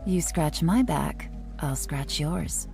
You scratch my back, I'll scratch yours.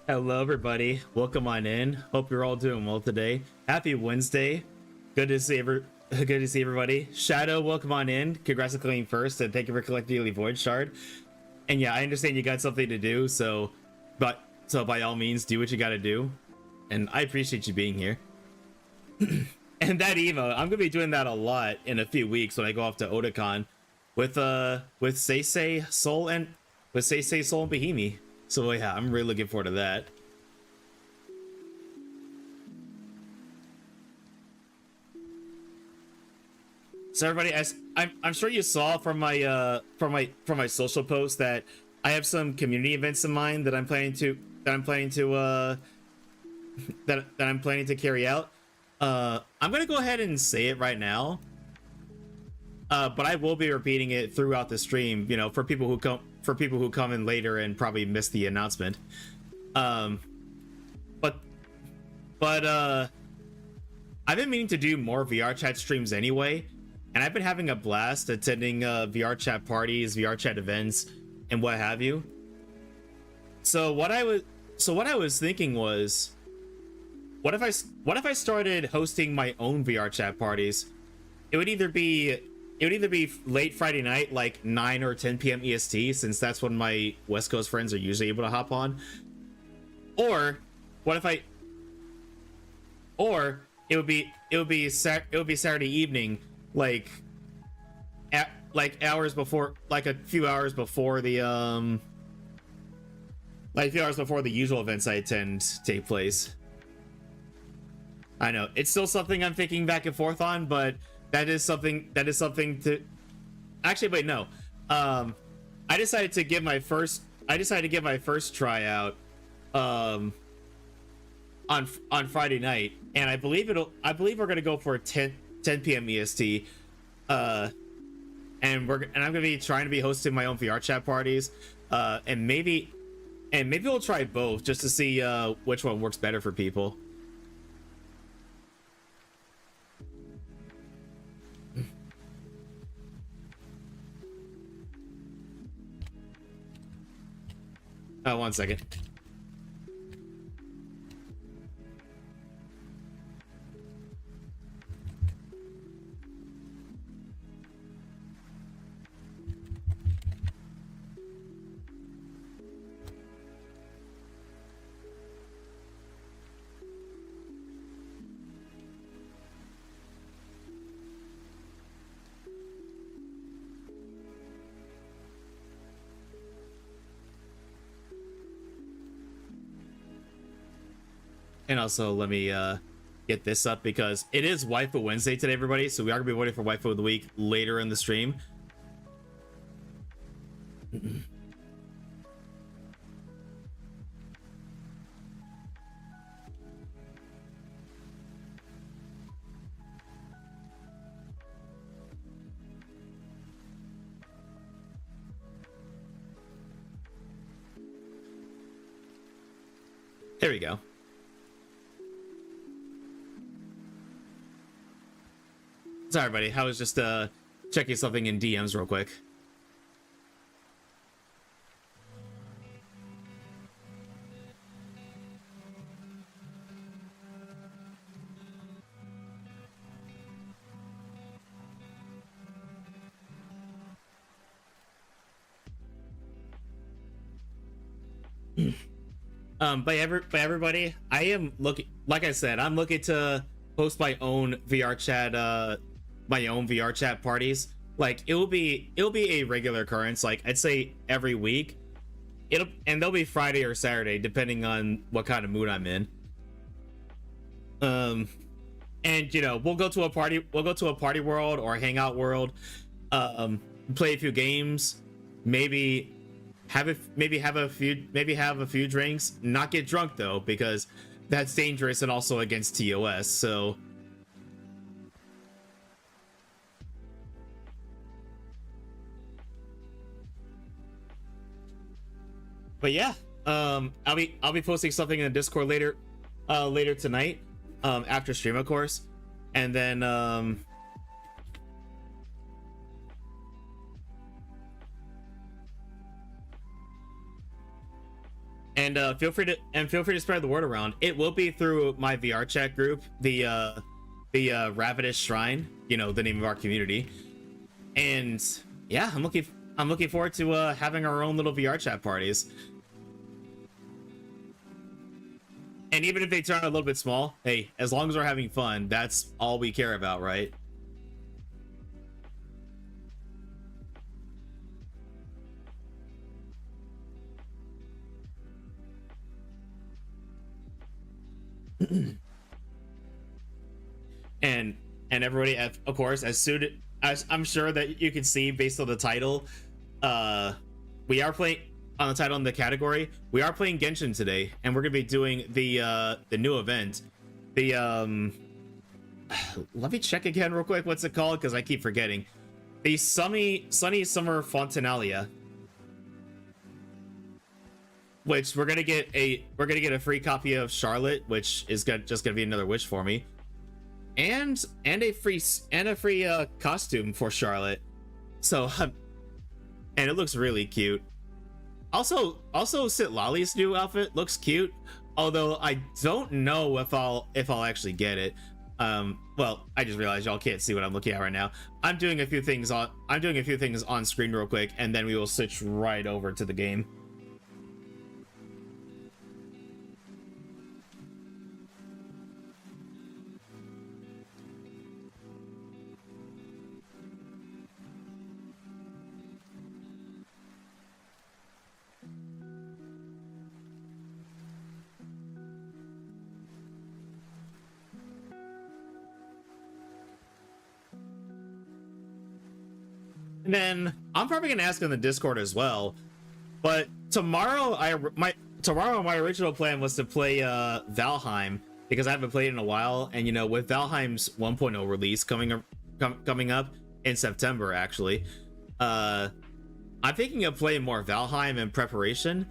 Hello, everybody. Welcome on in. Hope you're all doing well today. Happy Wednesday. Good to see good to see everybody. Shadow, welcome on in. Congrats on collecting first, and thank you for collecting the Daily Void Shard. And yeah, I understand you got something to do, so by all means, do what you got to do. And I appreciate you being here. And that emo, I'm gonna be doing that a lot in a few weeks when I go off to Otakon with Seisei Soul and Bahimi. So yeah, I'm really looking forward to that. So everybody, I'm sure you saw from my social post that I have some community events in mind that I'm planning to carry out. I'm gonna go ahead and say it right now. But I will be repeating it throughout the stream, you know, for people who come in later and probably miss the announcement. But I've been meaning to do more VR chat streams anyway, and I've been having a blast attending VR chat parties, VR chat events, and what have you. So what I was thinking was, what if I started hosting my own VR chat parties? It would either be it would either be late Friday night, like 9 or 10 p.m. EST, since that's when my West Coast friends are usually able to hop on. Or what if I? Or it would be Saturday evening, like hours before, like a few hours before the like a few hours before the usual events I attend take place. I know it's still something I'm thinking back and forth on, but that is something to actually wait, no. I decided to give my first tryout on Friday night, and I believe we're gonna go for 10 p.m. EST. And I'm gonna be trying to be hosting my own VR chat parties, and maybe we'll try both just to see which one works better for people. One second. And also, let me get this up because it is Waifu Wednesday today, everybody. So we are gonna be waiting for Waifu of the Week later in the stream. There we go. Sorry, buddy. I was just checking something in DMs real quick. By everybody, I am looking, like I said, I'm looking to host my own VR chat parties. Like it'll be a regular occurrence, like I'd say every week. And they'll be Friday or Saturday depending on what kind of mood I'm in. And you know, we'll go to a party world or a hangout world, play a few games, maybe have a few drinks, not get drunk though, because that's dangerous and also against TOS. So but yeah, I'll be posting something in the Discord later tonight, after stream, of course. And then feel free to spread the word around. It will be through my VR chat group, the Ravenous Shrine, you know, the name of our community. And yeah, I'm looking forward to having our own little VR chat parties. And even if they turn out a little bit small, hey, as long as we're having fun, that's all we care about, right? and everybody, of course, as soon as I'm sure that you can see based on the title, we are playing on the title and the category. We are playing Genshin today, and we're gonna be doing the new event. The let me check again real quick. What's it called? Because I keep forgetting. The sunny summer Fontinalia, which we're gonna get a free copy of Charlotte, which is just gonna be another wish for me, and a free costume for Charlotte. So and it looks really cute. Also Sitlali's new outfit looks cute, although I don't know if I'll actually get it. Well, I just realized y'all can't see what I'm looking at right now. I'm doing a few things on screen real quick, and then we will switch right over to the game. And then I'm probably gonna ask in the Discord as well. But tomorrow, my original plan was to play Valheim, because I haven't played it in a while, and you know, with Valheim's 1.0 release coming up in September, actually, I'm thinking of playing more Valheim in preparation.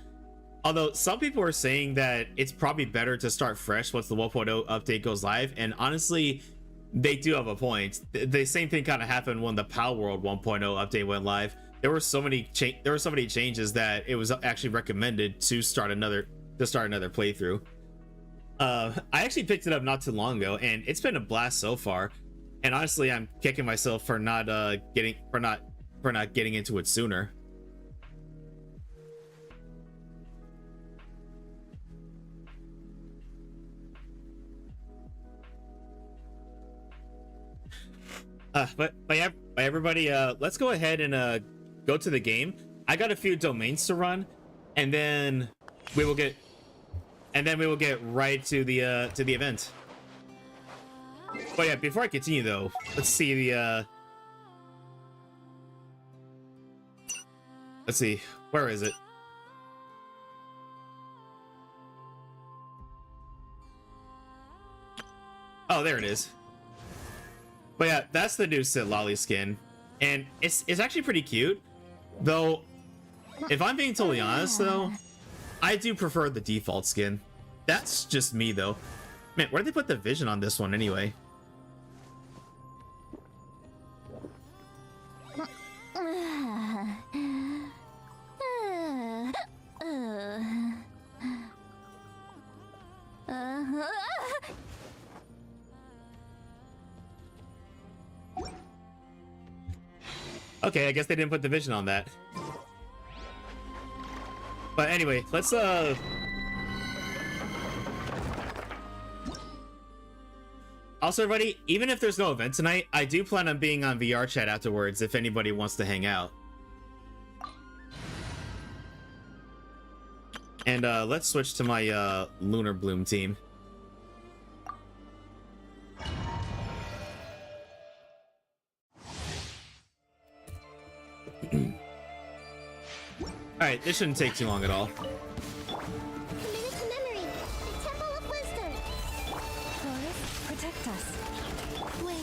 Although some people are saying that it's probably better to start fresh once the 1.0 update goes live, and honestly, they do have a point. The same thing kind of happened when the Power World 1.0 update went live. There were so many changes that it was actually recommended to start another playthrough. I actually picked it up not too long ago, and it's been a blast so far. And honestly, I'm kicking myself for not getting into it sooner. But everybody, let's go ahead and go to the game. I got a few domains to run, and then we will get right to the event. But yeah, before I continue though, let's see where is it? Oh, there it is. But yeah, that's the new Sitlali skin, and it's actually pretty cute. Though, if I'm being totally honest though, I do prefer the default skin. That's just me though. Man, where did they put the vision on this one anyway? Okay, I guess they didn't put the vision on that. But anyway, let's also, everybody, even if there's no event tonight, I do plan on being on VR chat afterwards if anybody wants to hang out. And let's switch to my Lunar Bloom team. Alright, this shouldn't take too long at all. Committed to memory. The Temple of Wisdom. Chorus, protect us. Wait.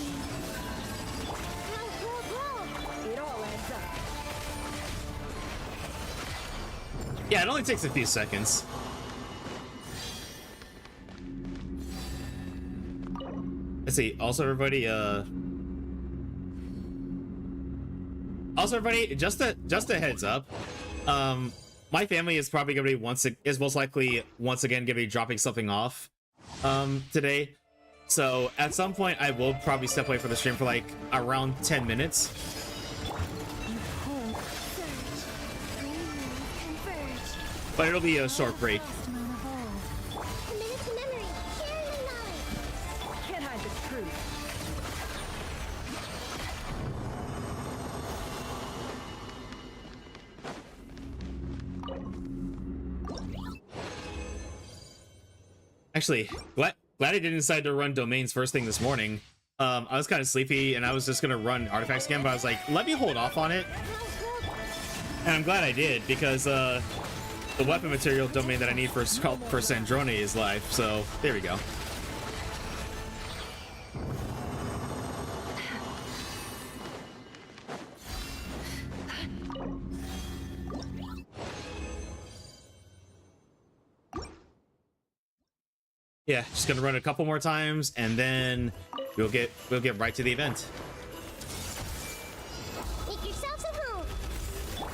Grow. It all adds up. Yeah, it only takes a few seconds. Let's see. Also, everybody, just a heads up. My family is probably gonna be most likely once again gonna be dropping something off today. So at some point I will probably step away from the stream for like around 10 minutes. But it'll be a short break. Committed to memory. Sharing knowledge. Can't hide the truth. Actually, glad I didn't decide to run domains first thing this morning. I was kind of sleepy and I was just gonna run artifacts again, but I was like, let me hold off on it. And I'm glad I did, because the weapon material domain that I need for Sandrone is live, so there we go. Yeah, just gonna run a couple more times, and then we'll get right to the event. Make yourselves at home. You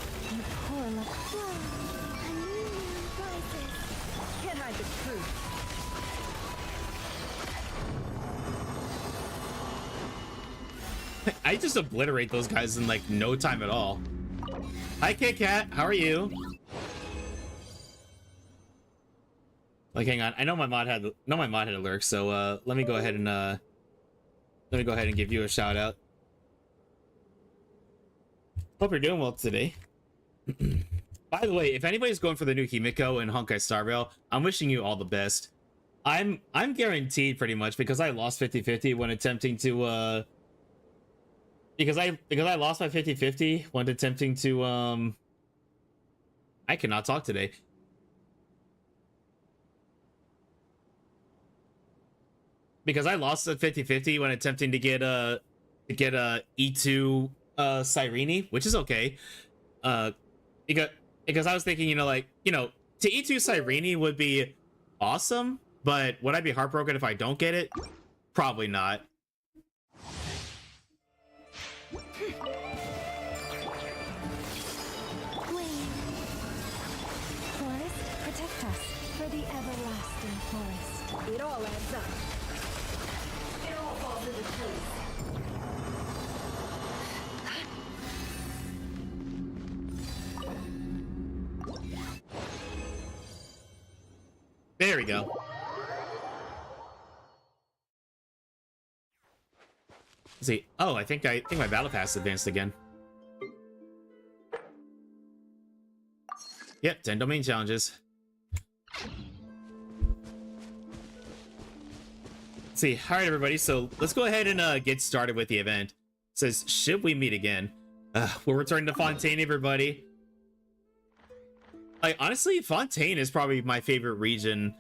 poor little. A new moon rises. Can't hide the truth. I just obliterate those guys in like no time at all. Hi, Kit Kat. How are you? Like, hang on. I know my mod had a lurk, so let me go ahead and give you a shout out. Hope you're doing well today. By the way, if anybody's going for the new Himiko and Honkai Star Rail, I'm wishing you all the best. I'm guaranteed pretty much because I lost 50-50 when attempting to because I lost my 50-50 when attempting to I cannot talk today. Because I lost a 50-50 when attempting to get E2 Cyrene, which is okay. Because I was thinking, to E2 Cyrene would be awesome, but would I be heartbroken if I don't get it? Probably not. Forest, protect us for the everlasting forest. It all adds up. It all falls into place. There we go. Let's see. Oh, I think my battle pass advanced again. Yep, 10 domain challenges. Let's see. All right, everybody. So let's go ahead and get started with the event. It says, should we meet again? We're returning to Fontaine, everybody. Like, honestly, Fontaine is probably my favorite region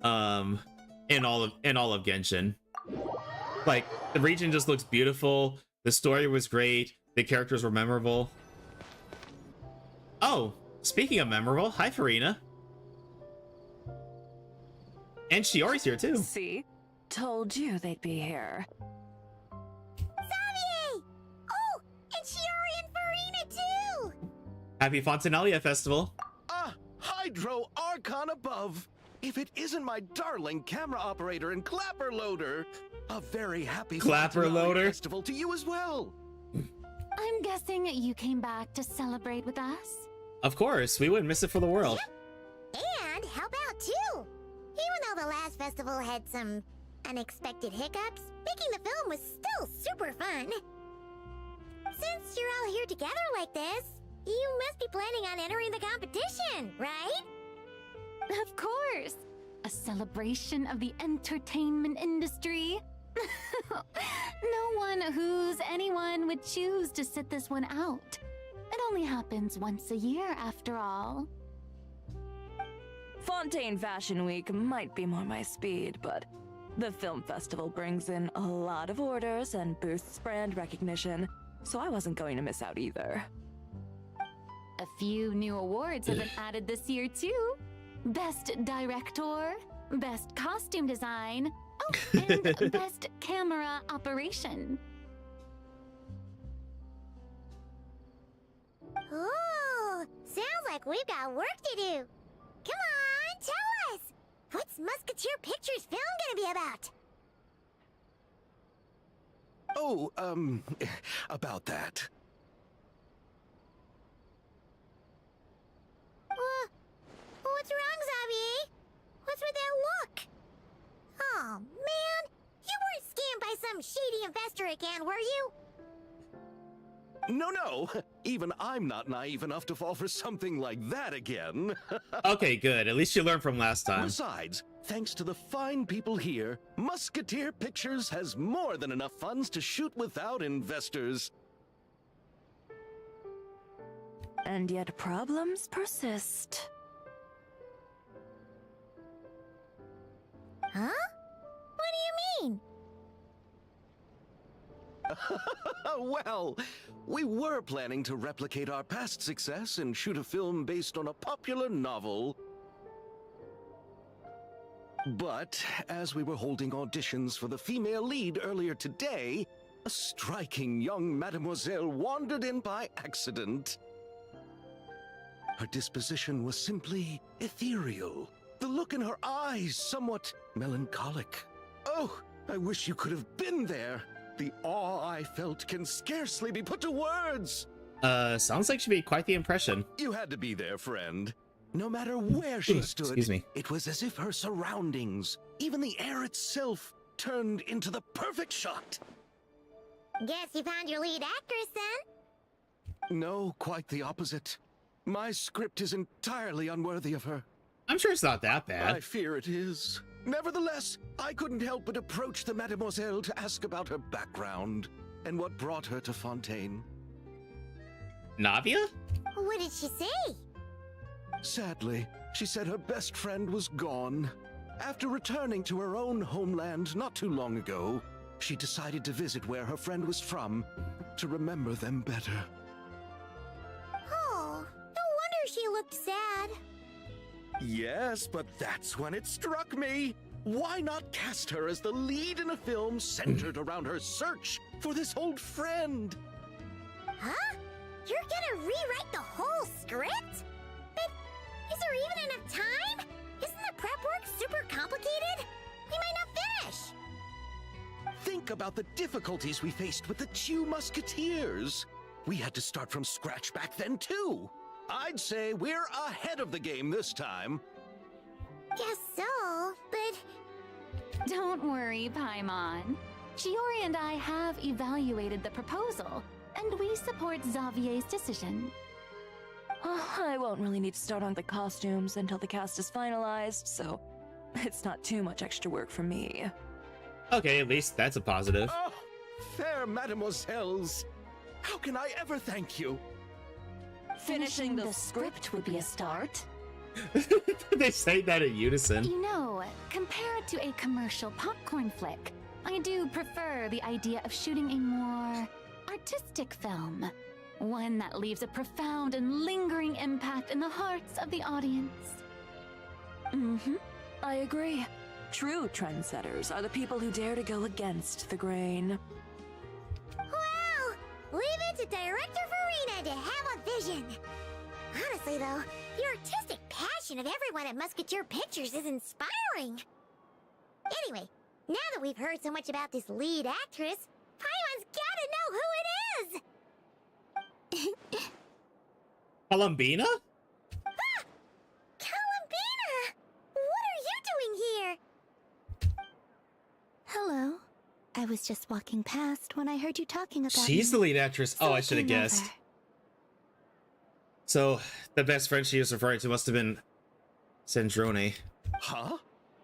in all of Genshin. Like, the region just looks beautiful, the story was great, the characters were memorable. Oh, speaking of memorable, hi Farina. And Shiori's here too. See? Told you they'd be here. Xavier! Oh, and Shiori and Farina too! Happy Fontinalia Festival. Hydro Archon above! If it isn't my darling camera operator and clapper loader! A very happy Clapper Fontinalia loader festival to you as well! I'm guessing you came back to celebrate with us? Of course, we wouldn't miss it for the world. And help out too! Even though the last festival had some unexpected hiccups, making the film was still super fun. Since you're all here together like this, you must be planning on entering the competition, right? Of course! A celebration of the entertainment industry. No one who's anyone would choose to sit this one out. It only happens once a year, after all. Fontaine Fashion Week might be more my speed, but the film festival brings in a lot of orders and boosts brand recognition, so I wasn't going to miss out either. A few new awards have been added this year, too. Best Director, Best Costume Design, and Best Camera Operation. Ooh, sounds like we've got work to do. Come on, tell us! What's Musketeer Pictures film gonna be about? Oh, about that. What's wrong, Xavier? What's with that look? Oh, man! You weren't scammed by some shady investor again, were you? No. Even I'm not naive enough to fall for something like that again. Okay, good. At least you learned from last time. Besides, thanks to the fine people here, Musketeer Pictures has more than enough funds to shoot without investors. And yet problems persist. Huh? What do you mean? Well, we were planning to replicate our past success and shoot a film based on a popular novel. But as we were holding auditions for the female lead earlier today, a striking young mademoiselle wandered in by accident. Her disposition was simply ethereal. The look in her eyes somewhat melancholic. Oh, I wish you could have been there. The awe I felt can scarcely be put to words. Sounds like she made quite the impression. You had to be there, friend. No matter where she stood, Excuse me. it was as if her surroundings, even the air itself, turned into the perfect shot. Guess you found your lead actress then? No, quite the opposite. My script is entirely unworthy of her. I'm sure it's not that I bad. fear it is. Nevertheless, I couldn't help but approach the mademoiselle to ask about her background and what brought her to Fontaine. Navia? What did she say? Sadly, she said her best friend was gone. After returning to her own homeland not too long ago, she decided to visit where her friend was from to remember them better. Oh, no wonder she looked sad. Yes, but that's when it struck me. Why not cast her as the lead in a film centered around her search for this old friend? Huh? You're gonna rewrite the whole script? But is there even enough time? Isn't the prep work super complicated? We might not finish. Think about the difficulties we faced with the Two Musketeers. We had to start from scratch back then, too. I'd say we're ahead of the game this time. Guess so, but Don't worry, Paimon. Shiori and I have evaluated the proposal, and we support Xavier's decision. I won't really need to start on the costumes until the cast is finalized, so it's not too much extra work for me. Okay, at least that's a positive. Oh, fair mademoiselles. How can I ever thank you? Finishing the script would be a start. They say that in unison. You know, compared to a commercial popcorn flick, I do prefer the idea of shooting a more artistic film. One that leaves a profound and lingering impact in the hearts of the audience. I agree. True trendsetters are the people who dare to go against the grain. well, leave it to Director Farina to have a vision. Honestly, though, the artistic passion of everyone at Musketeer Pictures is inspiring. Anyway, now that we've heard so much about this lead actress, Paimon's gotta know who it is! Columbina? Columbina! What are you doing here? Hello. I was just walking past when I heard you talking about She's the lead actress. So Oh, I should have came guessed. over. So, the best friend she was referring to must have been Sandrone. Huh?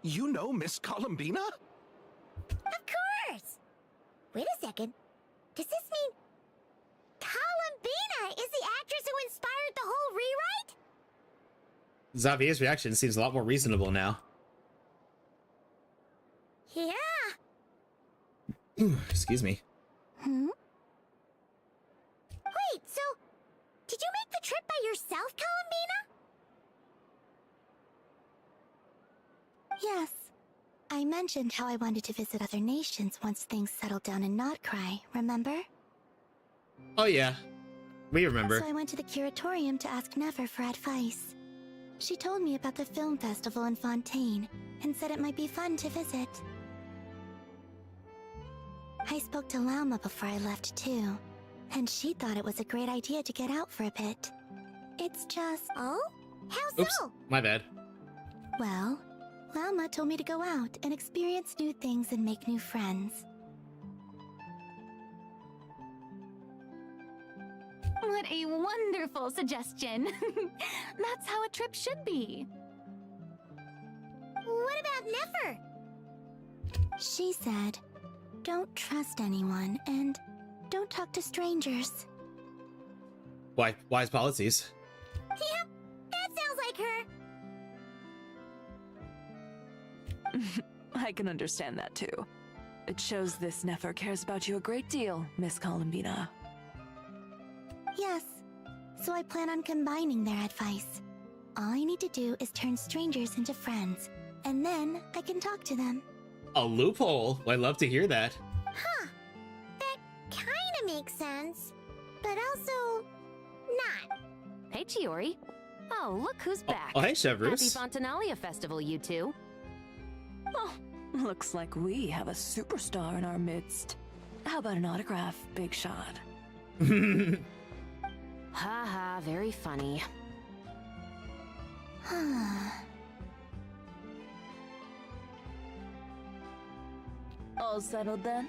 You know Miss Columbina? Of course! Wait a second. Does this mean Columbina is the actress who inspired the whole rewrite? Xavier's reaction seems a lot more reasonable now. Yeah. Excuse me. Hmm? Wait, so did you make the trip by yourself, Columbina? Yes. I mentioned how I wanted to visit other nations once things settled down in Notcry, remember? Oh yeah, we remember. So I went to the curatorium to ask Never for advice. She told me about the film festival in Fontaine and said it might be fun to visit. I spoke to Lauma before I left too, and she thought it was a great idea to get out for a bit. It's just... Oh? How Oops, so? my bad. Well, Lauma told me to go out and experience new things and make new friends. What a wonderful suggestion. That's how a trip should be. What about Nefer? She said, don't trust anyone and don't talk to strangers. Wise policies. Yep, that sounds like her. I can understand that too. It shows this Nefer cares about you a great deal, Miss Columbina. Yes, so I plan on combining their advice. All I need to do is turn strangers into friends, and then I can talk to them. A loophole. Well, I'd love to hear that. Huh. That kinda makes sense. But also... not. Hey, Chiori. Oh, look who's back. Oh, hey, Happy Chevroos. Fontinalia Festival, you two. Oh, looks like we have a superstar in our midst. How about an autograph, big shot? Haha, very funny. All settled then?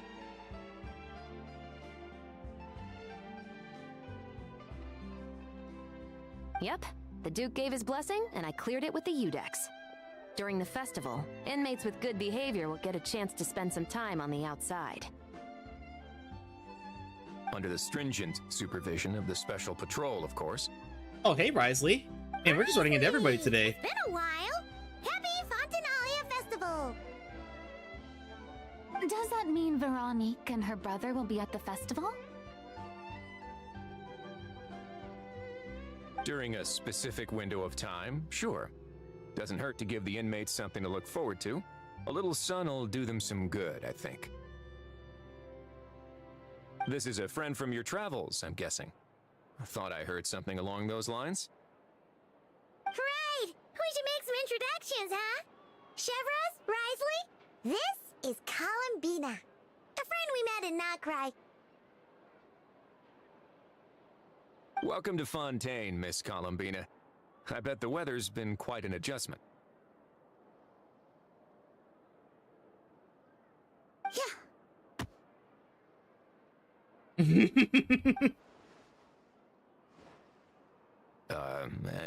Yep, the Duke gave his blessing, and I cleared it with the Udex. During the festival, inmates with good behavior will get a chance to spend some time on the outside. Under the stringent supervision of the Special Patrol, of course. Oh, hey, Risley. And we're just running into everybody today. It's been a while. Happy Fontinalia Festival. Does that mean Veronique and her brother will be at the festival? During a specific window of time, sure. Doesn't hurt to give the inmates something to look forward to. A little sun'll do them some good, I think. This is a friend from your travels, I'm guessing. I thought I heard something along those lines. Right! We should make some introductions, huh? Chevros, Risley, this is Columbina, a friend we met in Kurai. Welcome to Fontaine, Miss Columbina. I bet the weather's been quite an adjustment.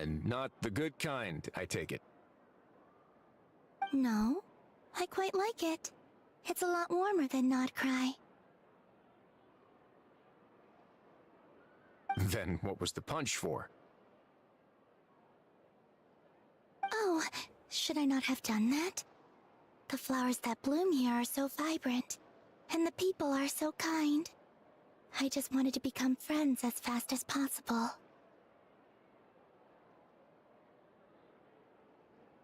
And not the good kind, I take it. No, I quite like it. It's a lot warmer than Not Cry. Then what was the punch for? Oh, should I not have done that? The flowers that bloom here are so vibrant, and the people are so kind. I just wanted to become friends as fast as possible.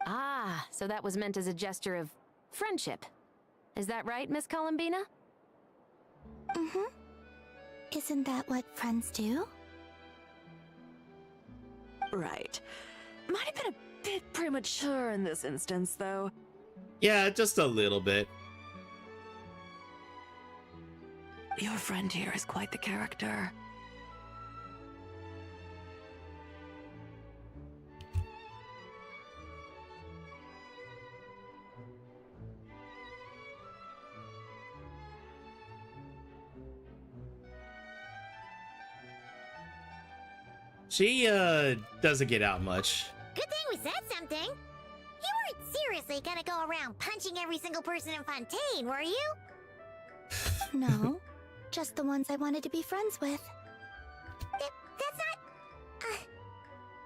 Ah, so that was meant as a gesture of friendship. Is that right, Miss Columbina? Mm-hmm. Isn't that what friends do? Right. Might have been a bit premature in this instance, though. Yeah, just a little bit. Your friend here is quite the character. She, doesn't get out much. Good thing we said something. You weren't seriously gonna go around punching every single person in Fontaine, were you? No, just the ones I wanted to be friends with. That's not...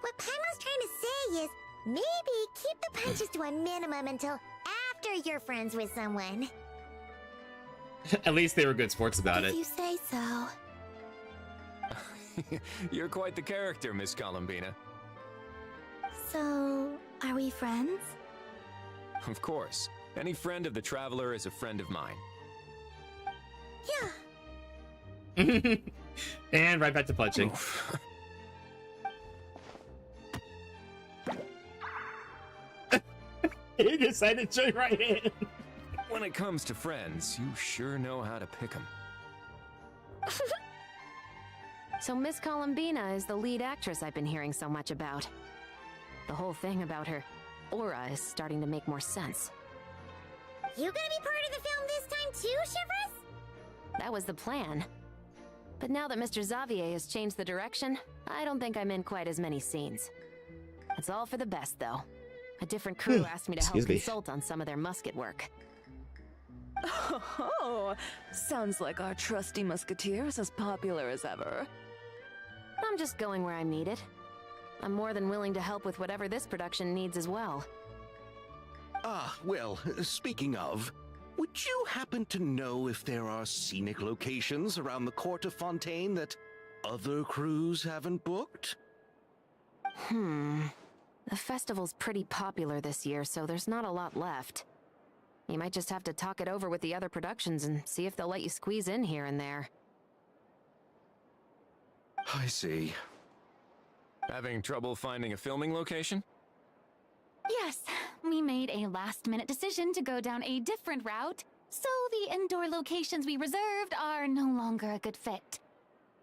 what Paimon's trying to say is, maybe keep the punches to a minimum until after you're friends with someone. At least they were good sports about If it. you say so. You're quite the character, Miss Columbina. So, are we friends? Of course. Any friend of the Traveler is a friend of mine. Yeah. And right back to punching. He decided to join right in. When it comes to friends, you sure know how to pick 'em. So Miss Columbina is the lead actress I've been hearing so much about. The whole thing about her aura is starting to make more sense. You gonna be part of the film this time too, Shivers? That was the plan. But now that Mr. Xavier has changed the direction, I don't think I'm in quite as many scenes. It's all for the best, though. A different crew asked me to help Excuse me. consult on some of their musket work. Oh, sounds like our trusty musketeer is as popular as ever. I'm just going where I'm needed. I'm more than willing to help with whatever this production needs as well. Ah, well, speaking of, would you happen to know if there are scenic locations around the court of Fontaine that other crews haven't booked? The festival's pretty popular this year, so there's not a lot left. You might just have to talk it over with the other productions and see if they'll let you squeeze in here and there. I see. Having trouble finding a filming location? Yes, we made a last-minute decision to go down a different route, So the indoor locations we reserved are no longer a good fit.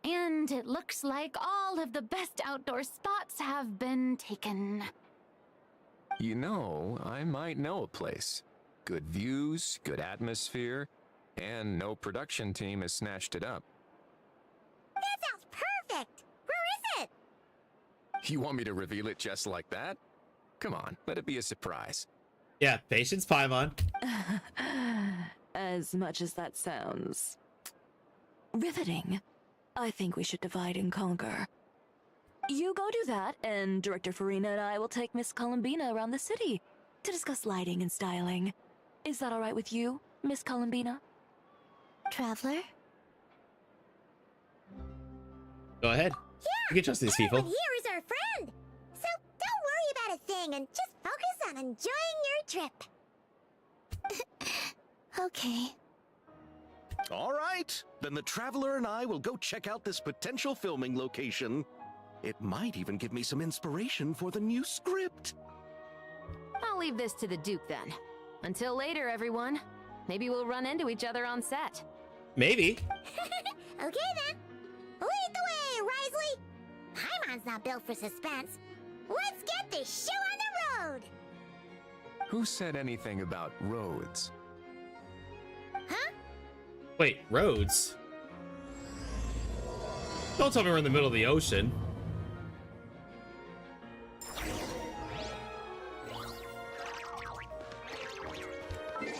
And it looks like all of the best outdoor spots have been taken. You know, I might know a place. Good views, good atmosphere, and no production team has snatched it up. That sounds perfect! Where is it? You want me to reveal it just like that? Come on, let it be a surprise. Yeah, patience, Paimon. As much as that sounds riveting, I think we should divide and conquer. You go do that, and Director Farina and I will take Miss Columbina around the city to discuss lighting and styling. Is that all right with you, Miss Columbina? Traveler? Go ahead. Yeah! You can trust these people. Everyone here is our friend! So don't worry about a thing and just focus on enjoying your trip. Okay. All right, then the Traveler and I will go check out this potential filming location. It might even give me some inspiration for the new script. I'll leave this to the Duke then. Until later, everyone. Maybe we'll run into each other on set. Maybe. Okay then. Lead the way, Risley! Paimon's not built for suspense. Let's get this show on the road! Who said anything about roads? Huh? Wait, roads? Don't tell me we're in the middle of the ocean.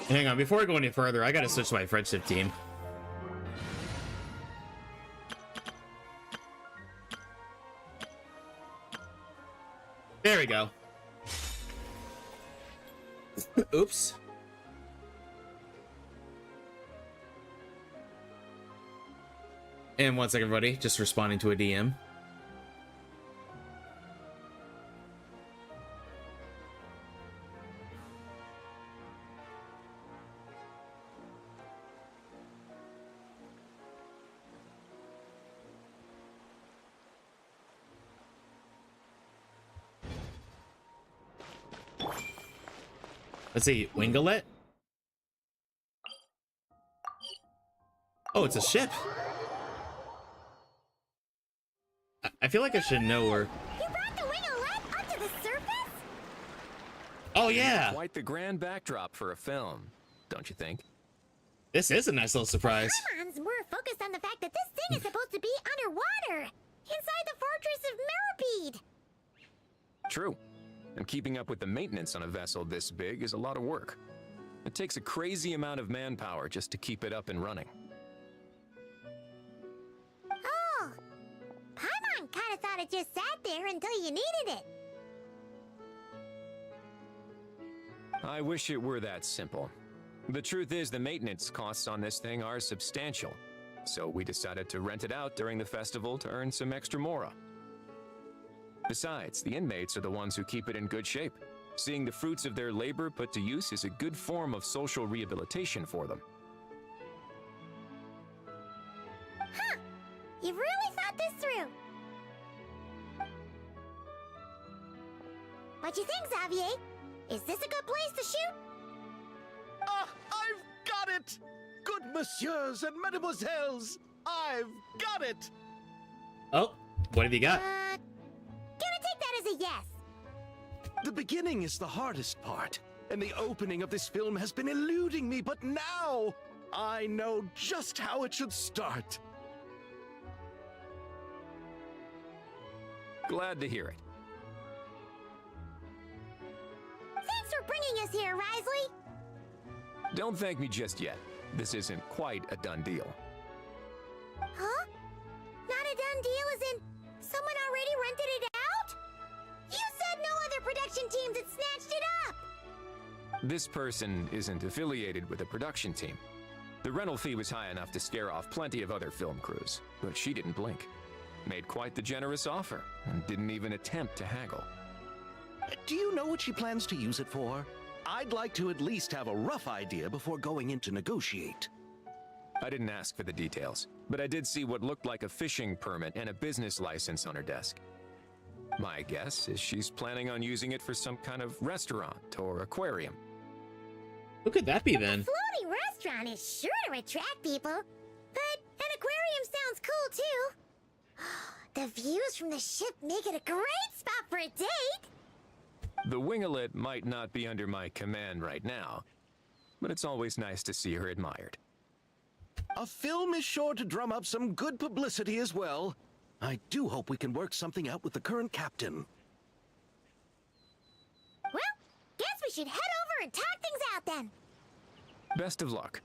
Hang on, before I go any further, I gotta switch to my friendship team. There we go. Oops. And one second, everybody. Just responding to a DM. Let's see, Wingalet? Oh, it's a ship. I feel like I should know where. You brought the Wingalet up to the surface? Oh, yeah. Quite the grand backdrop for a film, don't you think? This is a nice little surprise. Paimon's more focused on the fact that this thing is supposed to be underwater, inside the fortress of Mirrorbead. True. And keeping up with the maintenance on a vessel this big is a lot of work. It takes a crazy amount of manpower just to keep it up and running. Oh, Paimon kind of thought it just sat there until you needed it. I wish it were that simple. The truth is the maintenance costs on this thing are substantial. So we decided to rent it out during the festival to earn some extra mora. Besides, the inmates are the ones who keep it in good shape. Seeing the fruits of their labor put to use is a good form of social rehabilitation for them. Huh, you've really thought this through. What you think, Xavier? Is this a good place to shoot? Ah, I've got it! Good messieurs and mesdemoiselles, I've got it! Oh, what have you got? Gonna take that as a yes. The beginning is the hardest part, and the opening of this film has been eluding me, but now I know just how it should start. Glad to hear it. Thanks for bringing us here, Risley. Don't thank me just yet. This isn't quite a done deal. Huh? Not a done deal as in someone already rented it out? You said no other production teams had snatched it up! This person isn't affiliated with a production team. The rental fee was high enough to scare off plenty of other film crews, but she didn't blink. Made quite the generous offer, and didn't even attempt to haggle. Do you know what she plans to use it for? I'd like to at least have a rough idea before going in to negotiate. I didn't ask for the details, but I did see what looked like a fishing permit and a business license on her desk. My guess is she's planning on using it for some kind of restaurant or aquarium. Who could that be then? Floating restaurant is sure to attract people. But an aquarium sounds cool too. The views from the ship make it a great spot for a date. The winglet might not be under my command right now, but it's always nice to see her admired. A film is sure to drum up some good publicity as well. I do hope we can work something out with the current captain. Well, guess we should head over and talk things out then. Best of luck.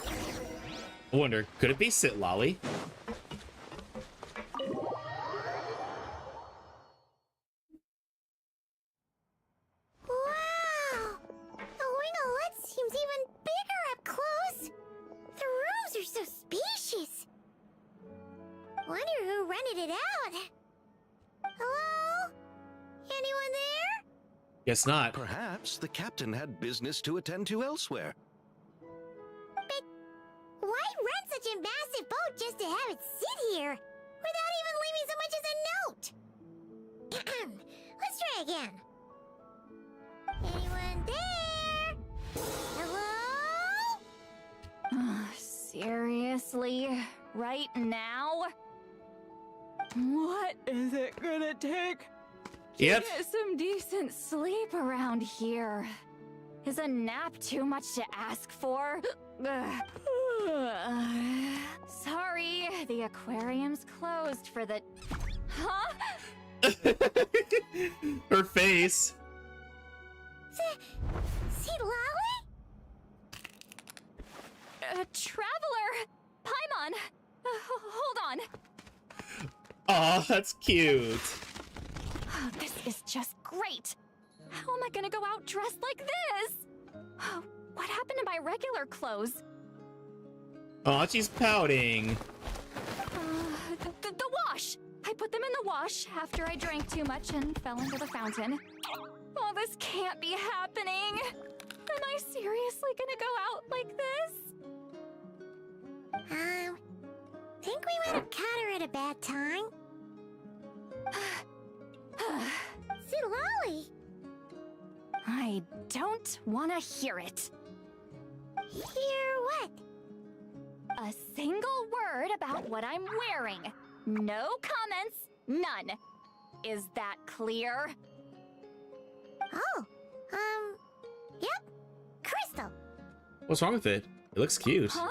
I wonder, could it be Sit Lolly? Wow! The winglet seems even bigger up close. The rooms are so spacious. Wonder who rented it out. Hello? Anyone there? Guess not. Perhaps the captain had business to attend to elsewhere. But why rent such a massive boat just to have it sit here without even leaving so much as a note? Let's try again. Anyone there? Hello? Seriously? Right now? What is it gonna take to Yep. get some decent sleep around here? Is a nap too much to ask for? Sorry, the aquarium's closed for the... Huh? Her face. See Lolly? Traveler! Paimon! Hold on. Aw, that's cute. Oh, this is just great. How am I gonna go out dressed like this? Oh, what happened to my regular clothes? Aw, she's pouting. The wash! I put them in the wash after I drank too much and fell into the fountain. Oh, this can't be happening. Am I seriously gonna go out like this? Think we might have caught her at a bad time. See Lolly? I don't want to hear it. Hear what? A single word about what I'm wearing. No comments, none. Is that clear? Oh, yep. Crystal. What's wrong with it? It looks cute. Huh?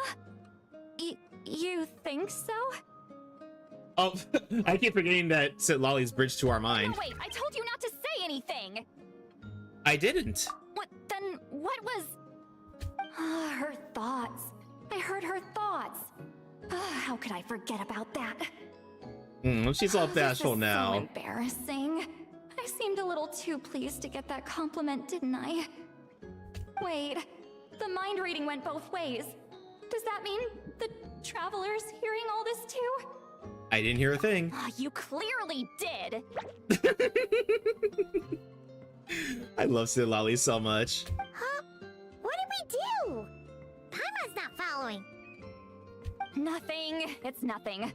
You think so? Oh, I keep forgetting that Sit Lolly's bridge to our mind. No, wait, I told you not to say anything. I didn't. What was... her thoughts. I heard her thoughts. How could I forget about that? She's all This bashful is now. So embarrassing. I seemed a little too pleased to get that compliment, didn't I? Wait, the mind reading went both ways. Does that mean the traveler's hearing all this too? I didn't hear a thing. You clearly did. I love Sit Lolly so much. Huh? What did we do? Paimon's not following. Nothing. It's nothing.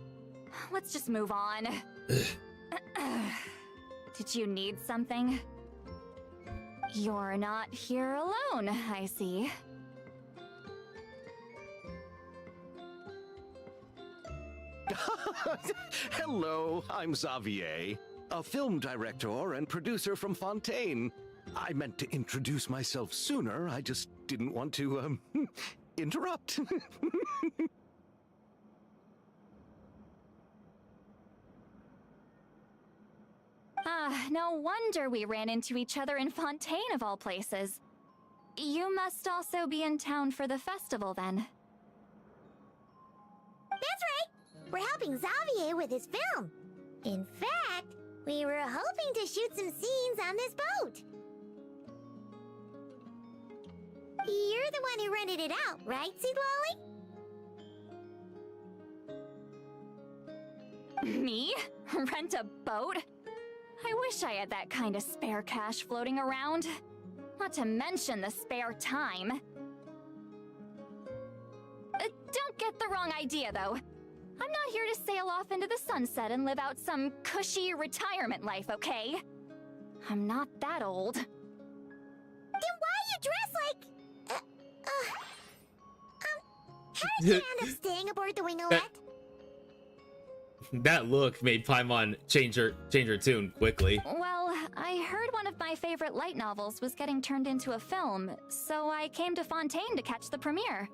Let's just move on. Did you need something? You're not here alone, I see. Hello, I'm Xavier, a film director and producer from Fontaine. I meant to introduce myself sooner, I just didn't want to, interrupt. No wonder we ran into each other in Fontaine of all places. You must also be in town for the festival then. That's right. We're helping Xavier with his film. In fact, we were hoping to shoot some scenes on this boat. You're the one who rented it out, right, Seed Lolly? Me? Rent a boat? I wish I had that kind of spare cash floating around. Not to mention the spare time. Don't get the wrong idea, though. I'm not here to sail off into the sunset and live out some cushy retirement life, okay? I'm not that old. Then why are you dress like... how did you end up staying aboard the Wingolette? That look made Paimon change her tune quickly. Well, I heard one of my favorite light novels was getting turned into a film, so I came to Fontaine to catch the premiere.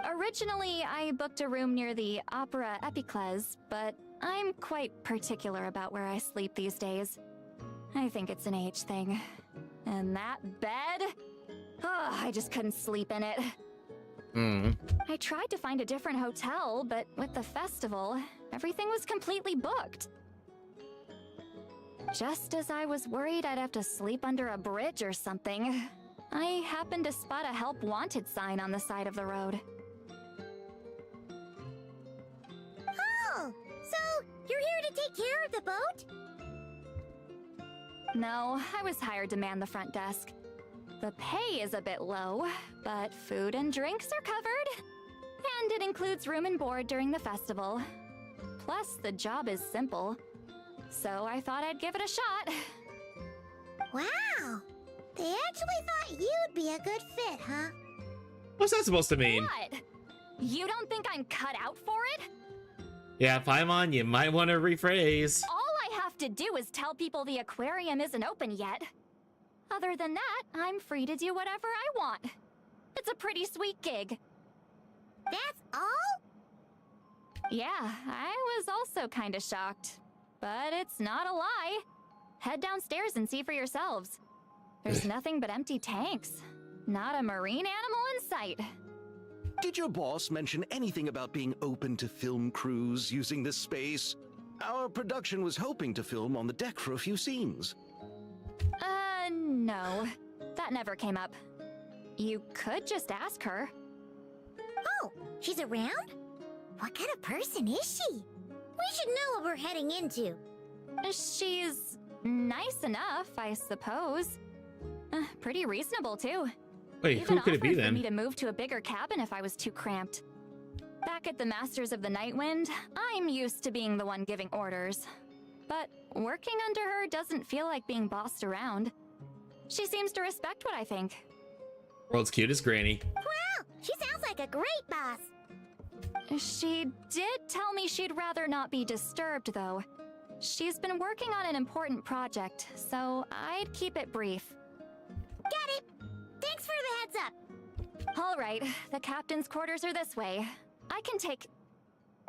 Originally, I booked a room near the Opera Epiclese, but I'm quite particular about where I sleep these days. I think it's an age thing. And that bed? Oh, I just couldn't sleep in it. I tried to find a different hotel, but with the festival, everything was completely booked. Just as I was worried I'd have to sleep under a bridge or something, I happened to spot a help wanted sign on the side of the road. Oh, so you're here to take care of the boat? No, I was hired to man the front desk. The pay is a bit low, but food and drinks are covered. And it includes room and board during the festival. Plus, the job is simple. So I thought I'd give it a shot. Wow, they actually thought you'd be a good fit, huh? What's that supposed to mean? What? You don't think I'm cut out for it? Yeah, Paimon, you might want to rephrase. All I have to do is tell people the aquarium isn't open yet. Other than that, I'm free to do whatever I want. It's a pretty sweet gig. That's all? Yeah, I was also kinda shocked. But it's not a lie. Head downstairs and see for yourselves. There's nothing but empty tanks. Not a marine animal in sight. Did your boss mention anything about being open to film crews using this space? Our production was hoping to film on the deck for a few scenes. No. That never came up. You could just ask her. Oh, she's around? What kind of person is she? We should know what we're heading into. She's nice enough, I suppose. Pretty reasonable, too. Wait, who could it be Even offered for then? me to move to a bigger cabin if I was too cramped. Back at the Masters of the Nightwind, I'm used to being the one giving orders. But working under her doesn't feel like being bossed around. She seems to respect what I think. World's cutest granny. Wow, she sounds like a great boss. She did tell me she'd rather not be disturbed, though. She's been working on an important project, so I'd keep it brief. Got it. Thanks for the heads up. All right, the captain's quarters are this way. I can take...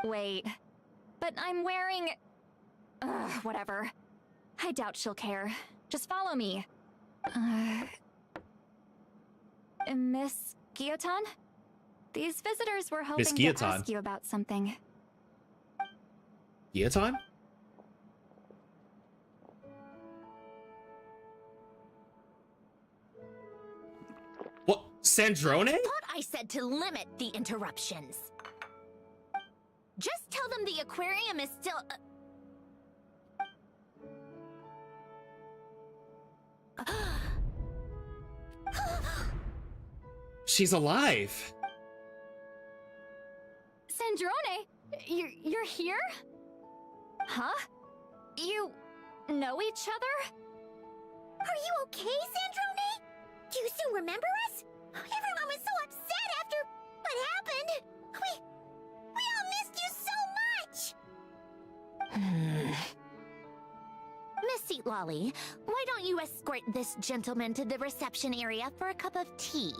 Wait. But I'm wearing... whatever. I doubt she'll care. Just follow me. Miss Guillotin? These visitors were hoping to ask you about something. Guillotin? What? Sandrone? Thought I said to limit the interruptions. Just tell them the aquarium is still... She's alive. Sandrone, you're here? Huh? You know each other? Are you okay, Sandrone? Do you still remember us? Everyone was so upset after what happened. We all missed you so much. Miss Seat Lolly, why don't you escort this gentleman to the reception area for a cup of tea?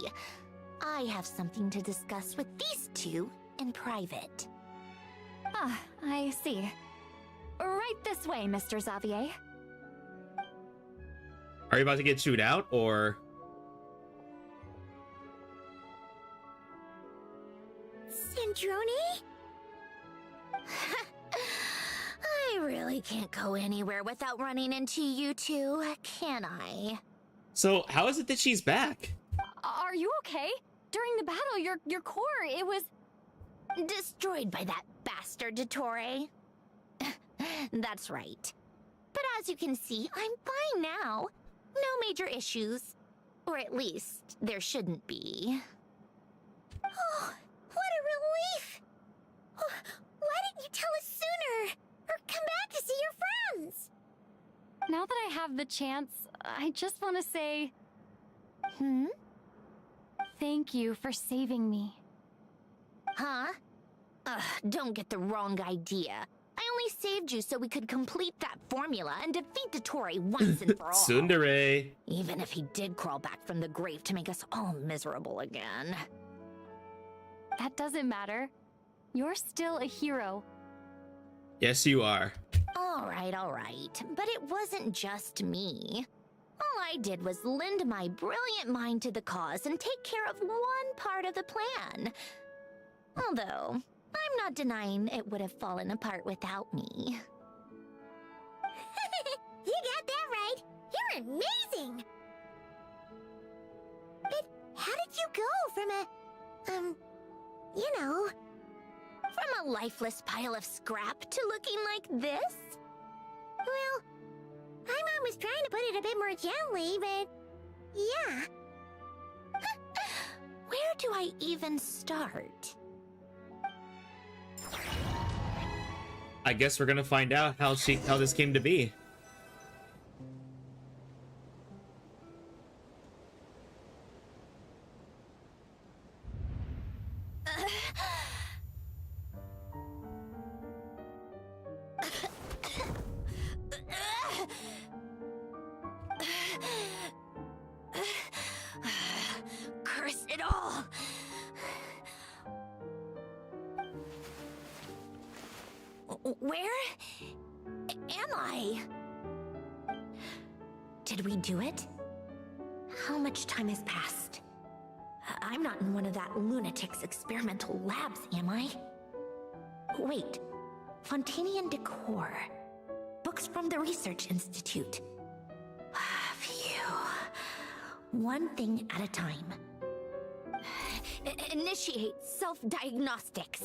I have something to discuss with these two in private. Ah, I see. Right this way, Mr. Xavier. Are you about to get chewed out, or... Sandrone? I really can't go anywhere without running into you two, can I? So, how is it that she's back? Are you okay? During the battle, your core, it was... Destroyed by that bastard Dottore. That's right. But as you can see, I'm fine now. No major issues. Or at least, there shouldn't be. Oh, what a relief! Why didn't you tell us sooner? Or come back to see your friends? Now that I have the chance, I just want to say... Hmm? Thank you for saving me. Huh? Don't get the wrong idea. I only saved you so we could complete that formula and defeat Dottore once and for all. Tsundere. Even if he did crawl back from the grave to make us all miserable again. That doesn't matter. You're still a hero. Yes, you are. All right. But it wasn't just me. All I did was lend my brilliant mind to the cause and take care of one part of the plan. Although, I'm not denying it would have fallen apart without me. You got that right. You're amazing. But how did you go from a, From a lifeless pile of scrap to looking like this? Well, my mom was trying to put it a bit more gently, but yeah. Where do I even start? I guess we're gonna find out how this came to be. Curse it all! Where am I? Did we do it? How much time has passed? I'm not in one of that lunatic's experimental labs, am I? Wait, Fontaine decor. Books from the Research Institute. Phew. One thing at a time. Initiate self-diagnostics.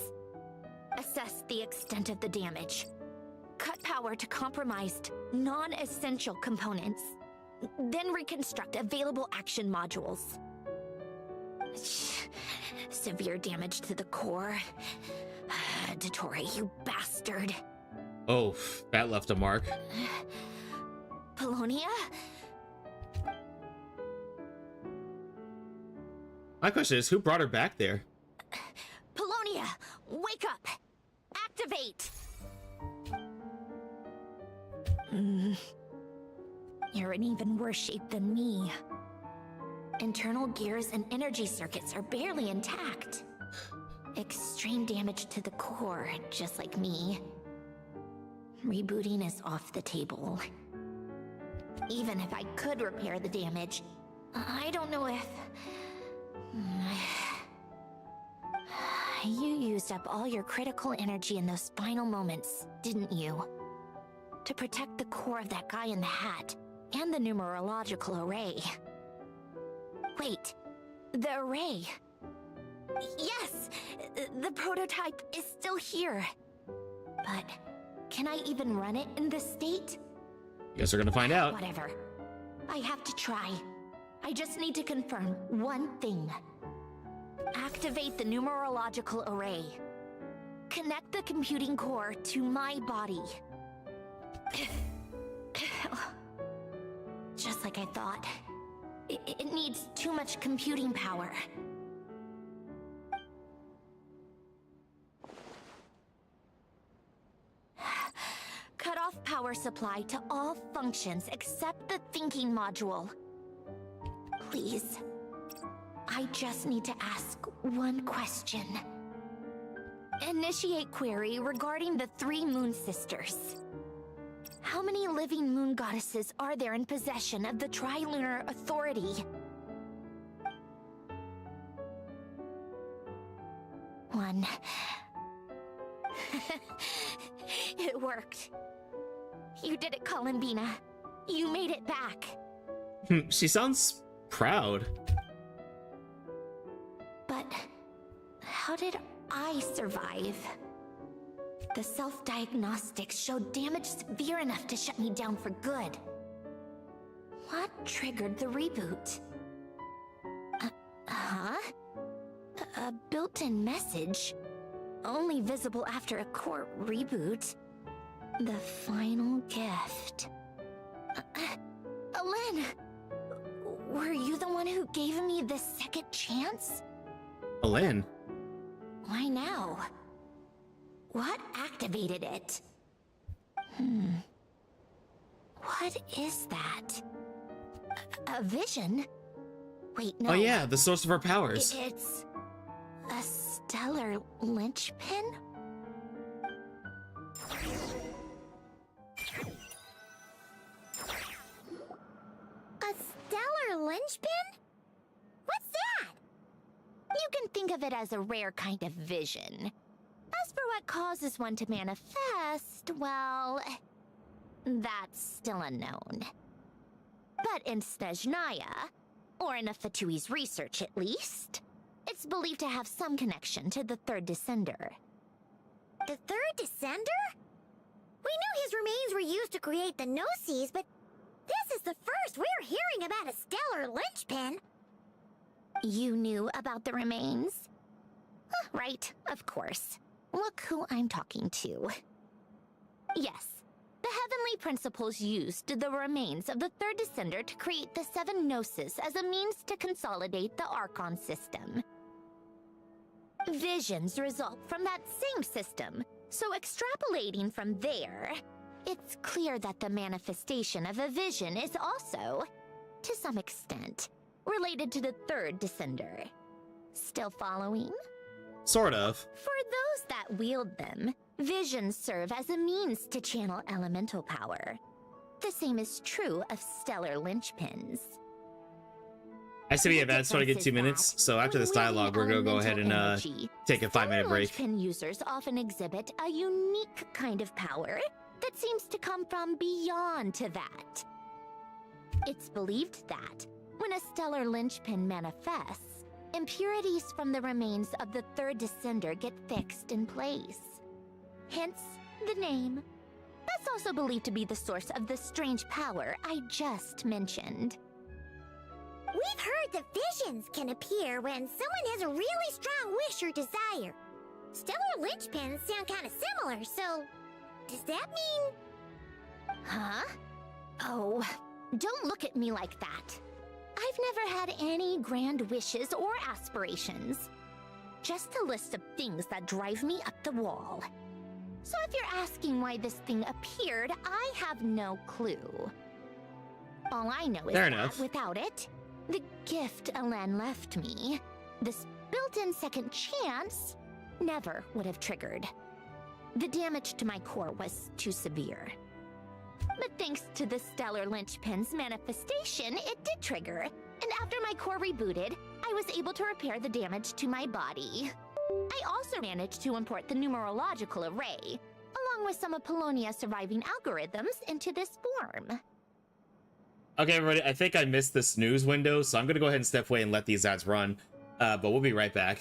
Assess the extent of the damage. Cut power to compromised, non-essential components. Then reconstruct available action modules. Severe damage to the core. Dottore, you bastard. Oh, that left a mark. Polonia? My question is, who brought her back there? Polonia, wake up! Activate! You're in even worse shape than me. Internal gears and energy circuits are barely intact. Extreme damage to the core, just like me. Rebooting is off the table. Even if I could repair the damage, I don't know if... You used up all your critical energy in those final moments, didn't you? To protect the core of that guy in the hat, and the numerological array. Wait, the array. Yes, the prototype is still here. But can I even run it in this state? Guess we're gonna find out. Whatever. I have to try. I just need to confirm one thing. Activate the numerological array. Connect the computing core to my body. Just like I thought. It needs too much computing power. Cut off power supply to all functions except the thinking module. Please. I just need to ask one question. Initiate query regarding the 3 moon sisters. How many living moon goddesses are there in possession of the Trilunar Authority? 1. It worked. You did it, Columbina. You made it back. She sounds proud. But how did I survive? The self-diagnostics showed damage severe enough to shut me down for good. What triggered the reboot? A built-in message? Only visible after a core reboot? The final gift. Alen! Were you the one who gave me the second chance? Alin. Why now? What activated it? What is that? A vision? Wait, no. Oh yeah, the source of our powers. It's a stellar linchpin? A stellar linchpin? What's that? You can think of it as a rare kind of vision. As for what causes one to manifest, well, that's still unknown. But in Snezhnaya, or in Afatui's research at least, it's believed to have some connection to the third descender. The third descender? We knew his remains were used to create the Gnosis, but this is the first we're hearing about a stellar linchpin. You knew about the remains? Huh, right, of course. Look who I'm talking to. Yes, the Heavenly Principles used the remains of the third descender to create the 7 Gnosis as a means to consolidate the Archon system. Visions result from that same system, so extrapolating from there, it's clear that the manifestation of a vision is also, to some extent, related to the third descender. Still following? Sort of. For those that wield them, visions serve as a means to channel elemental power. The same is true of stellar linchpins. I see we have ads starting in 2 minutes, so after this dialogue, we're gonna go ahead and take a 5-minute break. Linchpin users often exhibit a unique kind of power that seems to come from beyond to that. It's believed that when a stellar linchpin manifests, impurities from the remains of the third descender get fixed in place. Hence the name. That's also believed to be the source of the strange power I just mentioned. We've heard that visions can appear when someone has a really strong wish or desire. Stellar linchpins sound kind of similar, so does that mean... Huh? Oh, don't look at me like that. I've never had any grand wishes or aspirations. Just a list of things that drive me up the wall. So if you're asking why this thing appeared, I have no clue. All I know is that without it, the gift Alen left me, this built-in second chance, never would have triggered. The damage to my core was too severe. But thanks to the stellar linchpin's manifestation, it did trigger, and after my core rebooted, I was able to repair the damage to my body. I also managed to import the numerological array, along with some of Polonia's surviving algorithms, into this form. Okay, everybody, I think I missed the snooze window, so I'm gonna go ahead and step away and let these ads run, but we'll be right back.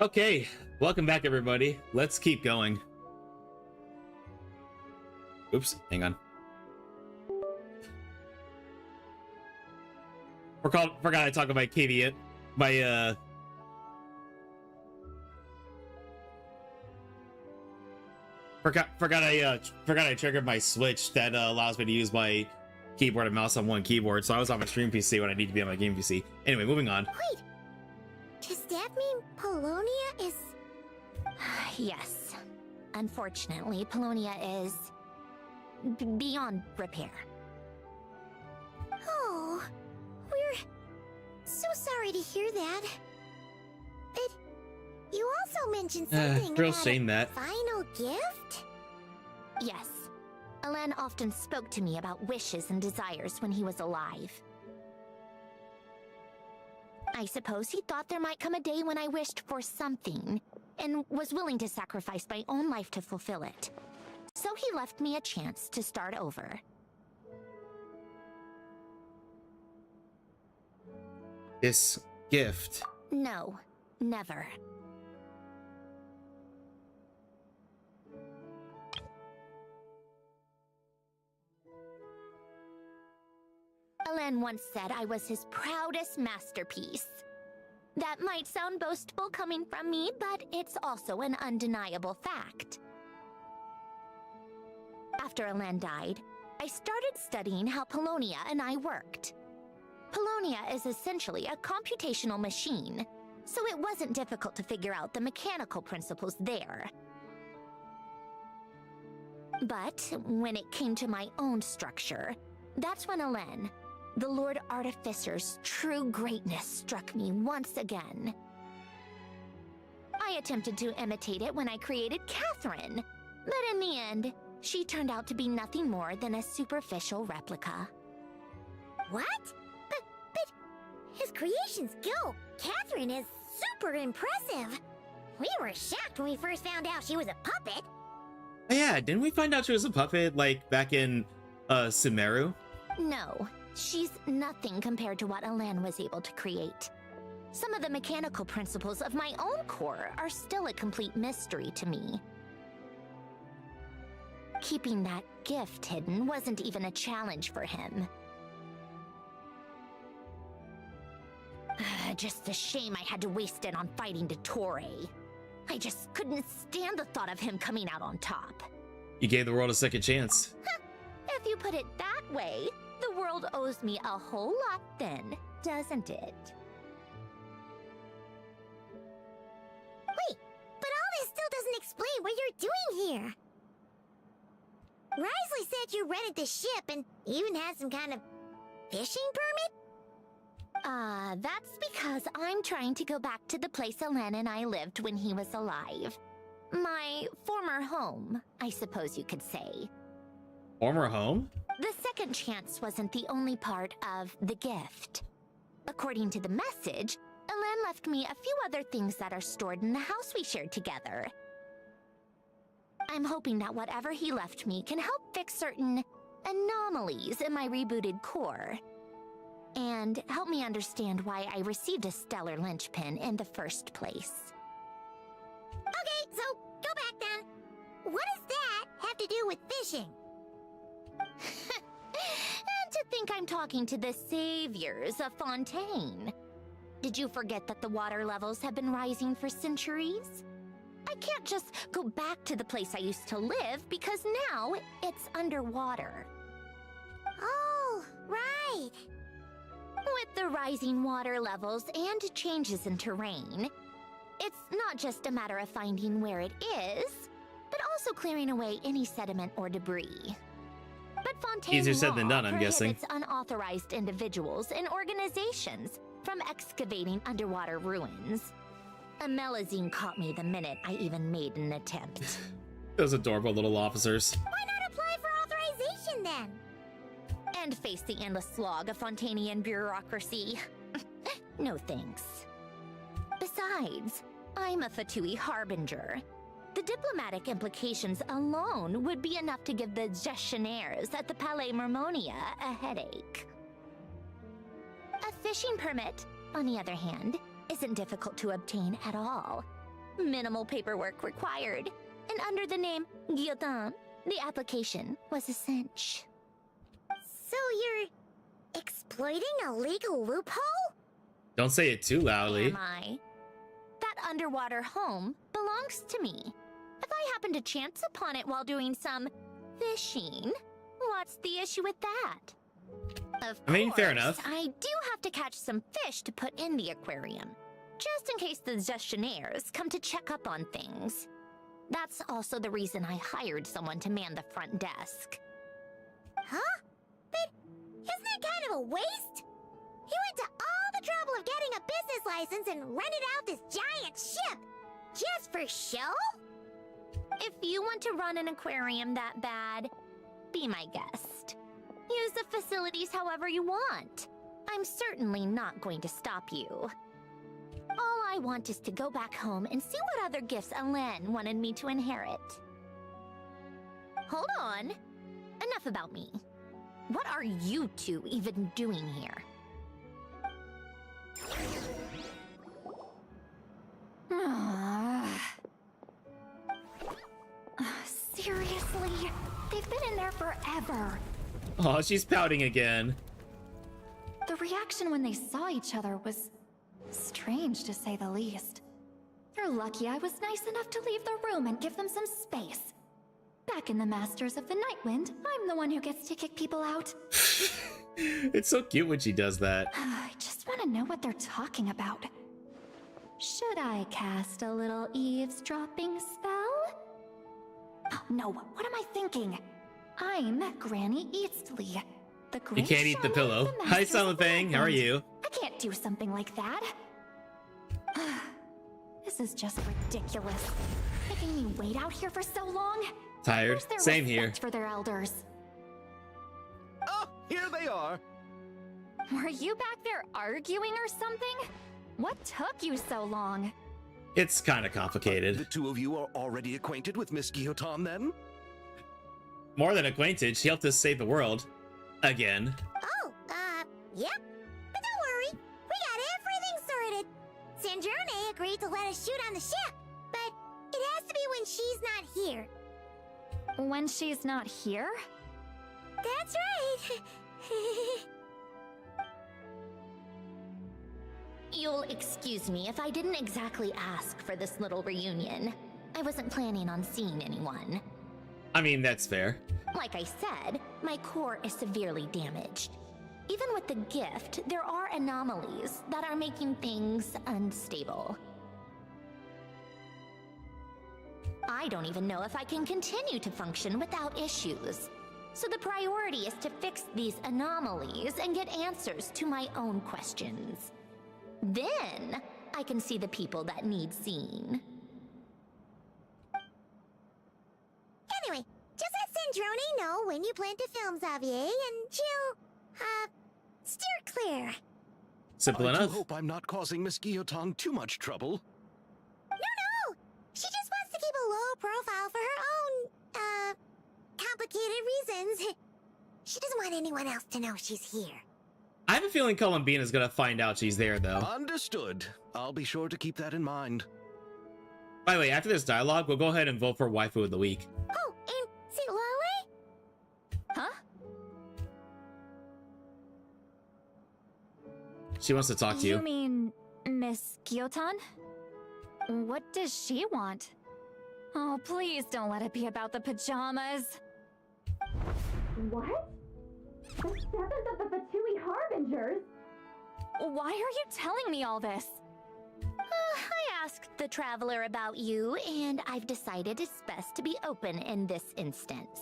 Okay, welcome back, everybody. Let's keep going. Oops, hang on. Forgot I talk about caveat. Forgot I triggered my switch that allows me to use my keyboard and mouse on one keyboard. So I was on my stream PC when I need to be on my game PC. Anyway, moving on. Wait, does that mean Polonia is... Yes. Unfortunately, Polonia is... beyond repair. Oh, we're so sorry to hear that. But you also mentioned something real about shame a that. final gift? Yes. Alen often spoke to me about wishes and desires when he was alive. I suppose he thought there might come a day when I wished for something, and was willing to sacrifice my own life to fulfill it. So he left me a chance to start over. This gift. No, never. Alen once said I was his proudest masterpiece. That might sound boastful coming from me, but it's also an undeniable fact. After Alen died, I started studying how Polonia and I worked. Polonia is essentially a computational machine, so it wasn't difficult to figure out the mechanical principles there. But when it came to my own structure, that's when Alen, the Lord Artificer's true greatness, struck me once again. I attempted to imitate it when I created Catherine, but in the end, she turned out to be nothing more than a superficial replica. What? But his creation skill, Catherine, is super impressive. We were shocked when we first found out she was a puppet. Oh, yeah, didn't we find out she was a puppet, like, back in, Sumeru? No, she's nothing compared to what Alen was able to create. Some of the mechanical principles of my own core are still a complete mystery to me. Keeping that gift hidden wasn't even a challenge for him. Just a shame I had to waste it on fighting Dottore. I just couldn't stand the thought of him coming out on top. You gave the world a second chance. If you put it that way, the world owes me a whole lot then, doesn't it? Wait, but all this still doesn't explain what you're doing here. Risley said you rented the ship and even had some kind of fishing permit? That's because I'm trying to go back to the place Alen and I lived when he was alive. My former home, I suppose you could say. Former home? The second chance wasn't the only part of the gift. According to the message, Alen left me a few other things that are stored in the house we shared together. I'm hoping that whatever he left me can help fix certain anomalies in my rebooted core. And help me understand why I received a stellar linchpin in the first place. Okay, so go back then. What does that have to do with fishing? And to think I'm talking to the saviors of Fontaine. Did you forget that the water levels have been rising for centuries? I can't just go back to the place I used to live because now it's underwater. Oh, right. With the rising water levels and changes in terrain, it's not just a matter of finding where it is, but also clearing away any sediment or debris. But Fontaine Easier said than law done, I'm guessing. prohibits unauthorized individuals and organizations from excavating underwater ruins. Amelazine caught me the minute I even made an attempt. Those adorable little officers. Why not apply for authorization then? and face the endless slog of Fontainian bureaucracy. No thanks. Besides, I'm a Fatui Harbinger. The diplomatic implications alone would be enough to give the gestionnaires at the Palais Mermonia a headache. A fishing permit, on the other hand, isn't difficult to obtain at all. Minimal paperwork required, and under the name Guillotin, the application was a cinch. So you're exploiting a legal loophole? Don't say it too loudly. Am I? That underwater home belongs to me. If I happen to chance upon it while doing some fishing, what's the issue with that? Of I mean, course, fair enough. I do have to catch some fish to put in the aquarium, just in case the gestionnaires come to check up on things. That's also the reason I hired someone to man the front desk. Huh? But isn't that kind of a waste? He went to all the trouble of getting a business license and rented out this giant ship, just for show? If you want to run an aquarium that bad, be my guest. Use the facilities however you want. I'm certainly not going to stop you. All I want is to go back home and see what other gifts Alain wanted me to inherit. Hold on. Enough about me. What are you two even doing here? Seriously? They've been in there forever. Oh, she's pouting again. The reaction when they saw each other was strange, to say the least. They're lucky I was nice enough to leave the room and give them some space. Back in the Masters of the Nightwind, I'm the one who gets to kick people out. It's so cute when she does that. I just want to know what they're talking about. Should I cast a little eavesdropping spell? Oh, no, what am I thinking? I'm Granny Eastley. The You can't eat the pillow. Hi, Silent Fang. How are you? I can't do something like that. This is just ridiculous. Making me wait out here for so long. Tired. Where's their Same here. respect for their elders? Oh, here they are. Were you back there arguing or something? What took you so long? It's kind of The complicated. two of you are already acquainted with Miss Guillotin, then? More than acquainted, she helped us save the world. Again. Oh, yep. But don't worry, we got everything sorted. Sandrone agreed to let us shoot on the ship, but it has to be when she's not here. When she's not here? That's right. You'll excuse me if I didn't exactly ask for this little reunion. I wasn't planning on seeing anyone. I mean, that's fair. Like I said, my core is severely damaged. Even with the gift, there are anomalies that are making things unstable. I don't even know if I can continue to function without issues. So the priority is to fix these anomalies and get answers to my own questions. Then, I can see the people that need seeing. Anyway, just let Sandrone know when you plan to film Xavier, and she'll, steer clear. Simple I do enough. hope I'm not causing Miss Guillotin too much trouble. No! She just wants to keep a low profile for her own, complicated reasons. She doesn't want anyone else to know she's here. I have a feeling Columbina's gonna find out she's there, though. Understood. I'll be sure to keep that in mind. By the way, after this dialogue, we'll go ahead and vote for Waifu of the Week. Oh, and see Lale? Huh? She wants to talk to You you. mean Miss Guillotin? What does she want? Oh, please don't let it be about the pajamas. What? The 7th of the Fatui Harbingers? Why are you telling me all this? I asked the Traveler about you, and I've decided it's best to be open in this instance.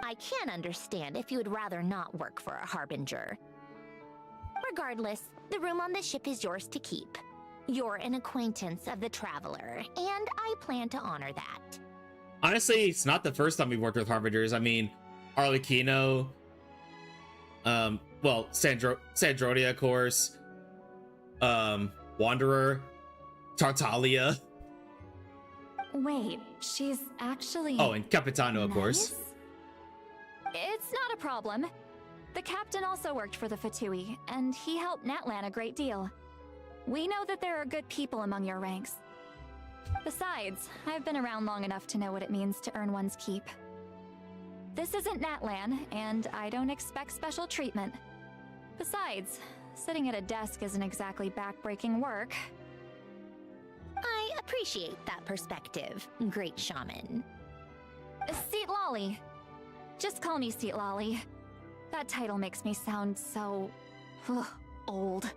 I can understand if you would rather not work for a Harbinger. Regardless, the room on the ship is yours to keep. You're an acquaintance of the Traveler, and I plan to honor that. Honestly, it's not the first time we've worked with Harbingers. I mean, Arlecchino, Well, Sandronia, of course. Wanderer, Tartaglia. Wait, she's actually. Oh, and Capitano, of course. It's not a problem. The captain also worked for the Fatui, and he helped Natlan a great deal. We know that there are good people among your ranks. Besides, I've been around long enough to know what it means to earn one's keep. This isn't Natlan, and I don't expect special treatment. Besides, sitting at a desk isn't exactly backbreaking work. I appreciate that perspective, great shaman. Seat Lolly. Just call me Seat Lolly. That title makes me sound so... old.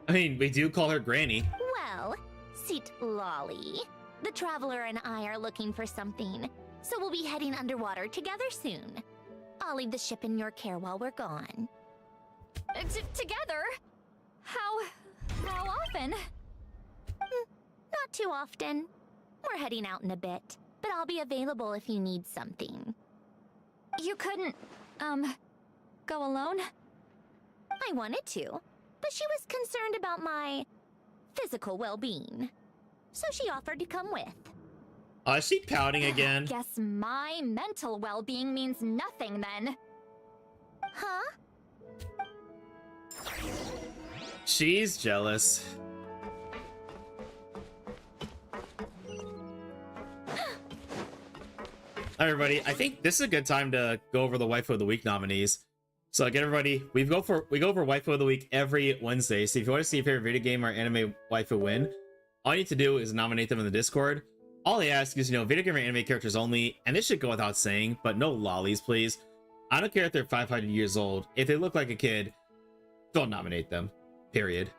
I mean, we do call her Granny. Well, Seat Lolly, the Traveler and I are looking for something, so we'll be heading underwater together soon. I'll leave the ship in your care while we're gone. Together? How often? Not too often. We're heading out in a bit, but I'll be available if you need something. You couldn't, go alone? I wanted to, but she was concerned about my physical well-being, so she offered to come with. Is she pouting again? Guess my mental well-being means nothing then. Huh? She's jealous. Everybody, I think this is a good time to go over the Waifu of the Week nominees. So again, everybody, we go over Waifu of the Week every Wednesday. So if you want to see your favorite video game or anime waifu win, all you need to do is nominate them in the Discord. All I ask is, video game or anime characters only, and this should go without saying, but no lollies, please. I don't care if they're 500 years old. If they look like a kid, don't nominate them. Period.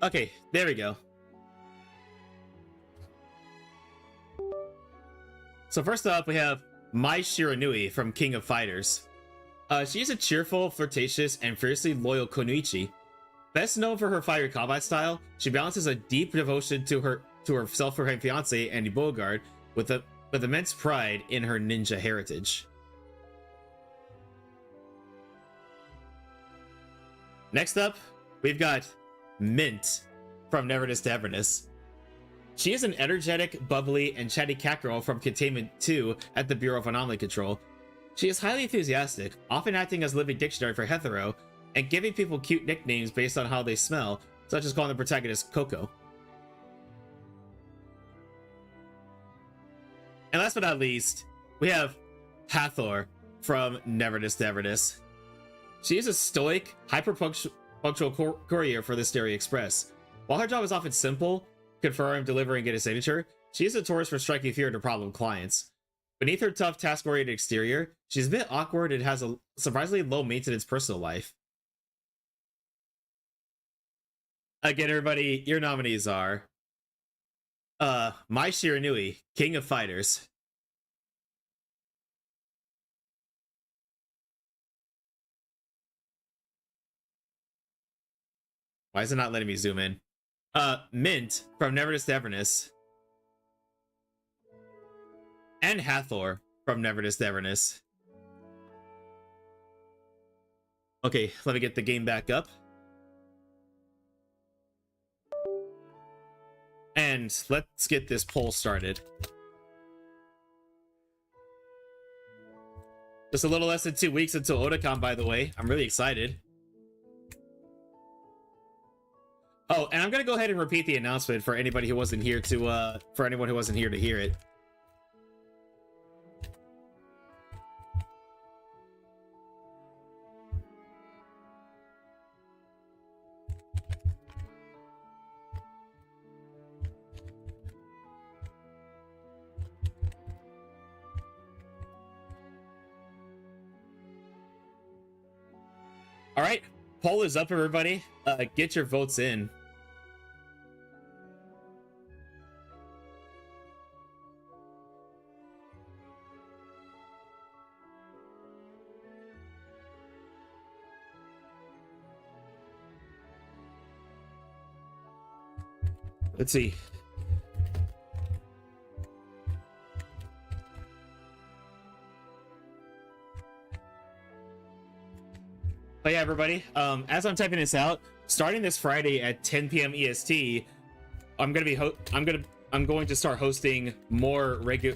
Okay, there we go. So first up, we have Mai Shiranui from King of Fighters. She is a cheerful, flirtatious, and fiercely loyal Konoichi. Best known for her fiery combat style, she balances a deep devotion to her self-proclaimed fiance, Andy Bogard, with immense pride in her ninja heritage. Next up, we've got Mint from Neverness to Everness. She is an energetic, bubbly, and chatty cat girl from Containment 2 at the Bureau of Anomaly Control. She is highly enthusiastic, often acting as a living dictionary for hetero, and giving people cute nicknames based on how they smell, such as calling the protagonist Coco. And last but not least, we have Hathor from Neverness to Everness. She is a stoic, hyper-punctual courier for the Stereo Express. While her job is often simple, confirm, deliver, and get a signature, she is notorious for striking fear into problem clients. Beneath her tough, task-oriented exterior, she's a bit awkward and has a surprisingly low-maintenance personal life. Again, everybody, your nominees are Mai Shiranui, King of Fighters. Why is it not letting me zoom in? Mint from Neverness to Everness. And Hathor from Neverness to Everness. Okay, let me get the game back up. And let's get this poll started. Just a little less than 2 weeks until Otakon, by the way. I'm really excited. Oh, and I'm gonna go ahead and repeat the announcement for anybody who wasn't here to for anyone who wasn't here to hear it. All right, poll is up, everybody. Get your votes in. Let's see. But yeah, everybody, as I'm typing this out, starting this Friday at 10 p.m. EST, I'm going to start hosting more regular.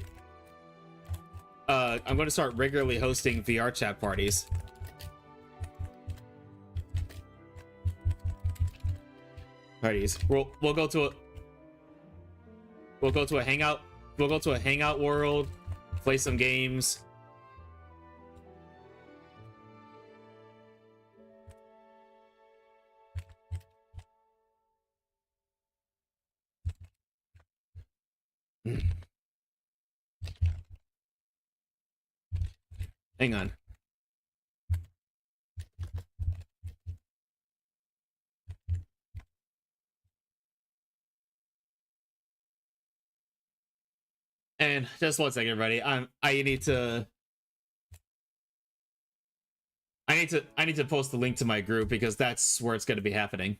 I'm going to start regularly hosting VR chat parties. We'll go to a hangout. We'll go to a hangout world, play some games. Hang on. And just one second, everybody. I need to post the link to my group because that's where it's going to be happening.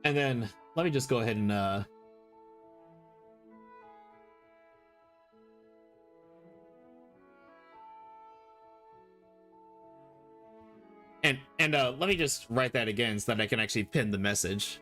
And then let me just go ahead and let me just write that again so that I can actually pin the message.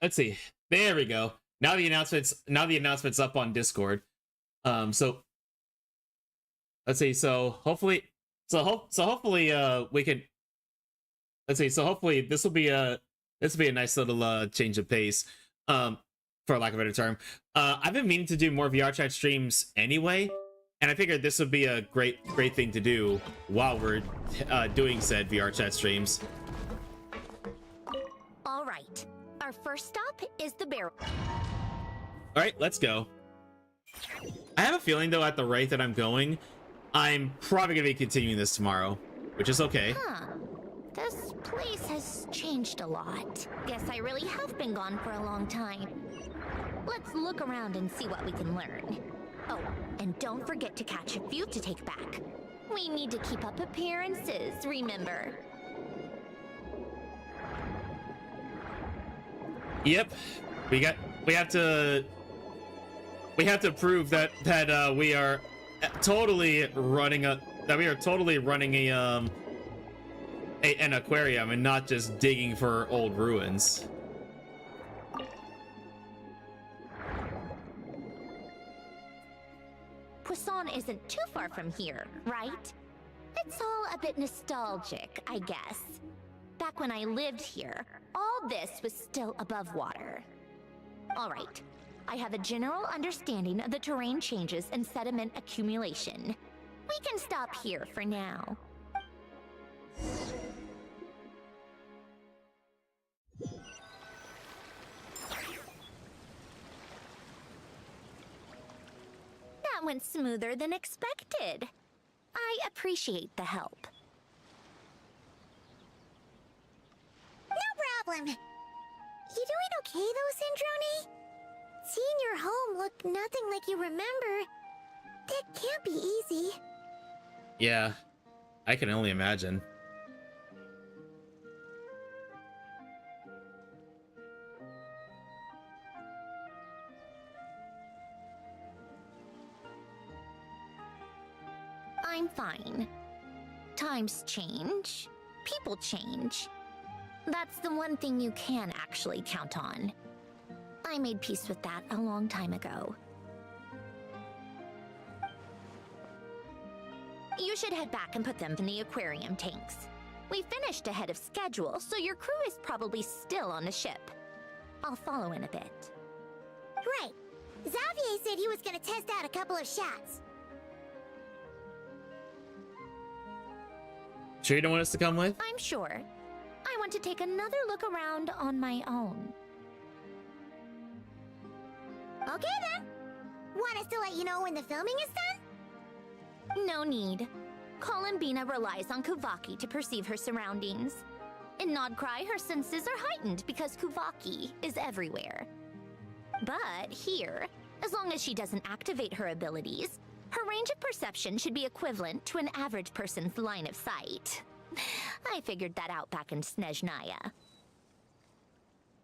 Let's see. There we go. Now the announcement's up on Discord. So let's see. So hopefully we can. Let's see. So hopefully this will be a nice little change of pace. For lack of a better term. I've been meaning to do more VR chat streams anyway, and I figured this would be a great thing to do while we're doing said VR chat streams. All right. Our first stop is the barrel. All right, let's go. I have a feeling, though, at the rate that I'm going, I'm probably going to be continuing this tomorrow, which is okay. Huh. This place has changed a lot. Guess I really have been gone for a long time. Let's look around and see what we can learn. Oh, and don't forget to catch a few to take back. We need to keep up appearances, remember? Yep, we have to prove that we are totally running an aquarium and not just digging for old ruins. Poisson isn't too far from here, right? It's all a bit nostalgic, I guess. Back when I lived here, all this was still above water. All right, I have a general understanding of the terrain changes and sediment accumulation. We can stop here for now. That went smoother than expected. I appreciate the help. No problem. You doing okay though, Syndrome? Seeing your home look nothing like you remember, that can't be easy. Yeah, I can only imagine. I'm fine. Times change. People change. That's the one thing you can actually count on. I made peace with that a long time ago. You should head back and put them in the aquarium tanks. We finished ahead of schedule, so your crew is probably still on the ship. I'll follow in a bit. Right. Xavier said he was gonna test out a couple of shots. Sure you don't want us to come with? I'm sure. I want to take another look around on my own. Okay then. Want us to let you know when the filming is done? No need. Columbina relies on Kuvaki to perceive her surroundings. In Nodcry, her senses are heightened because Kuvaki is everywhere. But here, as long as she doesn't activate her abilities, her range of perception should be equivalent to an average person's line of sight. I figured that out back in Snezhnaya.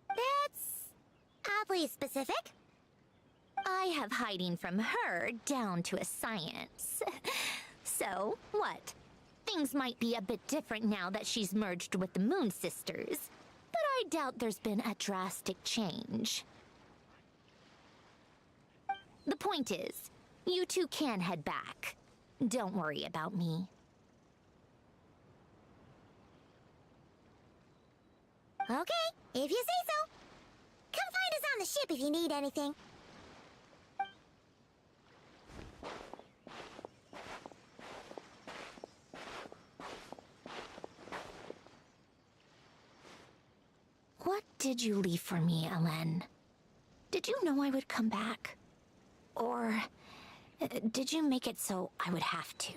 That's oddly specific. I have hiding from her down to a science. So, what? Things might be a bit different now that she's merged with the Moon Sisters, but I doubt there's been a drastic change. The point is, you two can head back. Don't worry about me. Okay, if you say so. Come find us on the ship if you need anything. What did you leave for me, Ellen? Did you know I would come back? Or did you make it so I would have to?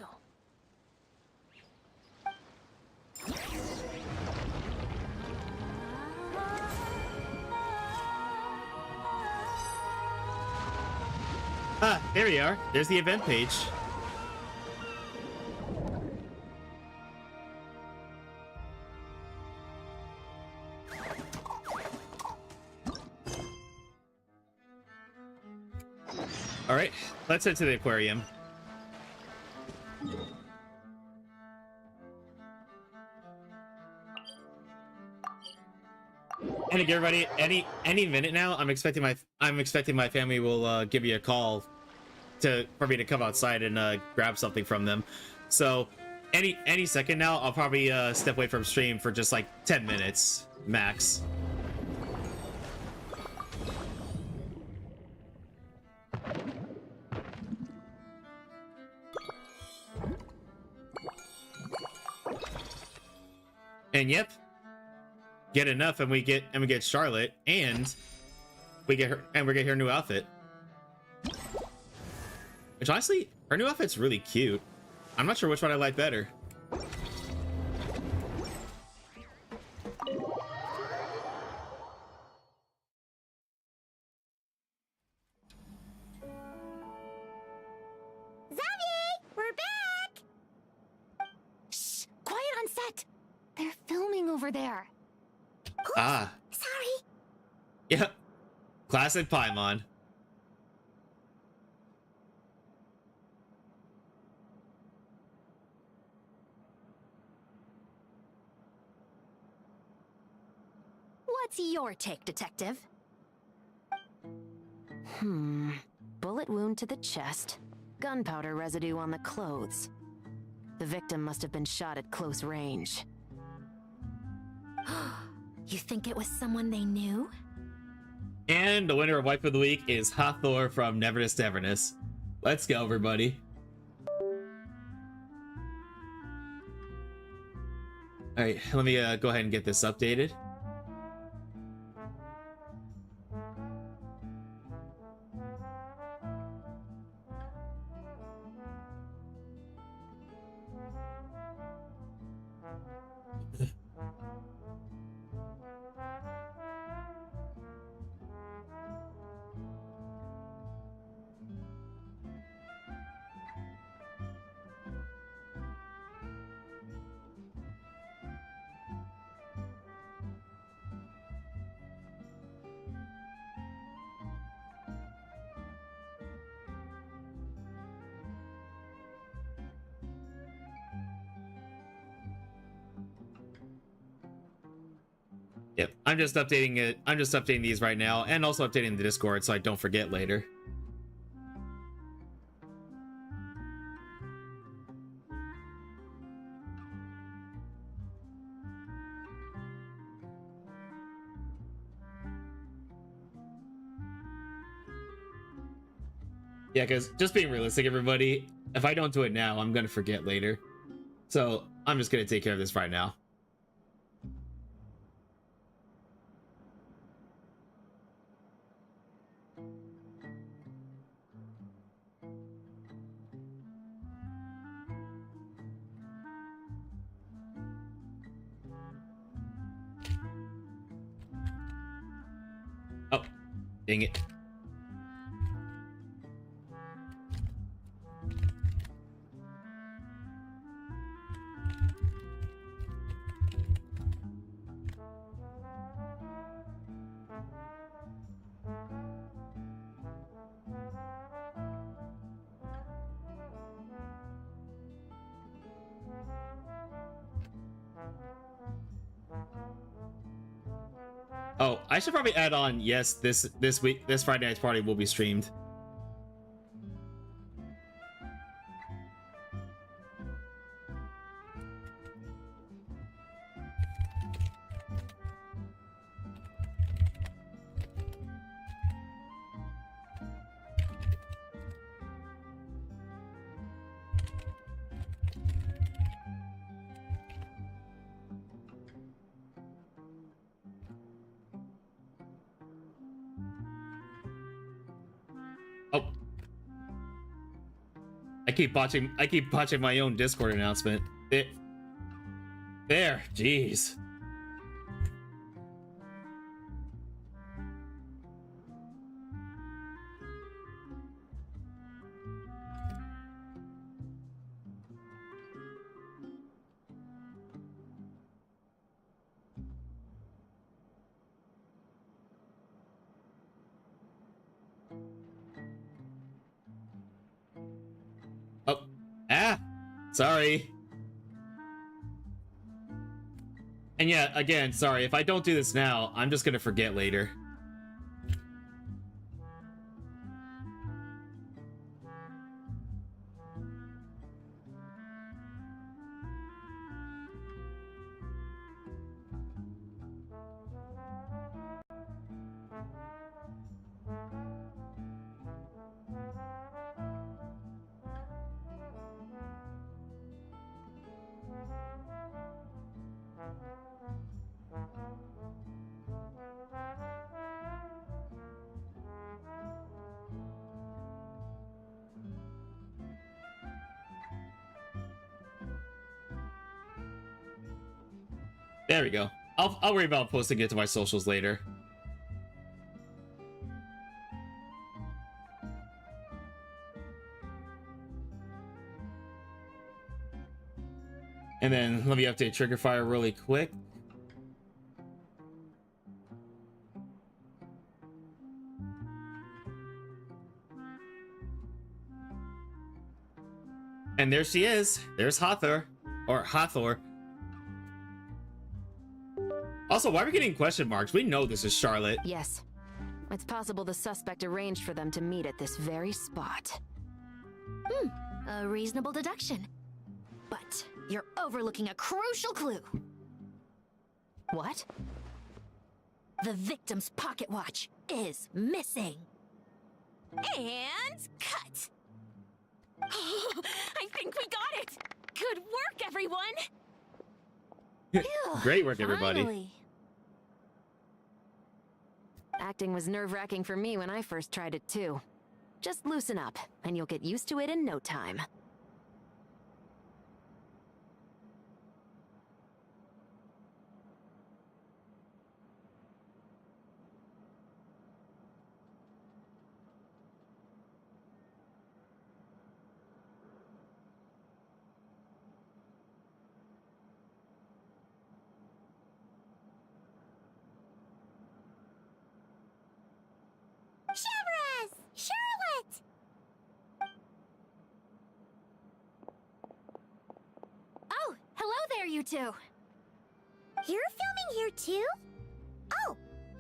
Ah, there you are. There's the event page. All right, let's head to the aquarium. And again, everybody, any minute now, I'm expecting my family will give me a call for me to come outside and grab something from them. So any second now, I'll probably step away from stream for just like 10 minutes max. And yep, get enough and we get Charlotte, and we get her new outfit. Which honestly, her new outfit's really cute. I'm not sure which one I like better. Xavier, we're back! Shh! Quiet on set! They're filming over there. Oops, Ah. sorry. Yep. Classic Paimon. What's your take, Detective? Bullet wound to the chest. Gunpowder residue on the clothes. The victim must have been shot at close range. You think it was someone they knew? And the winner of Wipe of the Week is Hathor from Neverness to Everness. Let's go, everybody. Alright, let me go ahead and get this updated. Yep, I'm just updating it. I'm just updating these right now, and also updating the Discord so I don't forget later. Yeah, because just being realistic, everybody, if I don't do it now, I'm gonna forget later. So I'm just gonna take care of this right now. Oh, dang it. Oh, I should probably add on, yes, this Friday night's party will be streamed. Oh. I keep botching my own Discord announcement. There, jeez. Oh, sorry. And yeah, again, sorry, if I don't do this now, I'm just gonna forget later. There we go. I'll worry about posting it to my socials later. And then let me update Triggerfire really quick. And there she is. There's Hathor. Or Hathor. Also, why are we getting question marks? We know this is Charlotte. Yes. It's possible the suspect arranged for them to meet at this very spot. A reasonable deduction. But you're overlooking a crucial clue. What? The victim's pocket watch is missing. And cut. I think we got it. Good work, everyone. Great work, everybody. Finally. Acting was nerve-wracking for me when I first tried it too. Just loosen up, and you'll get used to it in no time. Chevras! Charlotte! Oh, hello there, you two. You're filming here too?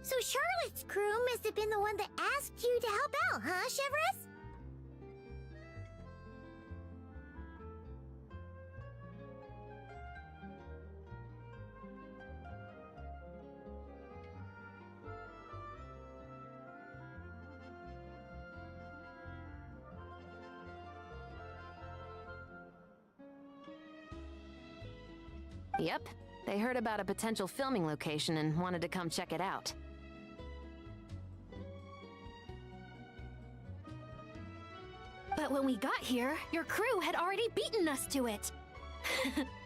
So Charlotte's crew must have been the one that asked you to help out, huh, Chevres? Yep. They heard about a potential filming location and wanted to come check it out. But when we got here, your crew had already beaten us to it.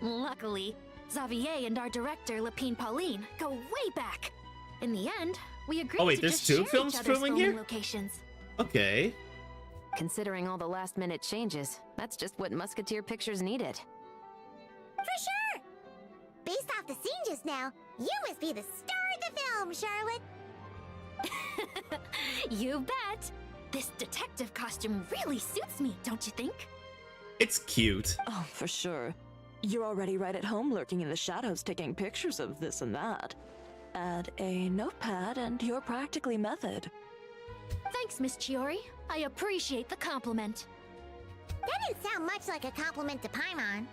Luckily, Xavier and our director, Lapine Pauline, go way back. In the end, we agreed Oh wait, to there's just two share films each other's filming filming here? locations. Okay. Considering all the last-minute changes, that's just what Musketeer Pictures needed. For sure! Based off the scene just now, you must be the star of the film, Charlotte! You bet! This detective costume really suits me, don't you think? It's cute. Oh, for sure. You're already right at home lurking in the shadows taking pictures of this and that. Add a notepad and you're practically method. Thanks, Miss Chiori. I appreciate the compliment. That didn't sound much like a compliment to Paimon.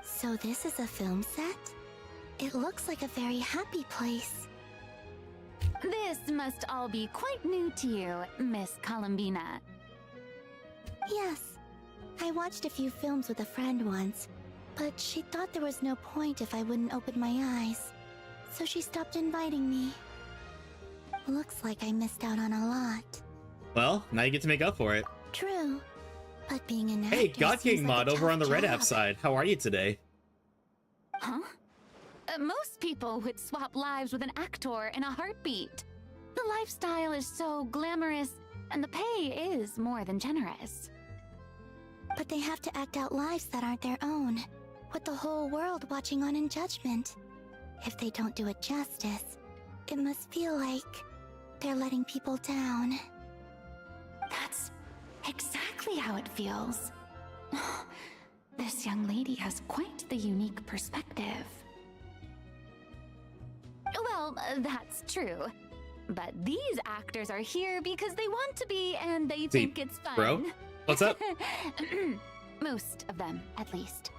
So this is a film set? It looks like a very happy place. This must all be quite new to you, Miss Columbina. Yes. I watched a few films with a friend once, but she thought there was no point if I wouldn't open my eyes. So she stopped inviting me. Looks like I missed out on a lot. Well, now you get to make up for it. True. But being an actor Hey, God seems King like Mod a over on the tough Red App job. side. How are you today? Huh? Most people would swap lives with an actor in a heartbeat. The lifestyle is so glamorous, and the pay is more than generous. But they have to act out lives that aren't their own, with the whole world watching on in judgment. If they don't do it justice, it must feel like they're letting people down. That's exactly how it feels. This young lady has quite the unique perspective. Well, that's true. But these actors are here because they want to be and they think it's fun. Bro, what's up? Most of them, at least.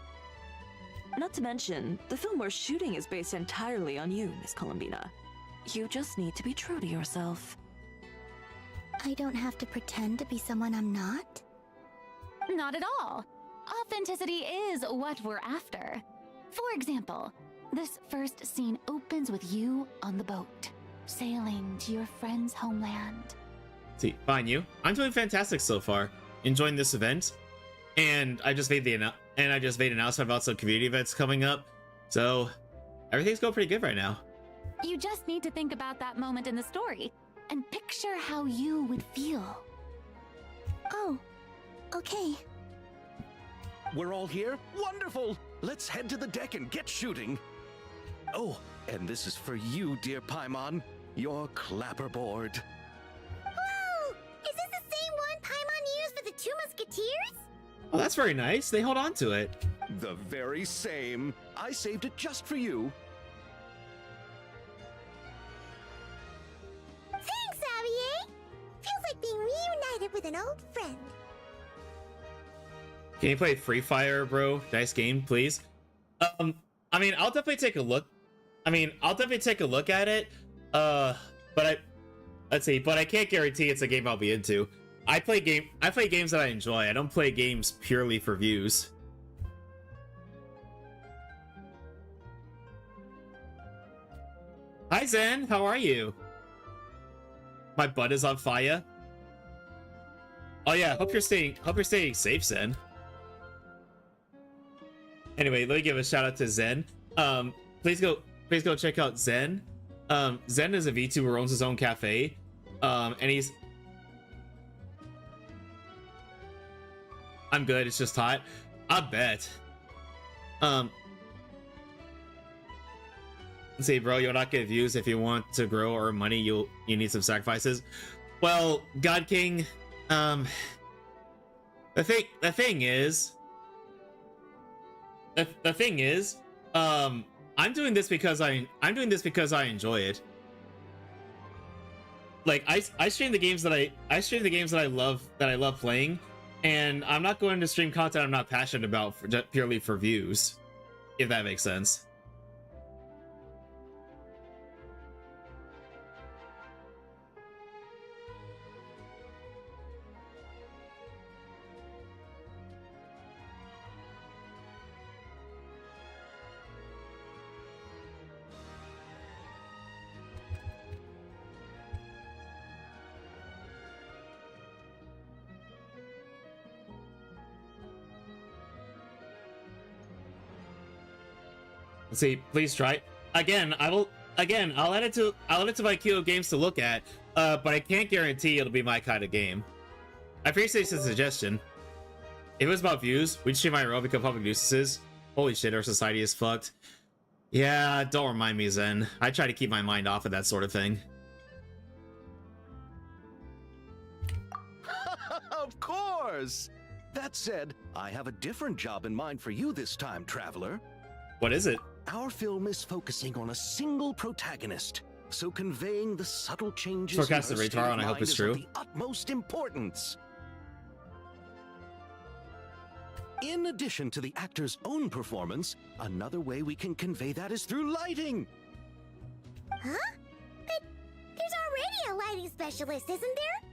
Not to mention, the film we're shooting is based entirely on you, Miss Columbina. You just need to be true to yourself. I don't have to pretend to be someone I'm not? Not at all. Authenticity is what we're after. For example, this first scene opens with you on the boat, sailing to your friend's homeland. See, fine you. I'm doing fantastic so far. Enjoying this event. And I just made an announcement about some community events coming up. So everything's going pretty good right now. You just need to think about that moment in the story and picture how you would feel. Oh, okay. We're all here? Wonderful! Let's head to the deck and get shooting. Oh, and this is for you, dear Paimon. Your clapperboard. Whoa! Is this the same one Paimon used for the Two Musketeers? Oh, that's very nice. They hold on to it. The very same. I saved it just for you. Thanks, Xavier! Feels like being reunited with an old friend. Can you play Free Fire, bro? Nice game, please. I mean, I'll definitely take a look. I'll definitely take a look at it. But I can't guarantee it's a game I'll be into. I play games that I enjoy. I don't play games purely for views. Hi Zen, how are you? My butt is on fire. Oh yeah, hope you're staying safe, Zen. Anyway, let me give a shout out to Zen. Please go check out Zen. Zen is a VTuber who owns his own cafe. And he's... I'm good, it's just hot. I bet. Let's see, bro, you'll not get views if you want to grow or money. You need some sacrifices. Well, God King, the thing is, I'm doing this because I enjoy it. like I stream the games that I stream the games that I love playing, and I'm not going to stream content I'm not passionate about purely for views, if that makes sense. Let's see, please try. Again, I'll add it to my queue of games to look at, but I can't guarantee it'll be my kind of game. I appreciate the suggestion. If it was about views, we'd stream IRL, become public nuisances. Holy shit, our society is fucked. Yeah, don't remind me, Zen. I try to keep my mind off of that sort of thing. Of course! That said, I have a different job in mind for you this time, traveler. What is it? Our film is focusing on a single protagonist, so conveying the subtle changes Forecast in the her state of retard, and I hope mind it's is true. of the utmost importance. In addition to the actor's own performance, another way we can convey that is through lighting. Huh? But there's already a lighting specialist, isn't there?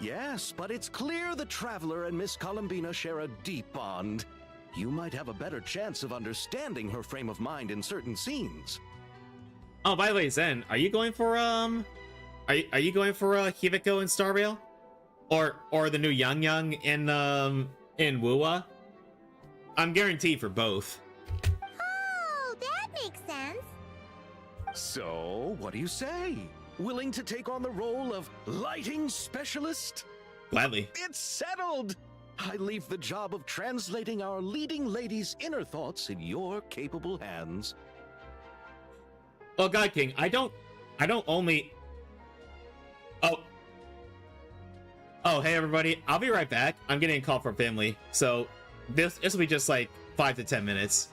Yes, but it's clear the Traveler and Miss Columbina share a deep bond. You might have a better chance of understanding her frame of mind in certain scenes. Oh, by the way, Zen, are you going for are you going for Hiviko and Star Rail, or the new Yang in Wuwa? I'm guaranteed for both. Oh, that makes sense. So, what do you say? Willing to take on the role of lighting specialist? Gladly. It's settled! I leave the job of translating our leading lady's inner thoughts in your capable hands. Well, God King, I don't only... Oh, hey everybody, I'll be right back. I'm getting a call from family, so this will be just like 5 to 10 minutes.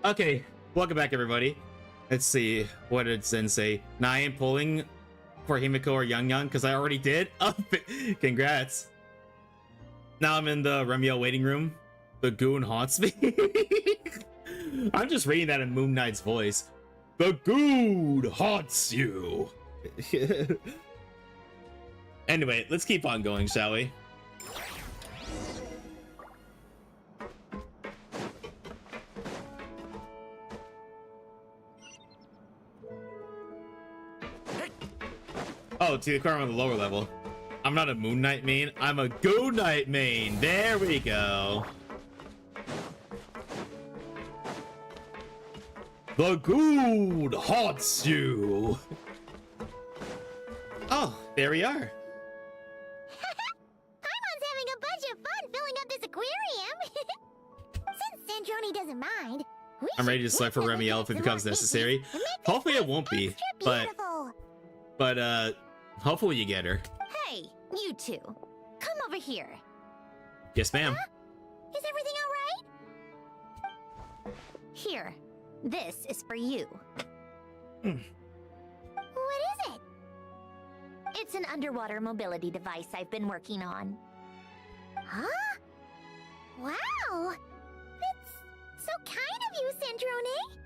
Okay, welcome back, everybody. Let's see, what did Zen say? Now I ain't pulling for Himiko or Yang because I already did. Oh, congrats. Now I'm in the Remiel waiting room. The goon haunts me. I'm just reading that in Moon Knight's voice. The goon haunts you. Anyway, let's keep on going, shall we? Oh, to the corner on the lower level. I'm not a Moon Knight main, I'm a Goon Knight main. There we go. The goon haunts you. Oh, there we are. Paimon's having a bunch of fun filling up this aquarium. Since Sandrone doesn't mind, I'm ready to select for Remiel if it becomes necessary. Hopefully it won't be, but hopefully you get her. Hey, you two. Come over here. Yes, ma'am. Is everything all right? Here. This is for you. What is it? It's an underwater mobility device I've been working on. Huh? Wow! That's so kind of you, Sandrone.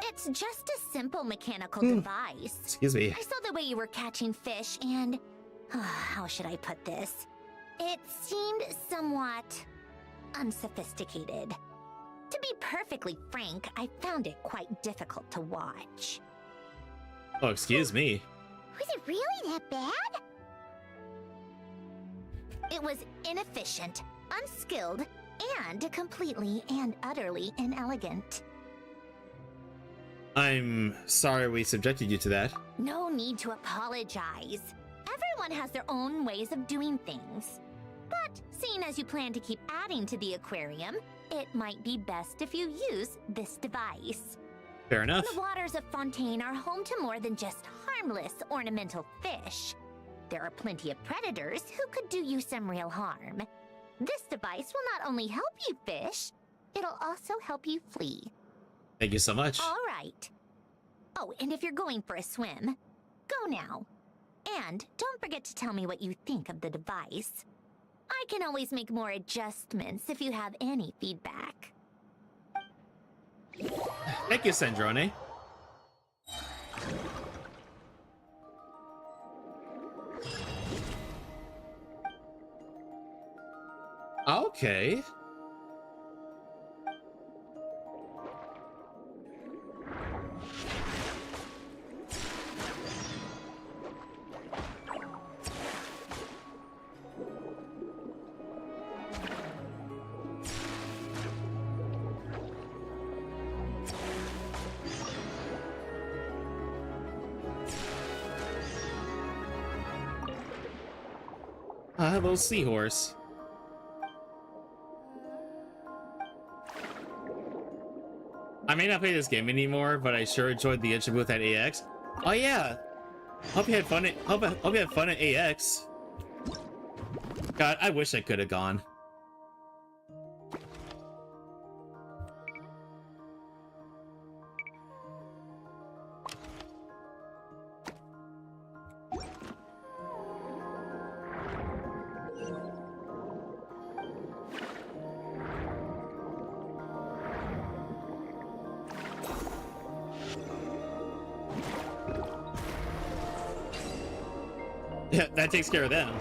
It's just a simple mechanical device. Excuse me. I saw the way you were catching fish and... how should I put this? It seemed somewhat unsophisticated. To be perfectly frank, I found it quite difficult to watch. Oh, excuse me. Was it really that bad? It was inefficient, unskilled, and completely and utterly inelegant. I'm sorry we subjected you to that. No need to apologize. Everyone has their own ways of doing things. But seeing as you plan to keep adding to the aquarium, it might be best if you use this device. Fair enough. The waters of Fontaine are home to more than just harmless ornamental fish. There are plenty of predators who could do you some real harm. This device will not only help you fish, it'll also help you flee. Thank you so much. All right. Oh, and if you're going for a swim, go now. And don't forget to tell me what you think of the device. I can always make more adjustments if you have any feedback. Thank you, Sandrone. Okay. A little seahorse. I may not play this game anymore, but I sure enjoyed the intro booth at AX. Oh yeah, hope you had fun. Hope you had fun at AX. God, I wish I could have gone. Yeah, that takes care of them.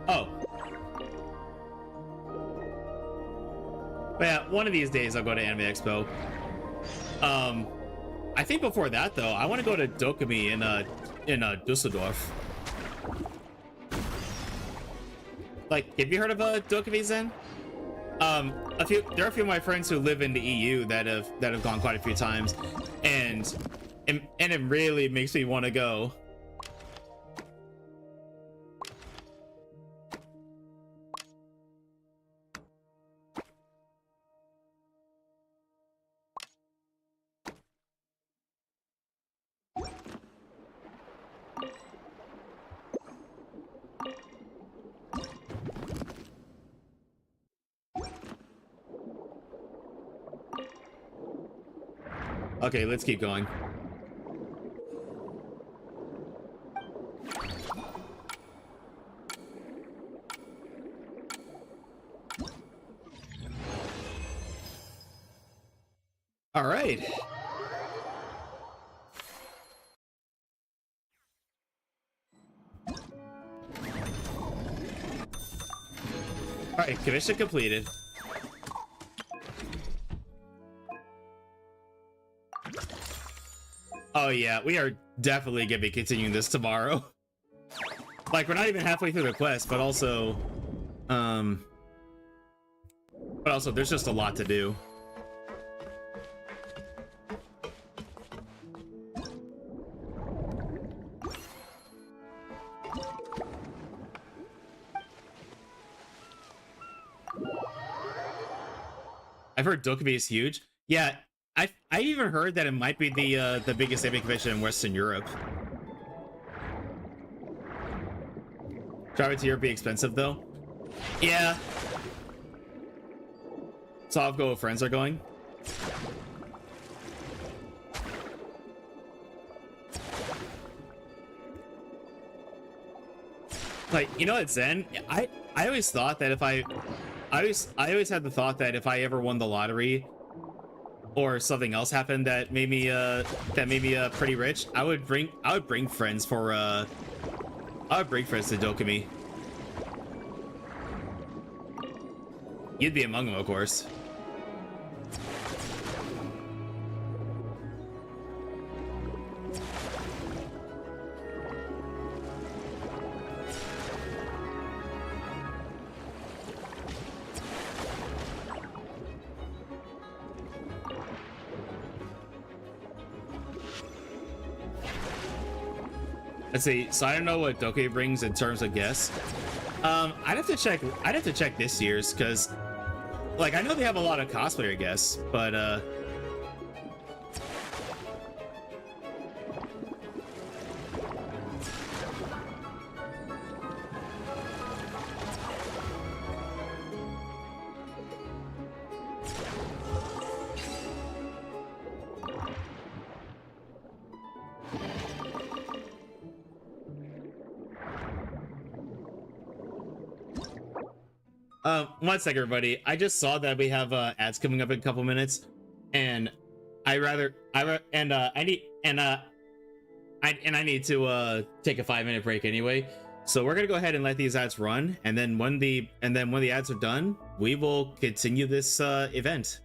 Oh. But yeah, one of these days I'll go to Anime Expo. I think before that though, I want to go to Dokumi in Dusseldorf. Like, have you heard of Dokumi Zen? There are a few of my friends who live in the EU that have gone quite a few times, and it really makes me want to go. Okay, let's keep going. All right. All right, commission completed. Oh yeah, we are definitely gonna be continuing this tomorrow. Like, we're not even halfway through the quest, but also there's just a lot to do. I've heard Dokumi is huge. Yeah, I even heard that it might be the biggest anime convention in Western Europe. Driving to Europe be expensive though. Yeah. So I'll go with friends are going. Like, you know what, Zen? I always thought that if I always had the thought that if I ever won the lottery or something else happened that made me pretty rich, I would bring friends for to Dokumi. You'd be among them, of course. Let's see. So I don't know what Doke brings in terms of guests. I'd have to check. I'd have to check this year's because, like, I know they have a lot of cosplayer guests, but one second, everybody. I just saw that we have ads coming up in a couple minutes, and I need to take a 5-minute break anyway. So we're gonna go ahead and let these ads run, and then when the ads are done, we will continue this event.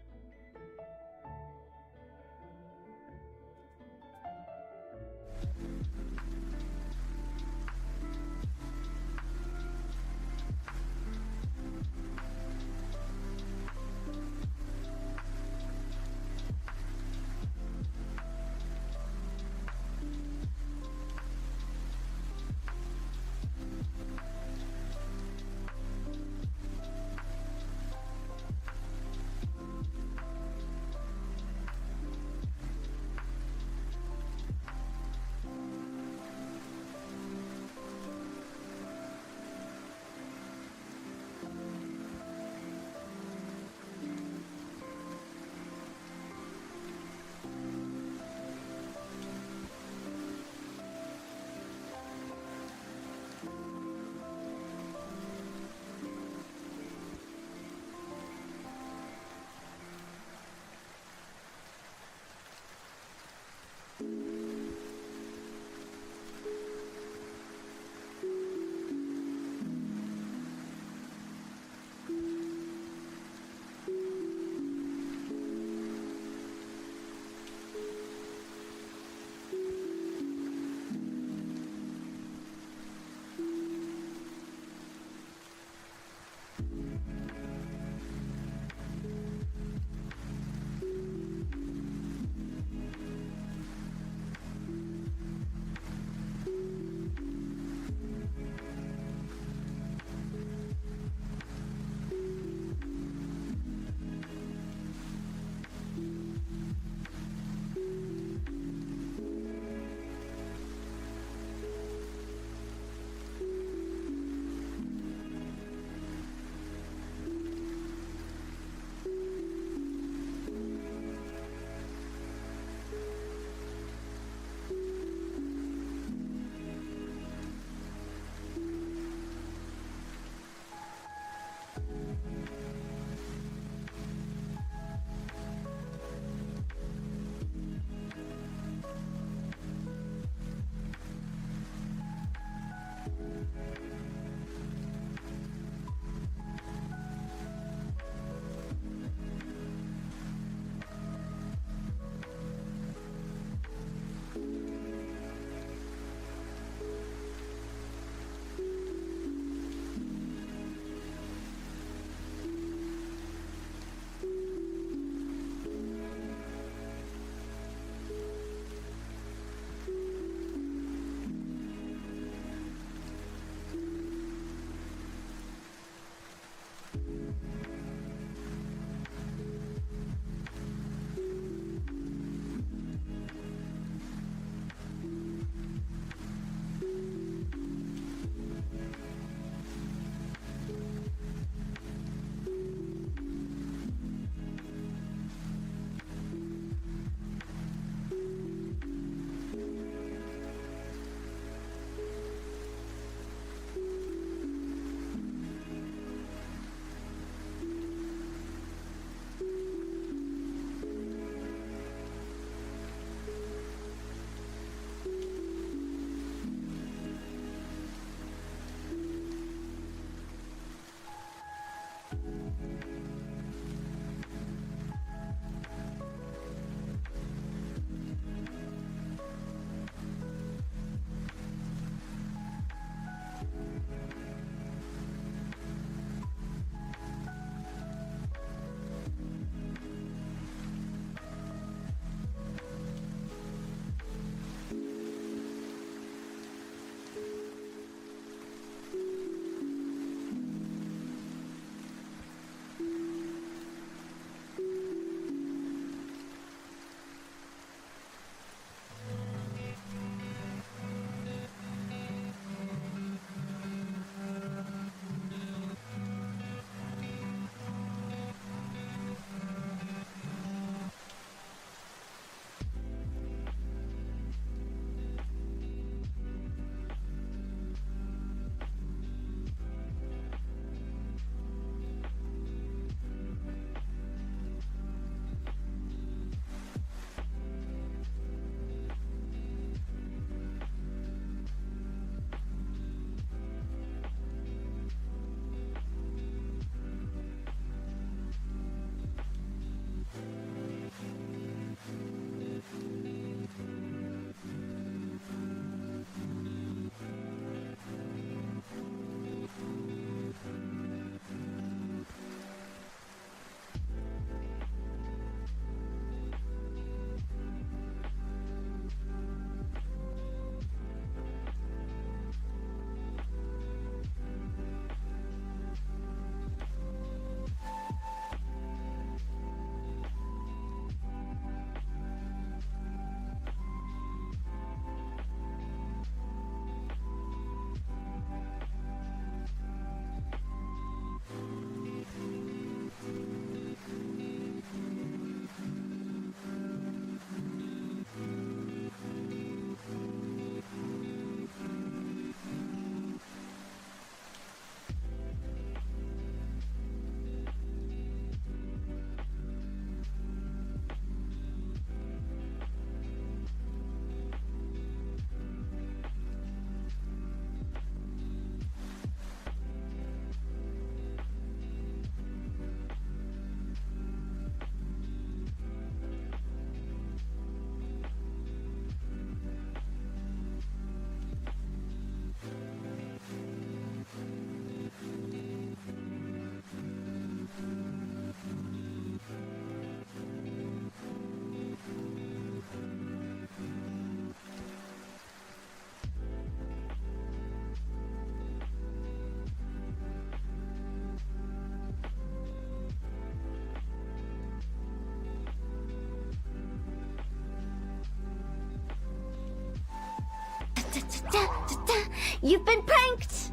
You've been pranked!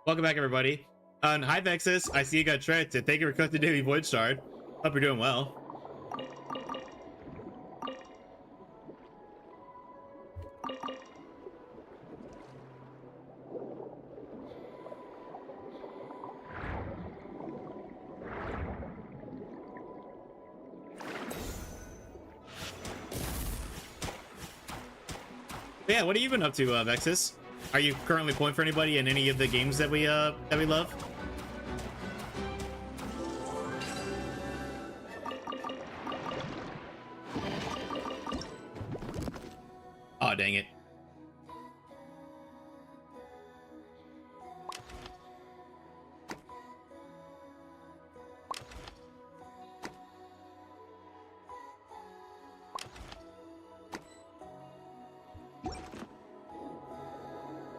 Welcome back, everybody. Hi, Vexus. I see you got tricked. Thank you for collecting Daily Void Shard. Hope you're doing well. Yeah, what have you been up to, Vexus? Are you currently pulling for anybody in any of the games that we love? Oh, dang it.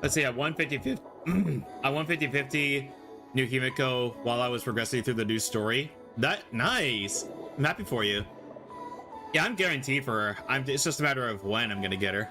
Let's see, at 150 New Himiko while I was progressing through the new story. That nice. I'm happy for you. Yeah, I'm guaranteed for her. It's just a matter of when I'm gonna get her.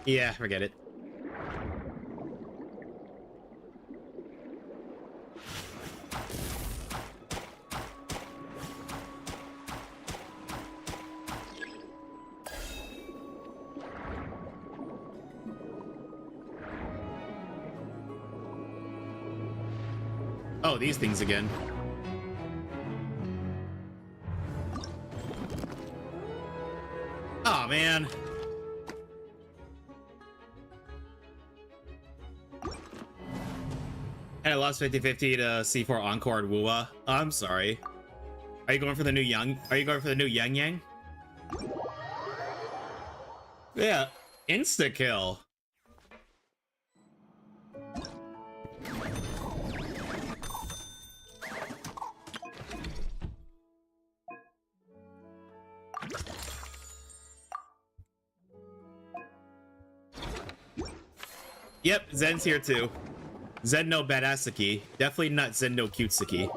Yeah, forget it. Oh, these things again. Oh, man. I lost 50-50 to C4 Encore and Wua. I'm sorry. Are you going for the new Yang? Are you going for the new Yang Yang? Yeah, insta kill. Yep, Zen's here too. Zen no badassaki. Definitely not Zen no cutesaki.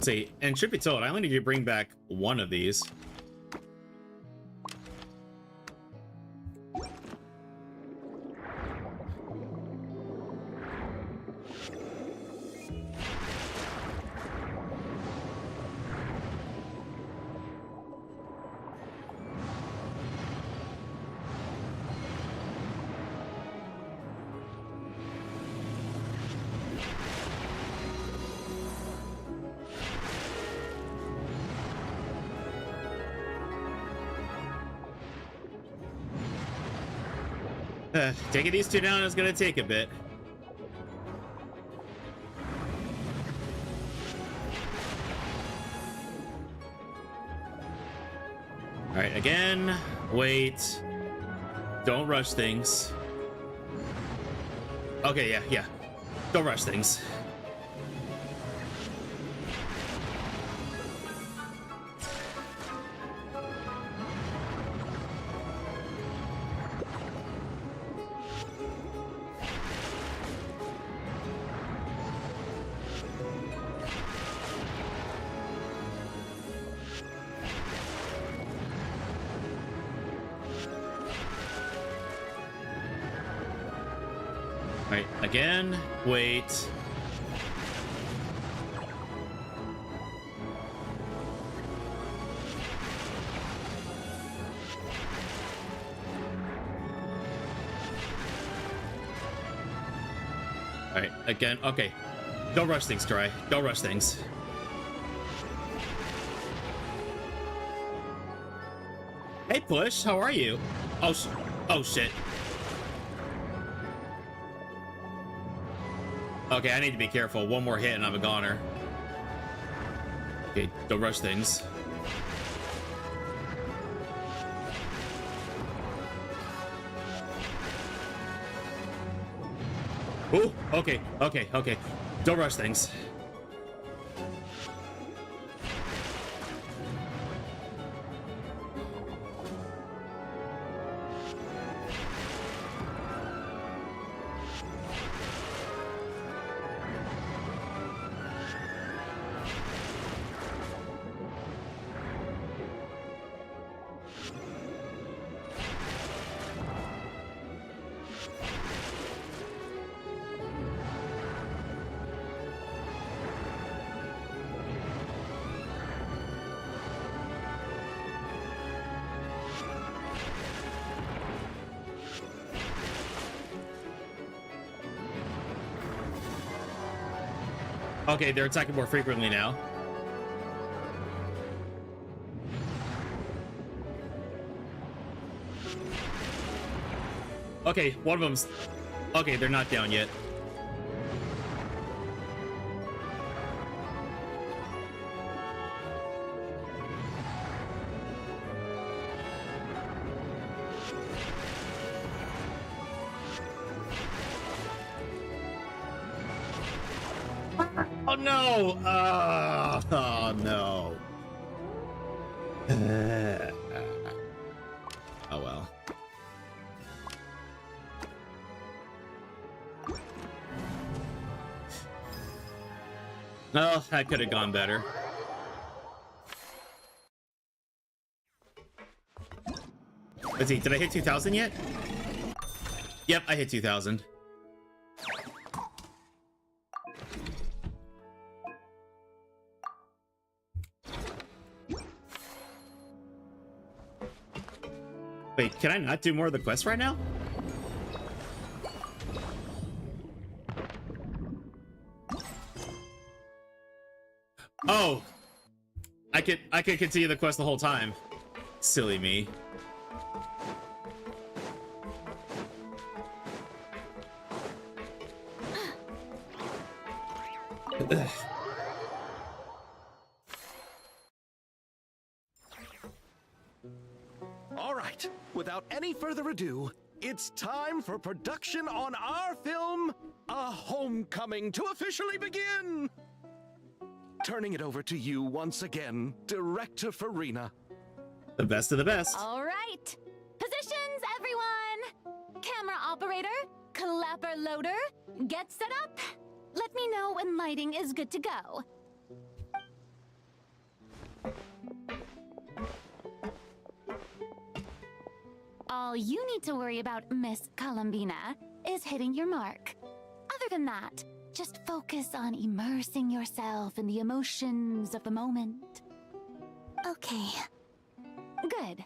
Let's see, and truth be told, I only need to bring back one of these. Taking these two down is gonna take a bit. All right, again, wait. Don't rush things. Okay, yeah. Don't rush things. Right, again, wait. Alright, again, okay. Don't rush things, Kurai. Don't rush things. Hey, Push, how are you? Oh, oh shit. Okay, I need to be careful. One more hit and I'm a goner. Okay, don't rush things. Ooh, okay. Don't rush things. Okay, they're attacking more frequently now. Okay, one of them's... Okay, they're not down yet. Oh no! Oh no. Oh well. No, that could have gone better. Let's see, did I hit 2,000 yet? Yep, I hit 2,000. Wait, can I not do more of the quest right now? Oh, I could continue the quest the whole time. Silly me. All right, without any further ado, it's time for production on our film, A Homecoming, to officially begin! Turning it over to you once again, Director Farina. The best of the best. All right. Positions, everyone. Camera operator, clapper loader, get set up. Let me know when lighting is good to go. All you need to worry about, Miss Columbina, is hitting your mark. Other than that, just focus on immersing yourself in the emotions of the moment. Okay. Good.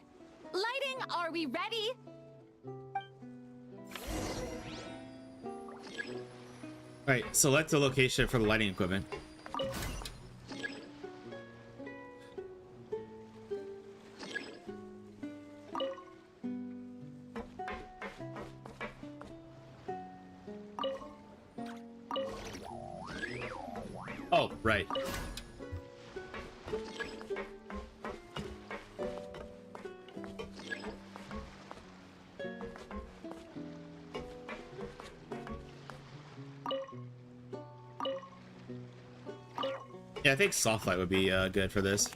Lighting, are we ready? Alright, select the location for the lighting equipment. Oh, right. Yeah, I think soft light would be good for this.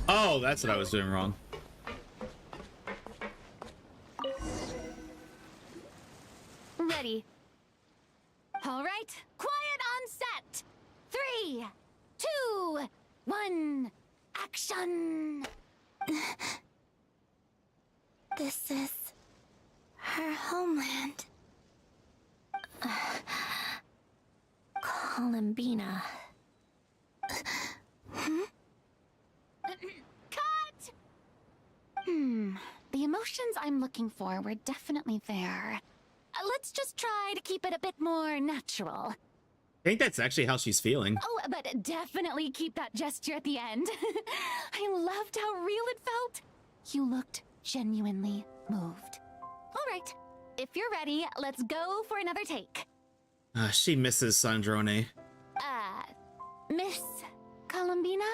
Oh, that's what I was doing wrong. Ready. All right, quiet on set. 3, 2, 1, action. This is her homeland. Columbina. Cut! The emotions I'm looking for were definitely there. Let's just try to keep it a bit more natural. I think that's actually how she's feeling. Oh, but definitely keep that gesture at the end. I loved how real it felt. You looked genuinely moved. All right, if you're ready, let's go for another take. She misses Sandrone. Miss Columbina?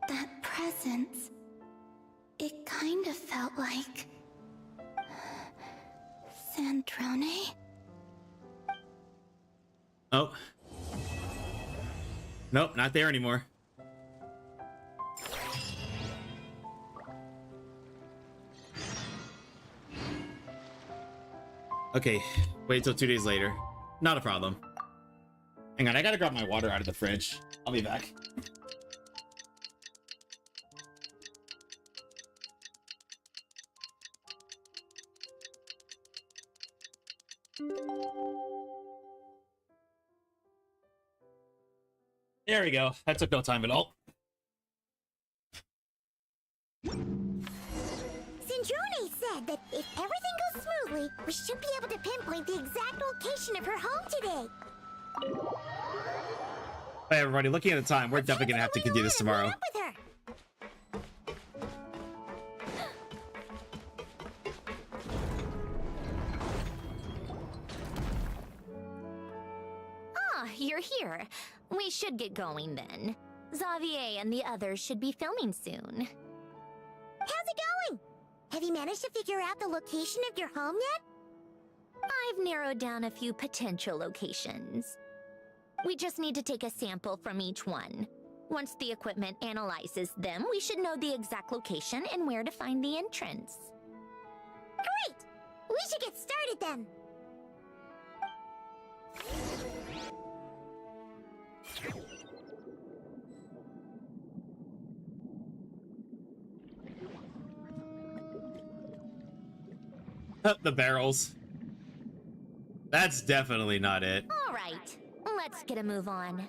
That presence. It kind of felt like... Sandrone? Oh. Nope, not there anymore. Okay, wait till 2 days later. Not a problem. Hang on, I gotta grab my water out of the fridge. I'll be back. There we go. That took no time at all. Sandrone said that if everything goes smoothly, we should be able to pinpoint the exact location of her home today. Hey everybody, looking at the time, we're definitely gonna have to continue this tomorrow. With her. Ah, you're here. We should get going then. Xavier and the others should be filming soon. How's it going? Have you managed to figure out the location of your home yet? I've narrowed down a few potential locations. We just need to take a sample from each one. Once the equipment analyzes them, we should know the exact location and where to find the entrance. Great! We should get started then. The barrels. That's definitely not it. All right, let's get a move on.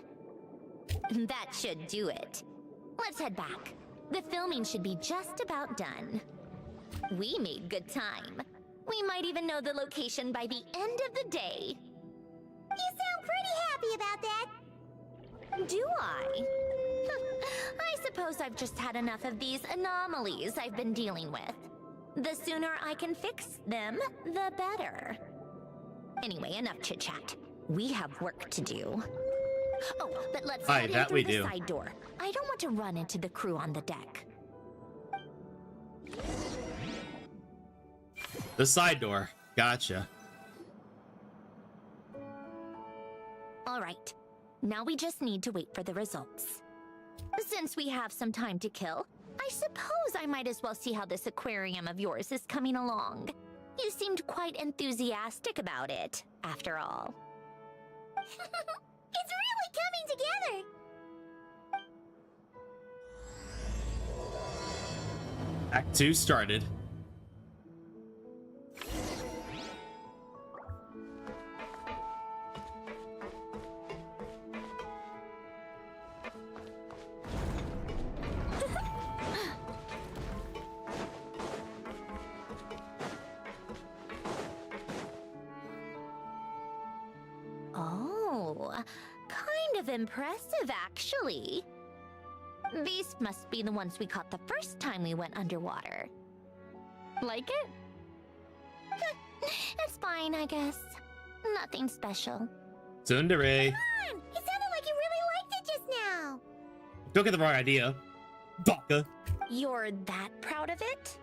That should do it. Let's head back. The filming should be just about done. We made good time. We might even know the location by the end of the day. You sound pretty happy about that. Do I? I suppose I've just had enough of these anomalies I've been dealing with. The sooner I can fix them, the better. Anyway, enough chit-chat. We have work to do. Oh, but let's head in through the side door. I don't want to run into the crew on the deck. The side door. Gotcha. All right. Now we just need to wait for the results. Since we have some time to kill, I suppose I might as well see how this aquarium of yours is coming along. You seemed quite enthusiastic about it, after all. It's really coming together! Act 2 started. Oh, kind of impressive, actually. These must be the ones we caught the first time we went underwater. Like it? It's fine, I guess. Nothing special. Tsundere. Come on! It sounded like you really liked it just now! Don't get the wrong idea. Baka. You're that proud of it?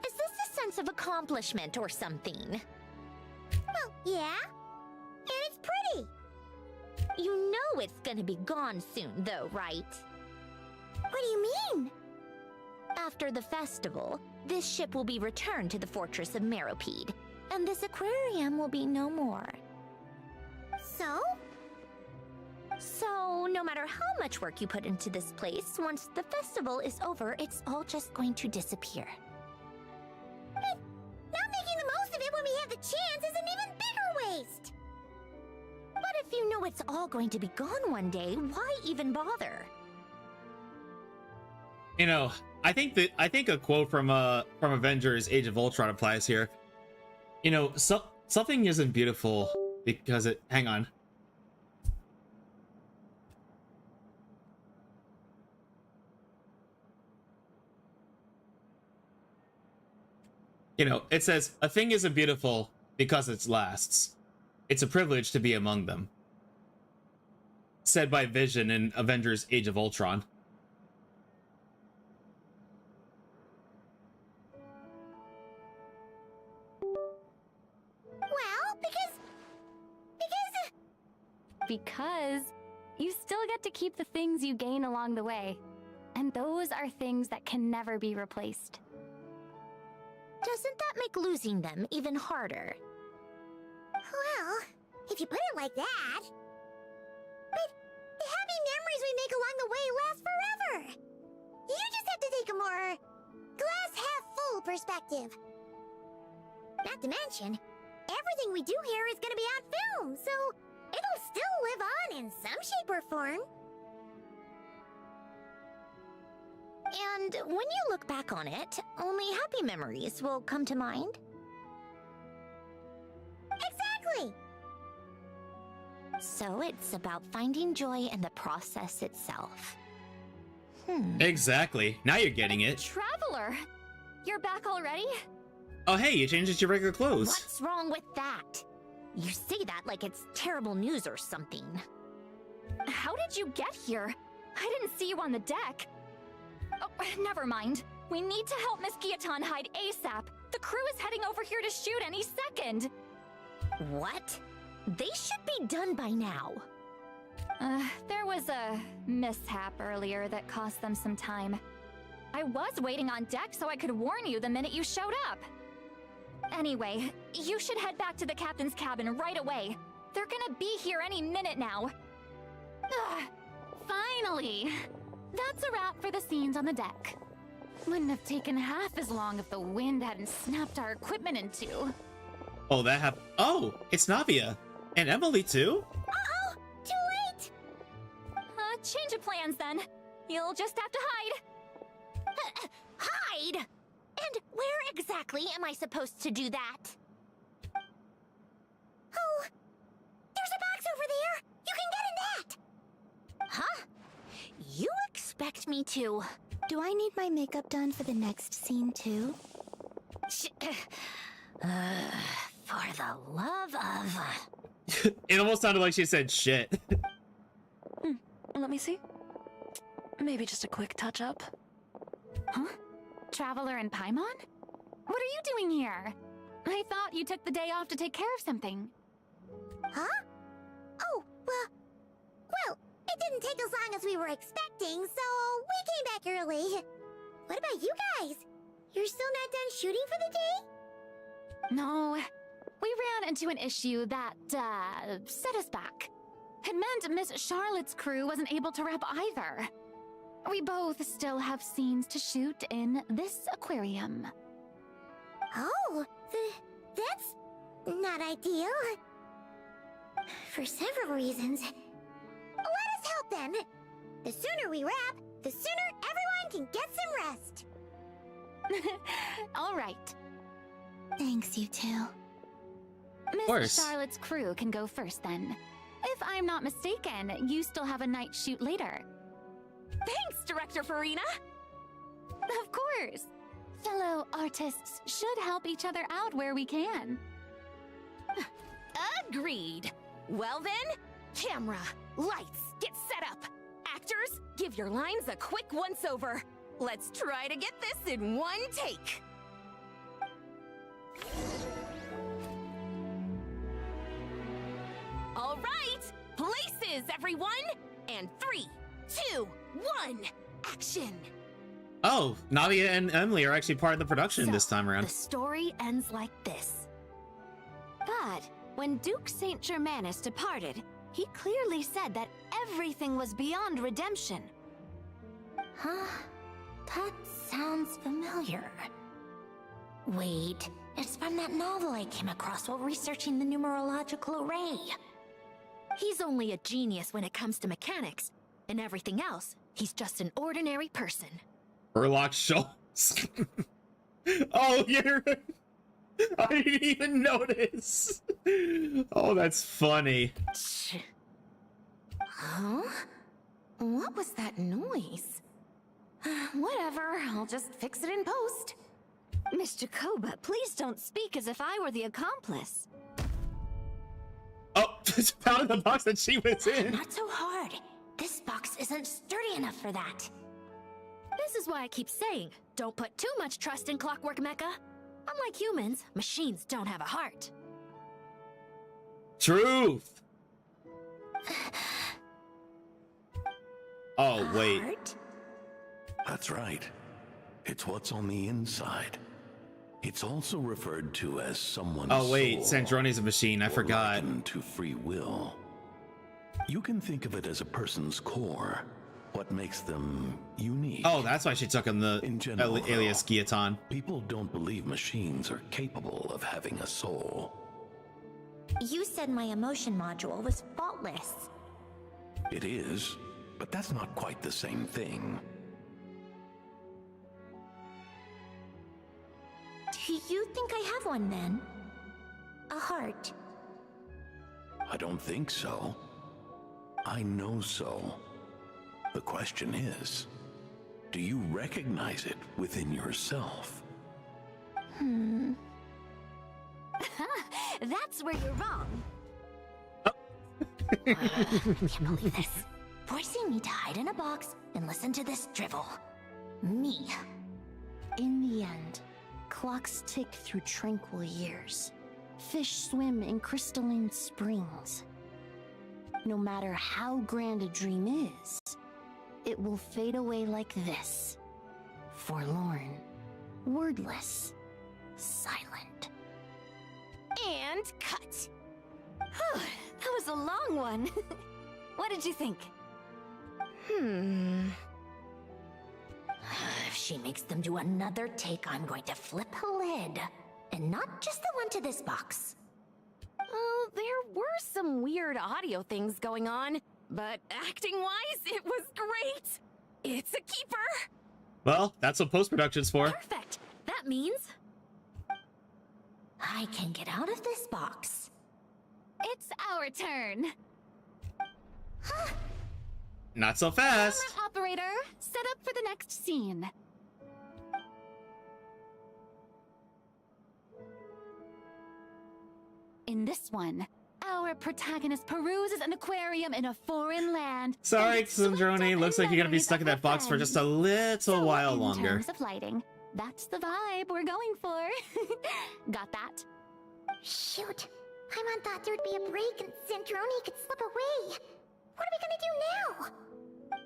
Is this a sense of accomplishment or something? Well, yeah. And it's pretty! You know it's gonna be gone soon, though, right? What do you mean? After the festival, this ship will be returned to the fortress of Meropide, and this aquarium will be no more. So? So, no matter how much work you put into this place, once the festival is over, it's all just going to disappear. Not making the most of it when we have the chance is an even bigger waste! But if you know it's all going to be gone one day, why even bother? You know, I think a quote from Avengers: Age of Ultron applies here. You know, something isn't beautiful because it. Hang on. You know, it says a thing isn't beautiful because it lasts. It's a privilege to be among them. Said by Vision in Avengers: Age of Ultron. Well, Because you still get to keep the things you gain along the way. And those are things that can never be replaced. Doesn't that make losing them even harder? well, if you put it like that... But the happy memories we make along the way last forever! You just have to take a more... glass-half-full perspective. Not to mention, everything we do here is gonna be on film, so it'll still live on in some shape or form. And when you look back on it, only happy memories will come to mind? Exactly! So it's about finding joy in the process itself. Exactly. Now you're getting it. Traveler! You're back already? Oh, hey, you changed into your regular clothes. What's wrong with that? You say that like it's terrible news or something. How did you get here? I didn't see you on the deck. Oh, never mind. We need to help Miss Guillotin hide ASAP. The crew is heading over here to shoot any second. What? They should be done by now. There was a mishap earlier that cost them some time. I was waiting on deck so I could warn you the minute you showed up. Anyway, you should head back to the captain's cabin right away. They're gonna be here any minute now. Finally! That's a wrap for the scenes on the deck. Wouldn't have taken half as long if the wind hadn't snapped our equipment in two. Oh, that happened. Oh, it's Navia. And Emily, too? Uh-oh! Too late! Change of plans then. You'll just have to hide. Hide? And where exactly am I supposed to do that? Oh! There's a box over there! You can get in that! Huh? You expect me to... Do I need my makeup done for the next scene too? For the love of... It almost sounded like she said shit. Let me see. Maybe just a quick touch-up. Huh? Traveler and Paimon? What are you doing here? I thought you took the day off to take care of something. Huh? Oh, well, it didn't take as long as we were expecting, so we came back early. What about you guys? You're still not done shooting for the day? No, we ran into an issue that, set us back. It meant Miss Charlotte's crew wasn't able to wrap either. We both still have scenes to shoot in this aquarium. Oh, that's not ideal. For several reasons. Let us help then. The sooner we wrap, the sooner everyone can get some rest. All right. Thanks, you two. Miss Charlotte's crew can go first then. If I'm not mistaken, you still have a night shoot later. Thanks, Director Farina! Of course. Fellow artists should help each other out where we can. Agreed. Well then, camera, lights, get set up. Actors, give your lines a quick once-over. Let's try to get this in one take. All right, places, everyone! And 3, 2, 1, action! Oh, Nadia and Emily are actually part of the production this time around. The story ends like this. But when Duke Saint Germanus departed, he clearly said that everything was beyond redemption. Huh? That sounds familiar. Wait, it's from that novel I came across while researching the numerological array. He's only a genius when it comes to mechanics, and everything else, he's just an ordinary person. Berryleche Schultz. Oh, you're... I didn't even notice. Oh, that's funny. Huh? What was that noise? Whatever, I'll just fix it in post. Miss Jacoba, please don't speak as if I were the accomplice. Oh, just found the box that she was in. Not so hard. This box isn't sturdy enough for that. This is why I keep saying, don't put too much trust in Clockwork Mecha. Unlike humans, machines don't have a heart. Truth. Oh, wait. Heart? That's right. It's what's on the inside. It's also referred to as someone's Oh, wait. soul, Sandroni's a machine. I forgot. likened to free will. You can think of it as a person's core, what makes them unique. Oh, that's why she took him the In general, alias Guillotine. People don't believe machines are capable of having a soul. You said my emotion module was faultless. It is, but that's not quite the same thing. Do you think I have one then? A heart? I don't think so. I know so. The question is, do you recognize it within yourself? That's where you're wrong. Can't believe this. Forcing me to hide in a box and listen to this drivel. Me. In the end, clocks tick through tranquil years. Fish swim in crystalline springs. No matter how grand a dream is, it will fade away like this. Forlorn, wordless, silent. And cut. That was a long one. What did you think? If she makes them do another take, I'm going to flip a lid. And not just the one to this box. Oh, there were some weird audio things going on, but acting-wise, it was great. It's a keeper. Well, that's what post-production's for. Perfect. That means I can get out of this box. It's our turn. Not so fast. Camera operator, set up for the next scene. In this one, our protagonist peruses an aquarium in a foreign land. Sorry, and it's swept Sandroni. up Looks in like you're gonna be memories stuck of in that her box for just a friends. little while in longer. terms of lighting, that's the vibe we're going for. Got that? Shoot. Paimon thought there'd be a break and Zandroni could slip away. What are we gonna do now?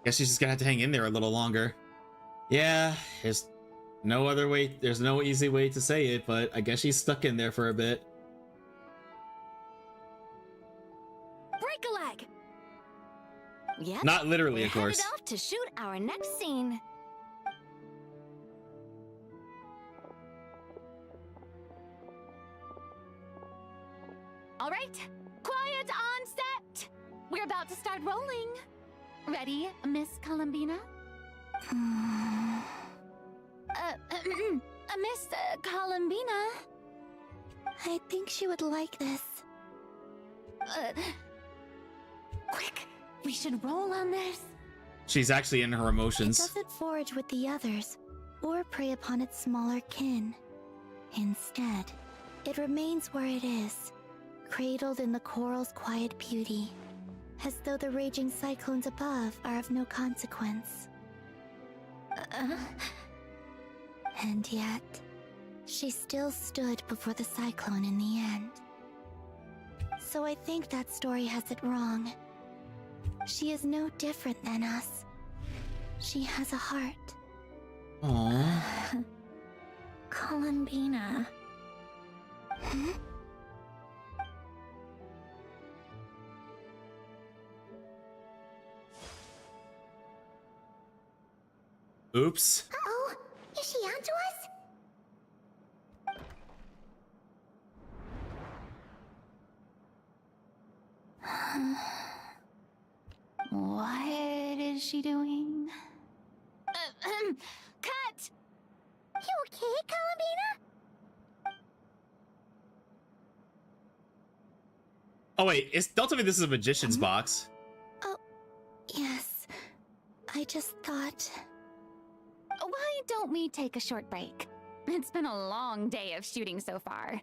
Guess she's just gonna have to hang in there a little longer. Yeah, there's no other way. There's no easy way to say it, but I guess she's stuck in there for a bit. Break a leg! Yep. Not literally, We're of course. headed off to shoot our next scene. All right, quiet on set. We're about to start rolling. Ready, Miss Columbina? Miss Columbina? I think she would like this. Quick, we should roll on this. She's actually in her It emotions. doesn't forage with the others, or prey upon its smaller kin. Instead, it remains where it is, cradled in the coral's quiet beauty, as though the raging cyclones above are of no consequence. And yet, she still stood before the cyclone in the end. So I think that story has it wrong. She is no different than us. She has a heart. Aww. Columbina. Oops. Uh-oh. Is she onto us? What is she doing? Cut! You okay, Columbina? Oh wait, don't tell me this is a magician's box. Oh, yes. I just thought... Why don't we take a short break? It's been a long day of shooting so far.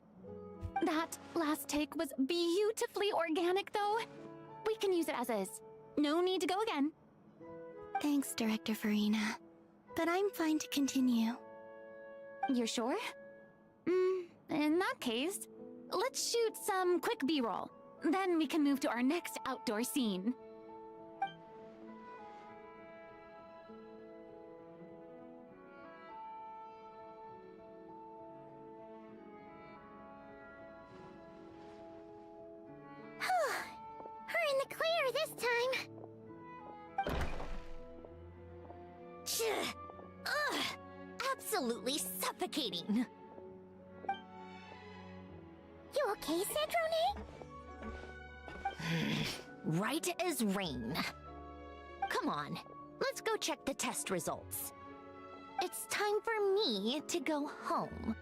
That last take was beautifully organic, though. We can use it as is. No need to go again. Thanks, Director Farina. But I'm fine to continue. You're sure? In that case, let's shoot some quick B-roll. Then we can move to our next outdoor scene. We're in the clear this time. Ugh, absolutely suffocating. You okay, Zandroni? Right as rain. Come on, let's go check the test results. It's time for me to go home.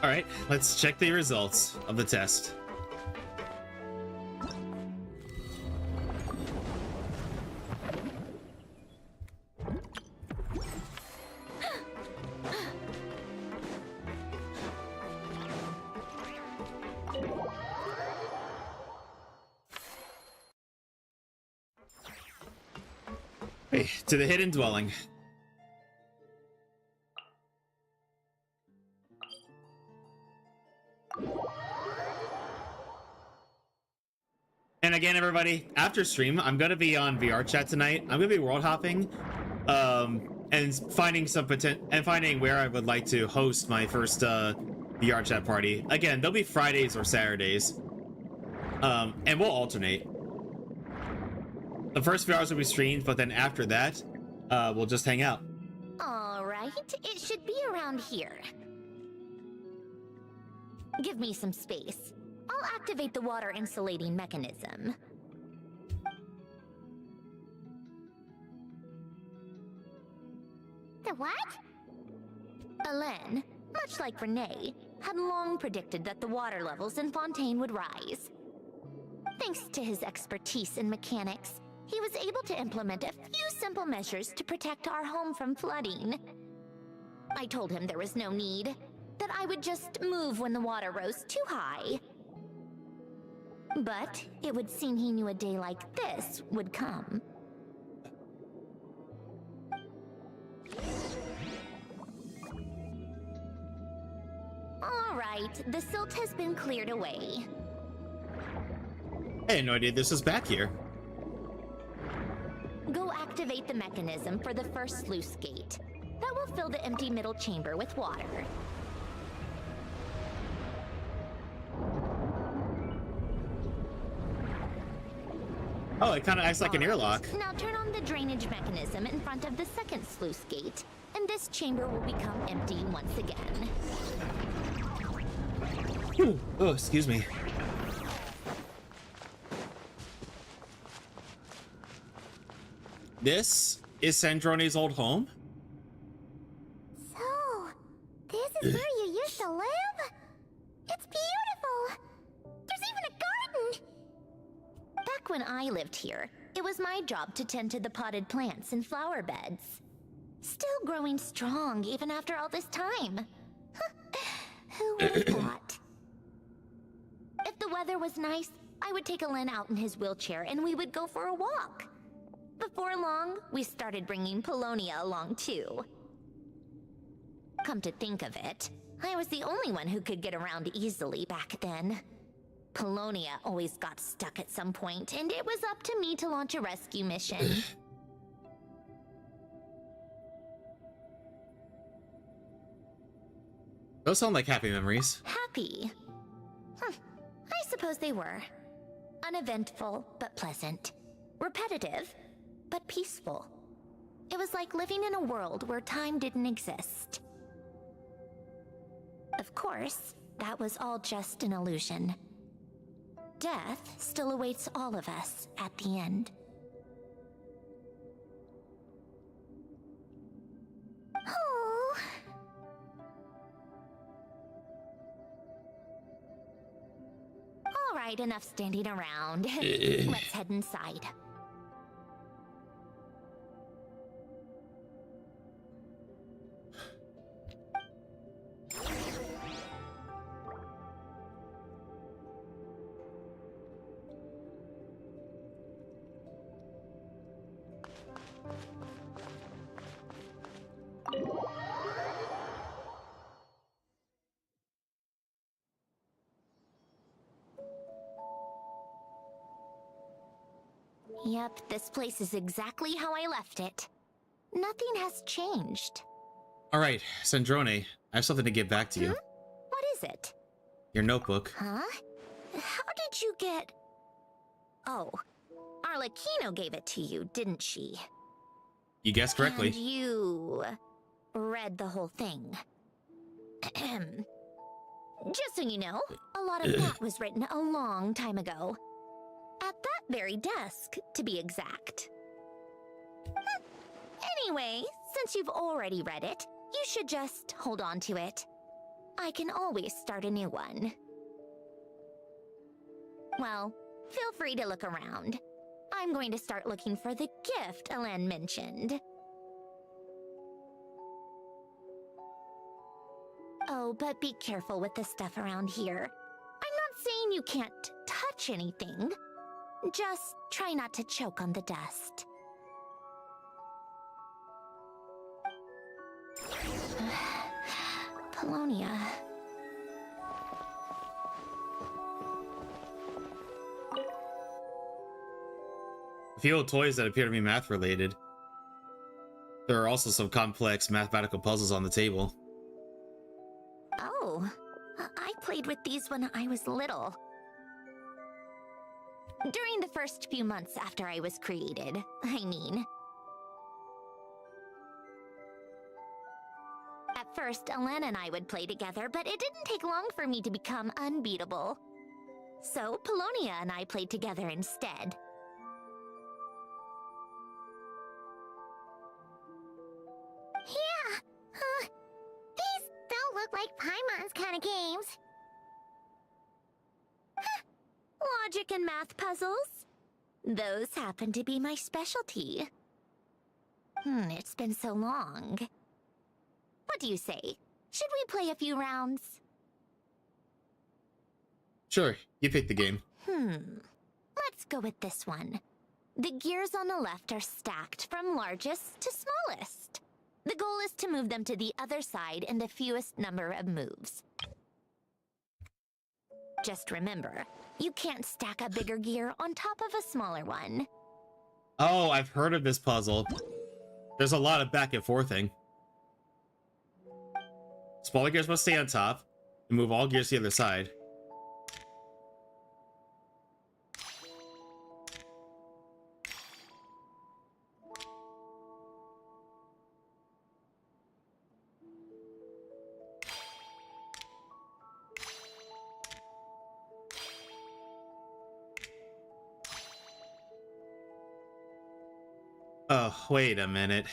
All right, let's check the results of the test. Okay, to the hidden dwelling. And again, everybody, after stream, I'm gonna be on VR chat tonight. I'm gonna be world hopping, and finding where I would like to host my first VR chat party. Again, they'll be Fridays or Saturdays, and we'll alternate. The first few hours will be streamed, but then after that, we'll just hang out. All right, it should be around here. Give me some space. I'll activate the water insulating mechanism. The what? Alain, much like Renee, had long predicted that the water levels in Fontaine would rise. Thanks to his expertise in mechanics, he was able to implement a few simple measures to protect our home from flooding. I told him there was no need, that I would just move when the water rose too high. But it would seem he knew a day like this would come. All right, the silt has been cleared away. I had no idea this was back here. Go activate the mechanism for the first sluice gate. That will fill the empty middle chamber with water. Oh, it kind of acts like an airlock. Now turn on the drainage mechanism in front of the second sluice gate, and this chamber will become empty once again. Oh, excuse me. This is Sandrone's old home? So, this is where you used to live? It's beautiful! There's even a garden! Back when I lived here, it was my job to tend to the potted plants and flower beds. Still growing strong even after all this time. Who would have thought? If the weather was nice, I would take Alen out in his wheelchair and we would go for a walk. Before long, we started bringing Polonia along too. Come to think of it, I was the only one who could get around easily back then. Polonia always got stuck at some point, and it was up to me to launch a rescue mission. Those sound like happy memories. Happy? I suppose they were. Uneventful, but pleasant. Repetitive, but peaceful. It was like living in a world where time didn't exist. Of course, that was all just an illusion. Death still awaits all of us at the end. Oh. All right, enough standing around. Let's head inside. Yep, this place is exactly how I left it. Nothing has changed. All right, Sandrone, I have something to get back to you. What is it? Your notebook. Huh? How did you get... Oh, Arlecchino gave it to you, didn't she? You guessed correctly. And you... read the whole thing. Just so you know, a lot of that was written a long time ago. At that very desk, to be exact. Anyway, since you've already read it, you should just hold on to it. I can always start a new one. Well, feel free to look around. I'm going to start looking for the gift Alen mentioned. Oh, but be careful with the stuff around here. I'm not saying you can't touch anything. Just try not to choke on the dust. Polonia. A few old toys that appear to be math related. There are also some complex mathematical puzzles on the table. Oh, I played with these when I was little. During the first few months after I was created, I mean. At first, Alen and I would play together, but it didn't take long for me to become unbeatable. So, Polonia and I played together instead. Yeah, these don't look like Paimon's kind of games. Logic and math puzzles? Those happen to be my specialty. It's been so long. What do you say? Should we play a few rounds? Sure, you pick the game. Let's go with this one. The gears on the left are stacked from largest to smallest. The goal is to move them to the other side in the fewest number of moves. Just remember, you can't stack a bigger gear on top of a smaller one. Oh, I've heard of this puzzle. There's a lot of back and forthing. Smaller gears must stay on top and move all gears to the other side. Oh, wait a minute.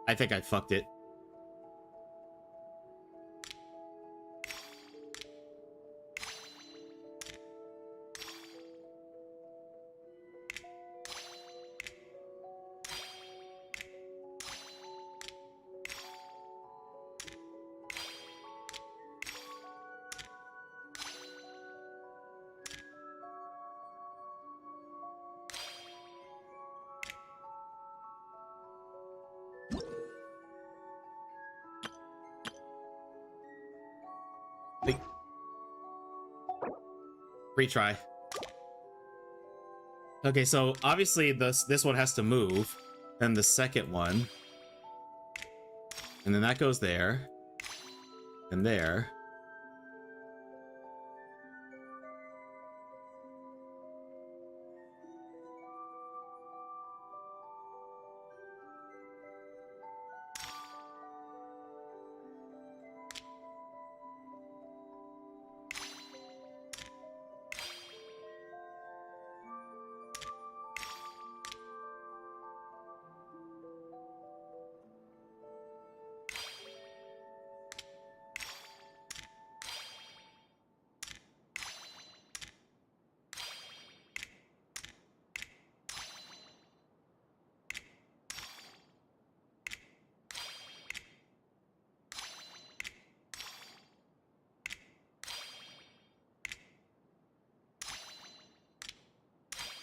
I think I fucked it. Retry. Okay, so obviously this one has to move, then the second one, and then that goes there, and there.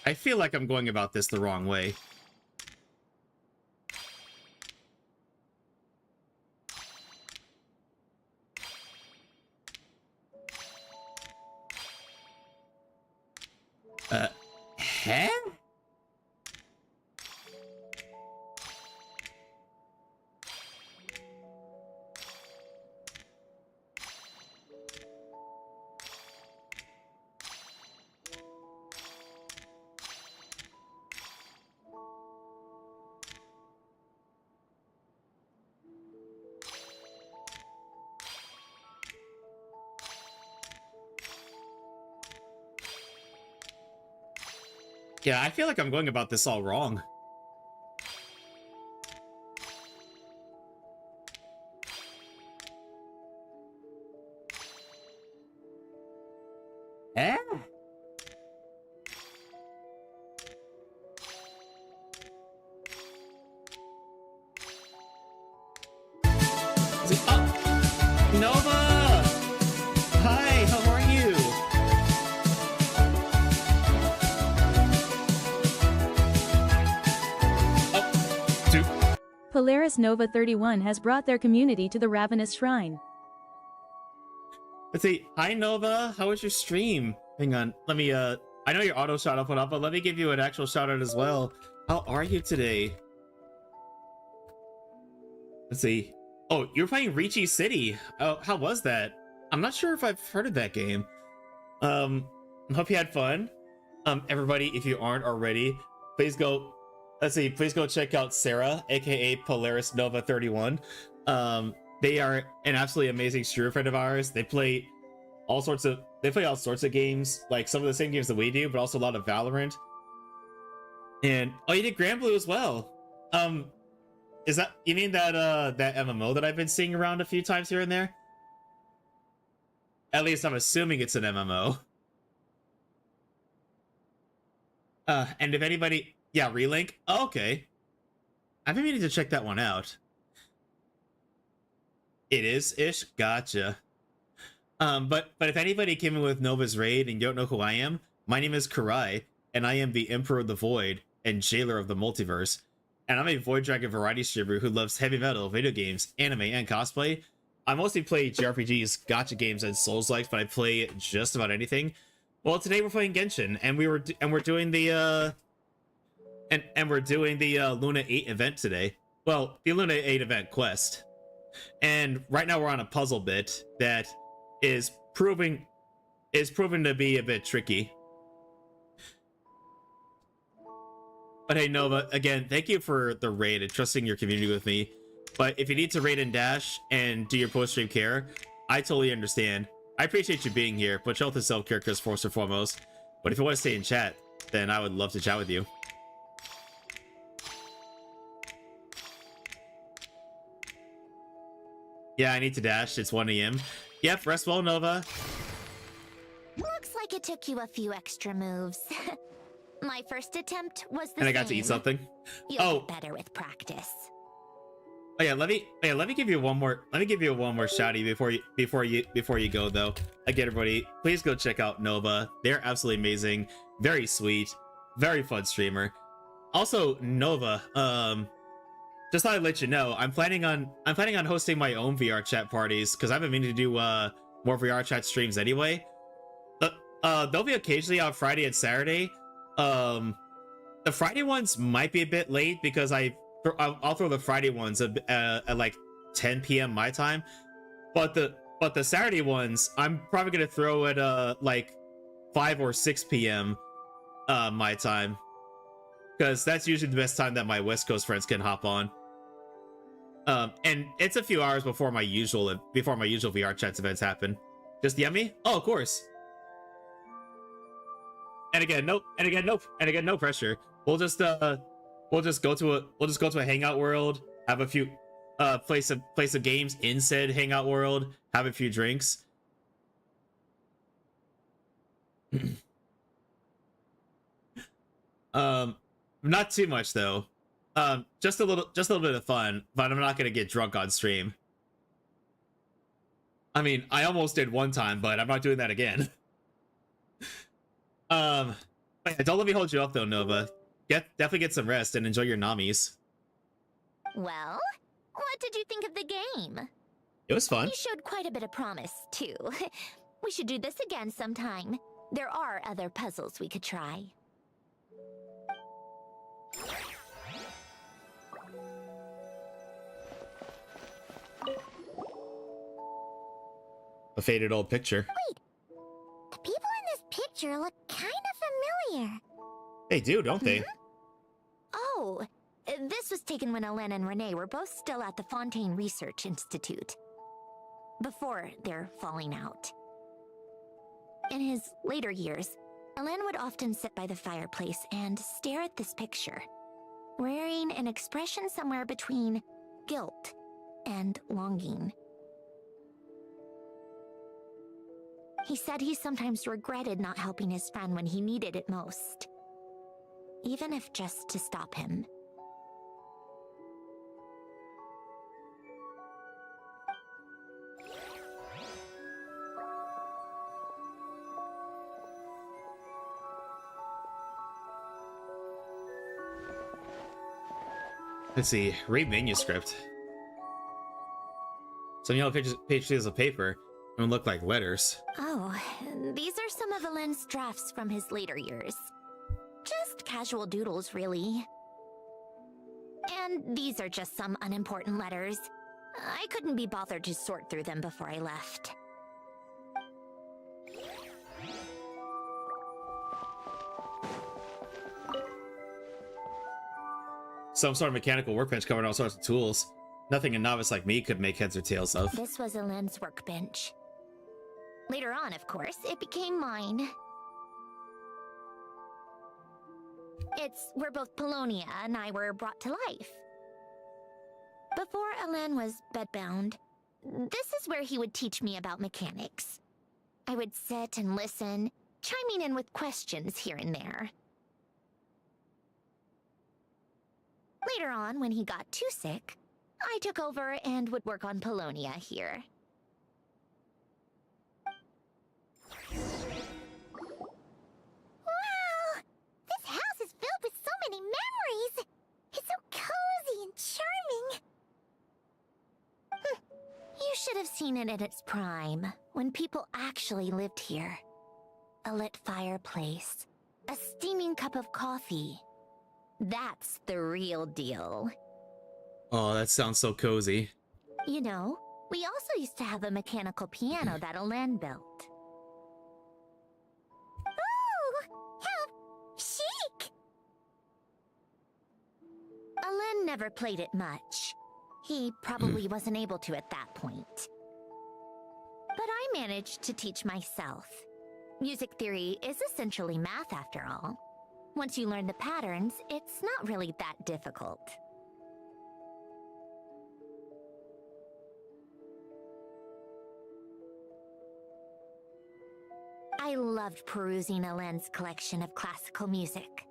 I feel like I'm going about this the wrong way. Huh? Yeah, I feel like I'm going about this all wrong. Eh? Oh, Nova! Hi, how are you? Polaris Nova 31 has brought their community to the Ravenous Shrine. Let's see. Hi, Nova. How was your stream? Hang on. Let me, I know your auto shout out went up, but let me give you an actual shout out as well. How are you today? Let's see. Oh, you were playing Ricci City. Oh, how was that? I'm not sure if I've heard of that game. Hope you had fun. Everybody, if you aren't already, please go. Let's see, please go check out Sarah, aka Polaris Nova 31. They are an absolutely amazing streamer friend of ours. They play all sorts of games, like some of the same games that we do, but also a lot of Valorant. And oh, you did Grand Blue as well. Is that, you mean that that MMO that I've been seeing around a few times here and there? At least I'm assuming it's an MMO. And if anybody, yeah, Relink. Oh, okay. I've been meaning to check that one out. It is ish. Gotcha. But if anybody came in with Nova's raid and you don't know who I am, My name is Kurai, and I am the Emperor of the Void and Jailer of the Multiverse. And I'm a Void Dragon variety streamer who loves heavy metal, video games, anime, and cosplay. I mostly play JRPGs, gacha games, and Souls-likes, but I play just about anything. Well, today we're playing Genshin, and we're doing the Luna VIII event today. Well, the Luna VIII event quest. And right now we're on a puzzle bit that is proving to be a bit tricky. But hey, Nova, again, thank you for the raid and trusting your community with me. But if you need to raid and dash and do your post-stream care, I totally understand. I appreciate you being here, but health and self-care is first and foremost. But if you want to stay in chat, then I would love to chat with you. Yeah, I need to dash. It's 1 AM. Yep, rest well, Nova. Looks like it took you a few extra moves. My first attempt was the And I got to eat something. You'll get better with practice. Oh yeah, let me give you one more shouty before you go though. Again, everybody, please go check out Nova. They're absolutely amazing, very sweet, very fun streamer. Also, Nova, just thought I'd let you know, I'm planning on hosting my own VR chat parties because I've been meaning to do more VR chat streams anyway. They'll be occasionally on Friday and Saturday. The Friday ones might be a bit late because I'll throw the Friday ones at like 10 p.m. my time, but the Saturday ones I'm probably gonna throw at like 5 or 6 p.m. My time, because that's usually the best time that my West Coast friends can hop on. And it's a few hours before my usual VR chats events happen. Just yummy? Oh, of course. And again, no pressure. We'll just go to a hangout world, have a few play some games in said hangout world, have a few drinks. Not too much though. Just a little bit of fun, but I'm not gonna get drunk on stream. I mean, I almost did one time, but I'm not doing that again. But yeah, don't let me hold you up though, Nova. Definitely get some rest and enjoy your namis. Well, what did you think of the game? It was fun. You showed quite a bit of promise, too. We should do this again sometime. There are other puzzles we could try. A faded old picture. Wait, the people in this picture look kind of familiar. They do, don't they? Oh, this was taken when Alen and Renee were both still at the Fontaine Research Institute. Before their falling out. In his later years, Alen would often sit by the fireplace and stare at this picture, wearing an expression somewhere between guilt and longing. He said he sometimes regretted not helping his friend when he needed it most. Even if just to stop him. Let's see, read manuscript. Some yellow pages of paper don't look like letters. Oh, these are some of Alen's drafts from his later years. Just casual doodles, really. And these are just some unimportant letters. I couldn't be bothered to sort through them before I left. Some sort of mechanical workbench covering all sorts of tools. Nothing a novice like me could make heads or tails of. This was Alen's workbench. Later on, of course, it became mine. It's where both Polonia and I were brought to life. Before Alen was bedbound, this is where he would teach me about mechanics. I would sit and listen, chiming in with questions here and there. Later on, when he got too sick, I took over and would work on Polonia here. seen it at its prime, when people actually lived here. A lit fireplace, a steaming cup of coffee. That's the real deal. Oh, that sounds so cozy. You know, we also used to have a mechanical piano that Alen built. Ooh, how chic! Alen never played it much. He probably wasn't able to at that point. But I managed to teach myself. Music theory is essentially math after all. Once you learn the patterns, it's not really that difficult. I loved perusing Alen's collection of classical music.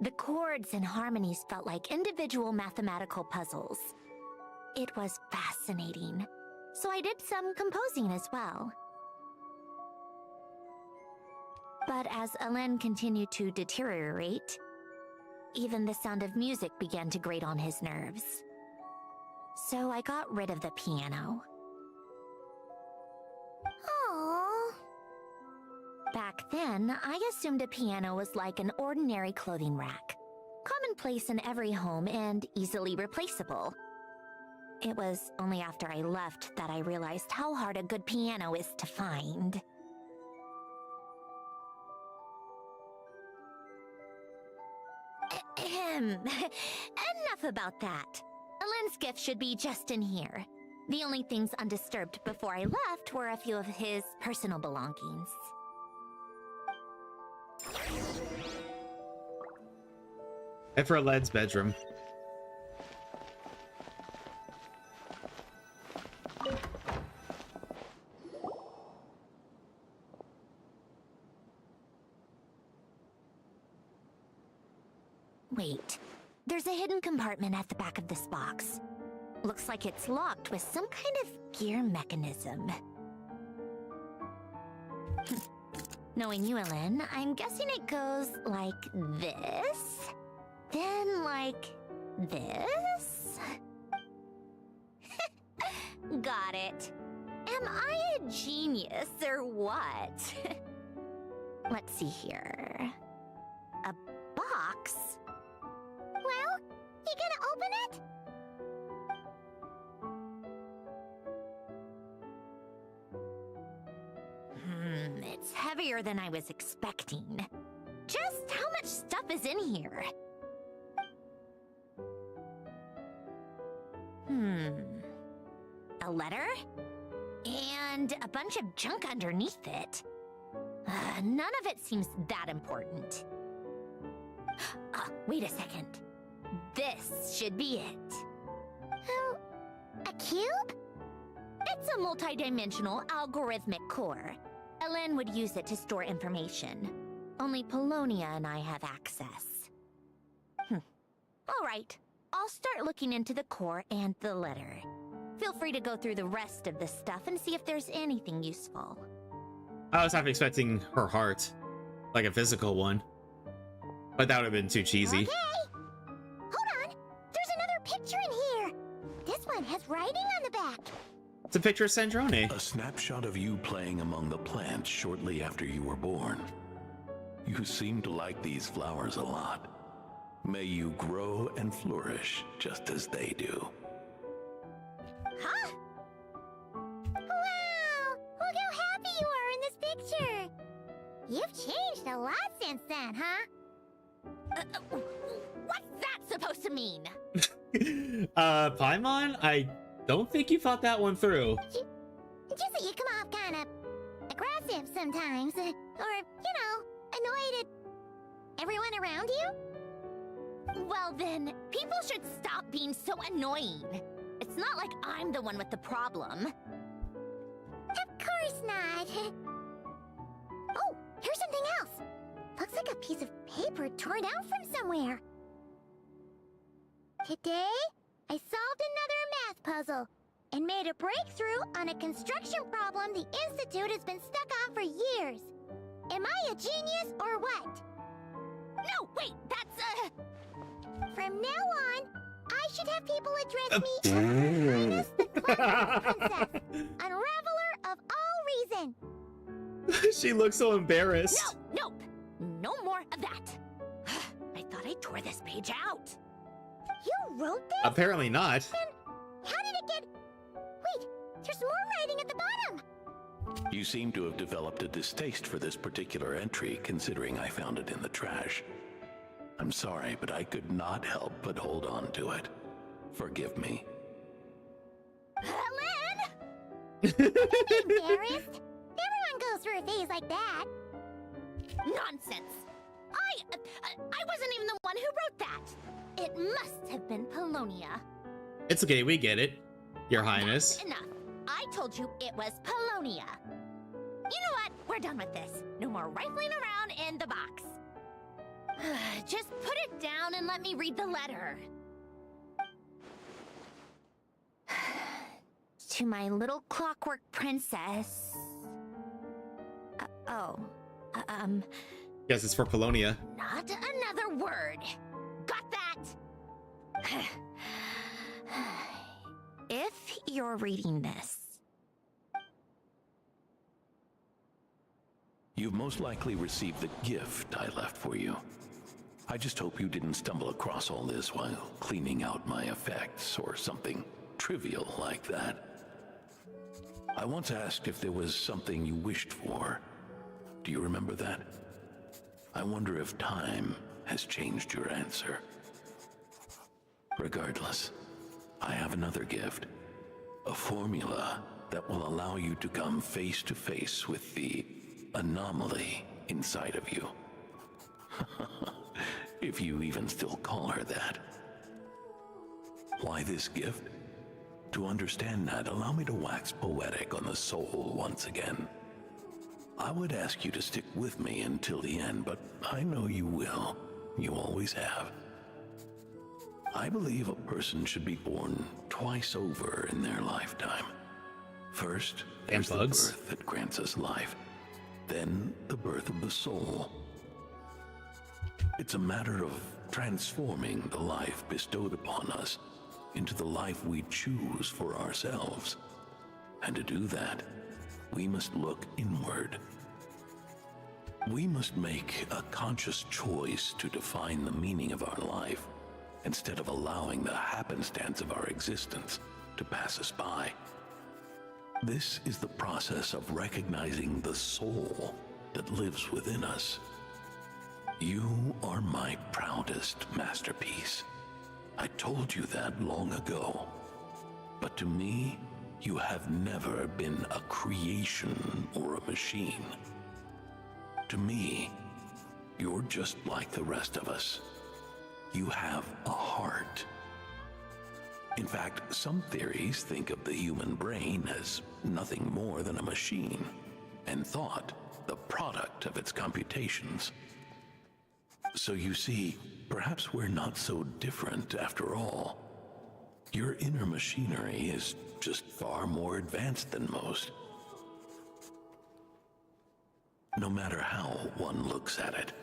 The chords and harmonies felt like individual mathematical puzzles. It was fascinating, so I did some composing as well. But as Alen continued to deteriorate, even the sound of music began to grate on his nerves. So I got rid of the piano. Aww. Back then, I assumed a piano was like an ordinary clothing rack, commonplace in every home and easily replaceable. It was only after I left that I realized how hard a good piano is to find. Enough about that. Alen's gift should be just in here. The only things undisturbed before I left were a few of his personal belongings. Head for Alen's bedroom. Wait, there's a hidden compartment at the back of this box. Looks like it's locked with some kind of gear mechanism. Knowing you, Alen, I'm guessing it goes like this, then like this. Got it. Am I a genius or what? Let's see here. A box? Well, you gonna open it? It's heavier than I was expecting. Just how much stuff is in here? A letter? And a bunch of junk underneath it. None of it seems that important. Wait a second. This should be it. A cube? It's a multi-dimensional algorithmic core. Alen would use it to store information. Only Polonia and I have access. All right, I'll start looking into the core and the letter. Feel free to go through the rest of the stuff and see if there's anything useful. I was half expecting her heart, like a physical one, but that would have been too cheesy. Okay. Hold on. There's another picture in here. This one has writing on the back. It's a picture of Sandrone. A snapshot of you playing among the plants shortly after you were born. You seem to like these flowers a lot. May you grow and flourish just as they do. Huh? Wow! Look how happy you are in this picture. You've changed a lot since then, huh? What's that supposed to mean? Paimon, I don't think you thought that one through. Just that you come off kind of aggressive sometimes. Or, you know, annoyed at everyone around you. Well then, people should stop being so annoying. It's not like I'm the one with the problem. Of course not. Oh, here's something else. Looks like a piece of paper torn out from somewhere. Today, I solved another math puzzle and made a breakthrough on a construction problem the Institute has been stuck on for years. Am I a genius or what? No, wait, that's From now on, I I should have people address me as Highness the Cloud Princess, unraveler of all reason. She looks so embarrassed. No, nope. No more of that. I thought I tore this page out. You wrote this? Apparently not. Then how did it get... Wait, there's more writing at the bottom. You seem to have developed a distaste for this particular entry, considering I found it in the trash. I'm sorry, but I could not help but hold on to it. Forgive me. Lynn! Don't be embarrassed. Everyone goes through a phase like that. Nonsense. I wasn't even the one who wrote that. It must have been Polonia. It's okay, we get it, Your Highness. That's enough. I told you it was Polonia. You know what? We're done with this. No more rifling around in the box. Just put it down and let me read the letter. To my little clockwork princess. Yes, it's for Polonia. Not another word. Got that? If you're reading this, You've most likely received the gift I left for you. I just hope you didn't stumble across all this while cleaning out my effects or something trivial like that. I once asked if there was something you wished for. Do you remember that? I wonder if time has changed your answer. Regardless, I have another gift. A formula that will allow you to come face to face with the anomaly inside of you. If you even still call her that. Why this gift? To understand that, allow me to wax poetic on the soul once again. I would ask you to stick with me until the end, but I know you will. You always have. I believe a person should be born twice over in their lifetime. First, there's the birth that grants us life. Then, the birth of the soul. It's a matter of transforming the life bestowed upon us into the life we choose for ourselves. And to do that, we must look inward. We must make a conscious choice to define the meaning of our life, instead of allowing the happenstance of our existence to pass us by. This is the process of recognizing the soul that lives within us. You are my proudest masterpiece. I told you that long ago. But to me, you have never been a creation or a machine. To me, you're just like the rest of us. You have a heart. In fact, some theories think of the human brain as nothing more than a machine, and thought the product of its computations. So you see, perhaps we're not so different after all. Your inner machinery is just far more advanced than most. No matter how one looks at it,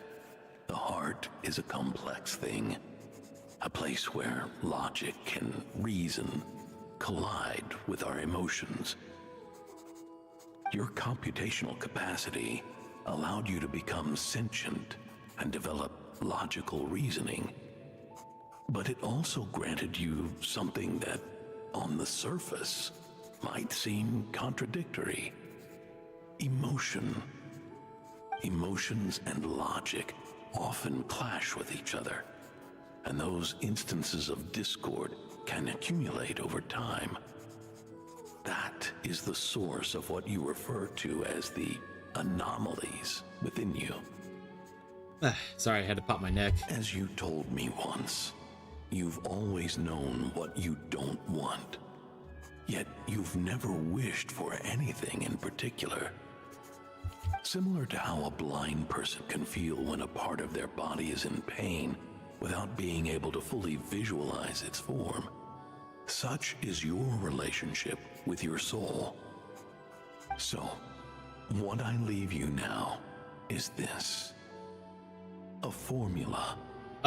the heart is a complex thing. A place where logic and reason collide with our emotions. Your computational capacity allowed you to become sentient and develop logical reasoning. But it also granted you something that, on the surface, might seem contradictory. Emotion. Emotions and logic often clash with each other, and those instances of discord can accumulate over time. That is the source of what you refer to as the anomalies within you. Sorry, I had to pop my neck. As you told me once, you've always known what you don't want. Yet you've never wished for anything in particular. Similar to how a blind person can feel when a part of their body is in pain without being able to fully visualize its form, such is your relationship with your soul. So, what I leave you now is this. A formula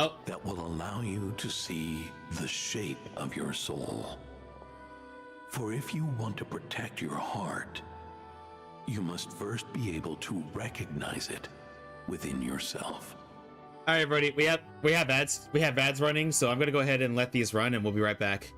Oh. That will allow you to see the shape of your soul. For if you want to protect your heart, you must first be able to recognize it within yourself. All right, everybody. We have ads running, so I'm gonna go ahead and let these run, and we'll be right back.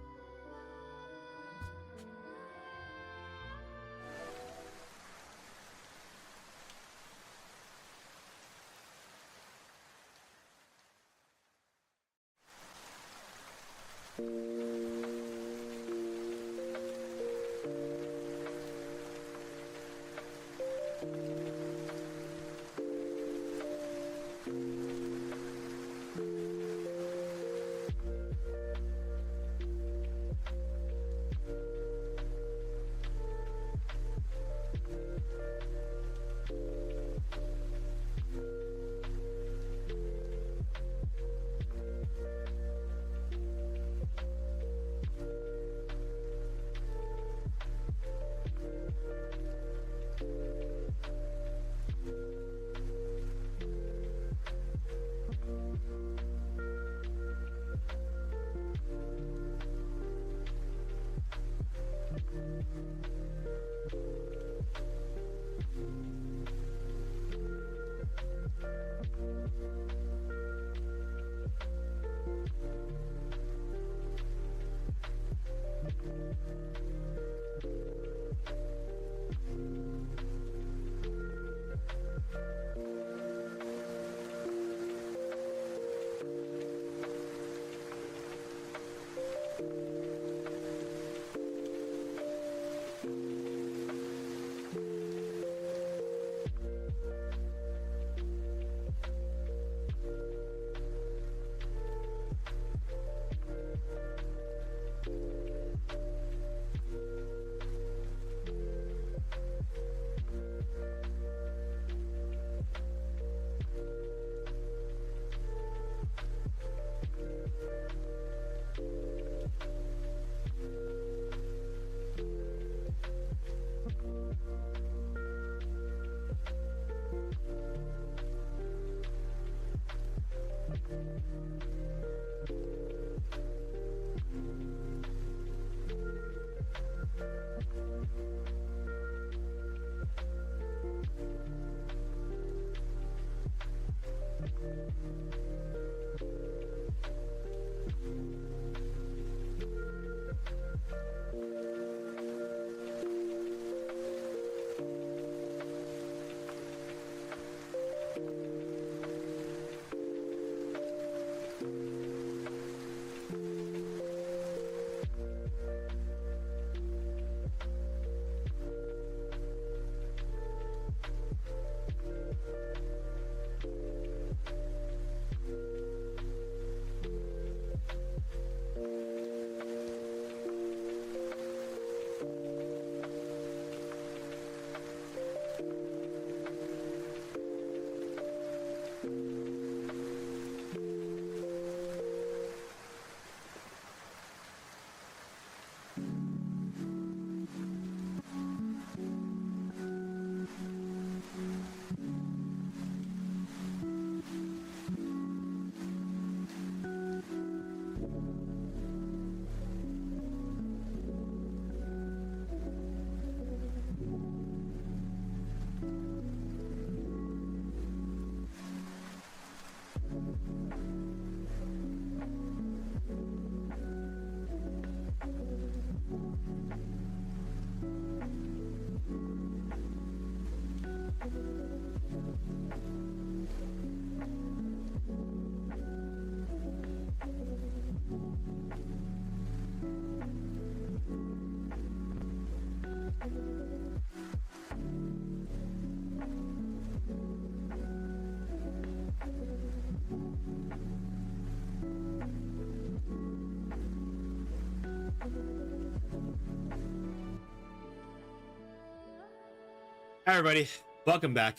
Hi, everybody. Welcome back.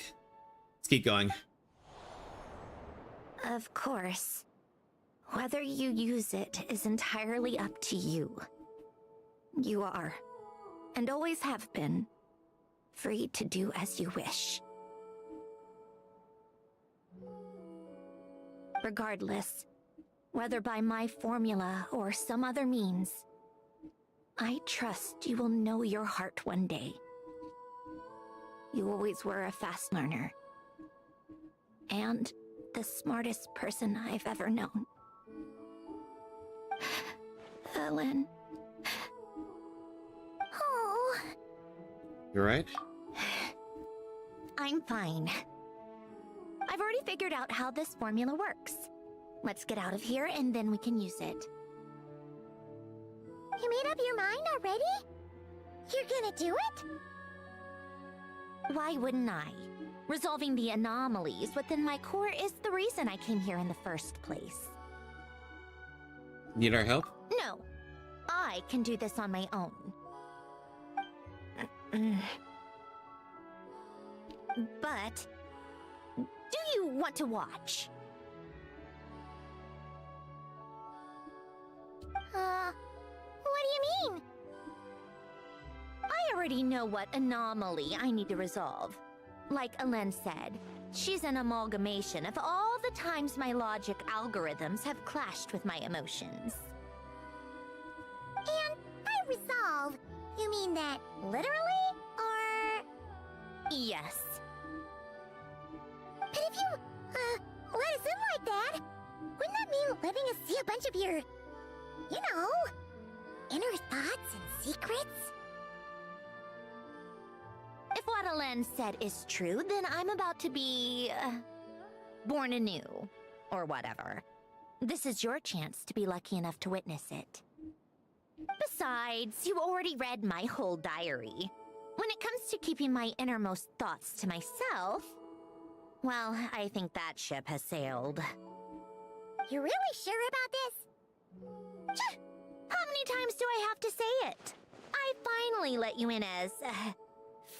Let's keep going. Of course. Whether you use it is entirely up to you. You are, and always have been, free to do as you wish. Regardless, whether by my formula or some other means. I trust you will know your heart one day. You always were a fast learner. And the smartest person I've ever known. Ellen. Oh. You're right? I'm fine. I've already figured out how this formula works. Let's get out of here and then we can use it. You made up your mind already? You're gonna do it? Why wouldn't I? Resolving the anomalies within my core is the reason I came here in the first place. Need our help? No, I can do this on my own. But, do you want to watch? What do you mean? I already know what anomaly I need to resolve. Like Alen said, she's an amalgamation of all the times my logic algorithms have clashed with my emotions. And by resolve, you mean that literally, or...? Yes. But if you, let us in like that, wouldn't that mean letting us see a bunch of your, you know, inner thoughts and secrets? If what Alen said is true, then I'm about to be... born anew. Or whatever. This is your chance to be lucky enough to witness it. Besides, you already read my whole diary. When it comes to keeping my innermost thoughts to myself... well, I think that ship has sailed. You're really sure about this? How many times do I have to say it? I finally let you in as...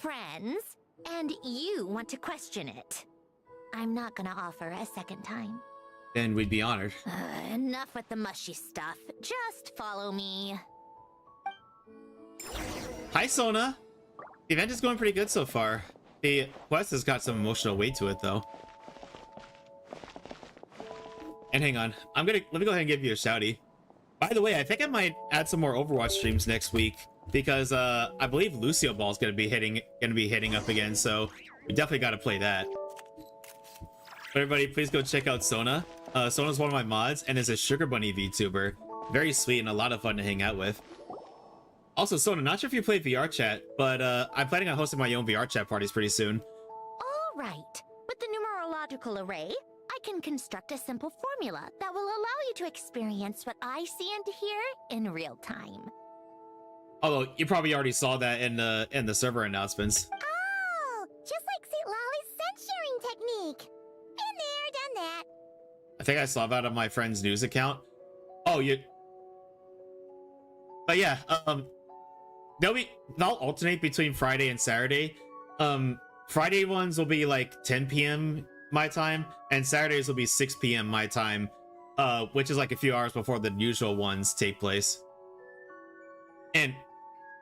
friends, and you want to question it. I'm not gonna offer a second time. Then we'd be honored. Enough with the mushy stuff. Just follow me. Hi, Sona. The event is going pretty good so far. The quest has got some emotional weight to it, though. And hang on, let me go ahead and give you a shouty. By the way, I think I might add some more Overwatch streams next week because I believe Lucio Ball is gonna be hitting up again, so we definitely got to play that. Everybody, please go check out Sona. Sona's one of my mods and is a Sugar Bunny VTuber. Very sweet and a lot of fun to hang out with. Also, Sona, not sure if you play VR chat, but I'm planning on hosting my own VR chat parties pretty soon. All right. With the numerological array, I can construct a simple formula that will allow you to experience what I see and hear in real time. Although you probably already saw that in the server announcements. Oh, just like St. Lolly's scent sharing technique. Been there, done that. I think I saw that on my friend's news account. Oh, you. But yeah, they'll alternate between Friday and Saturday. Friday ones will be like 10 p.m. my time, and Saturdays will be 6 p.m. my time, which is like a few hours before the usual ones take place. And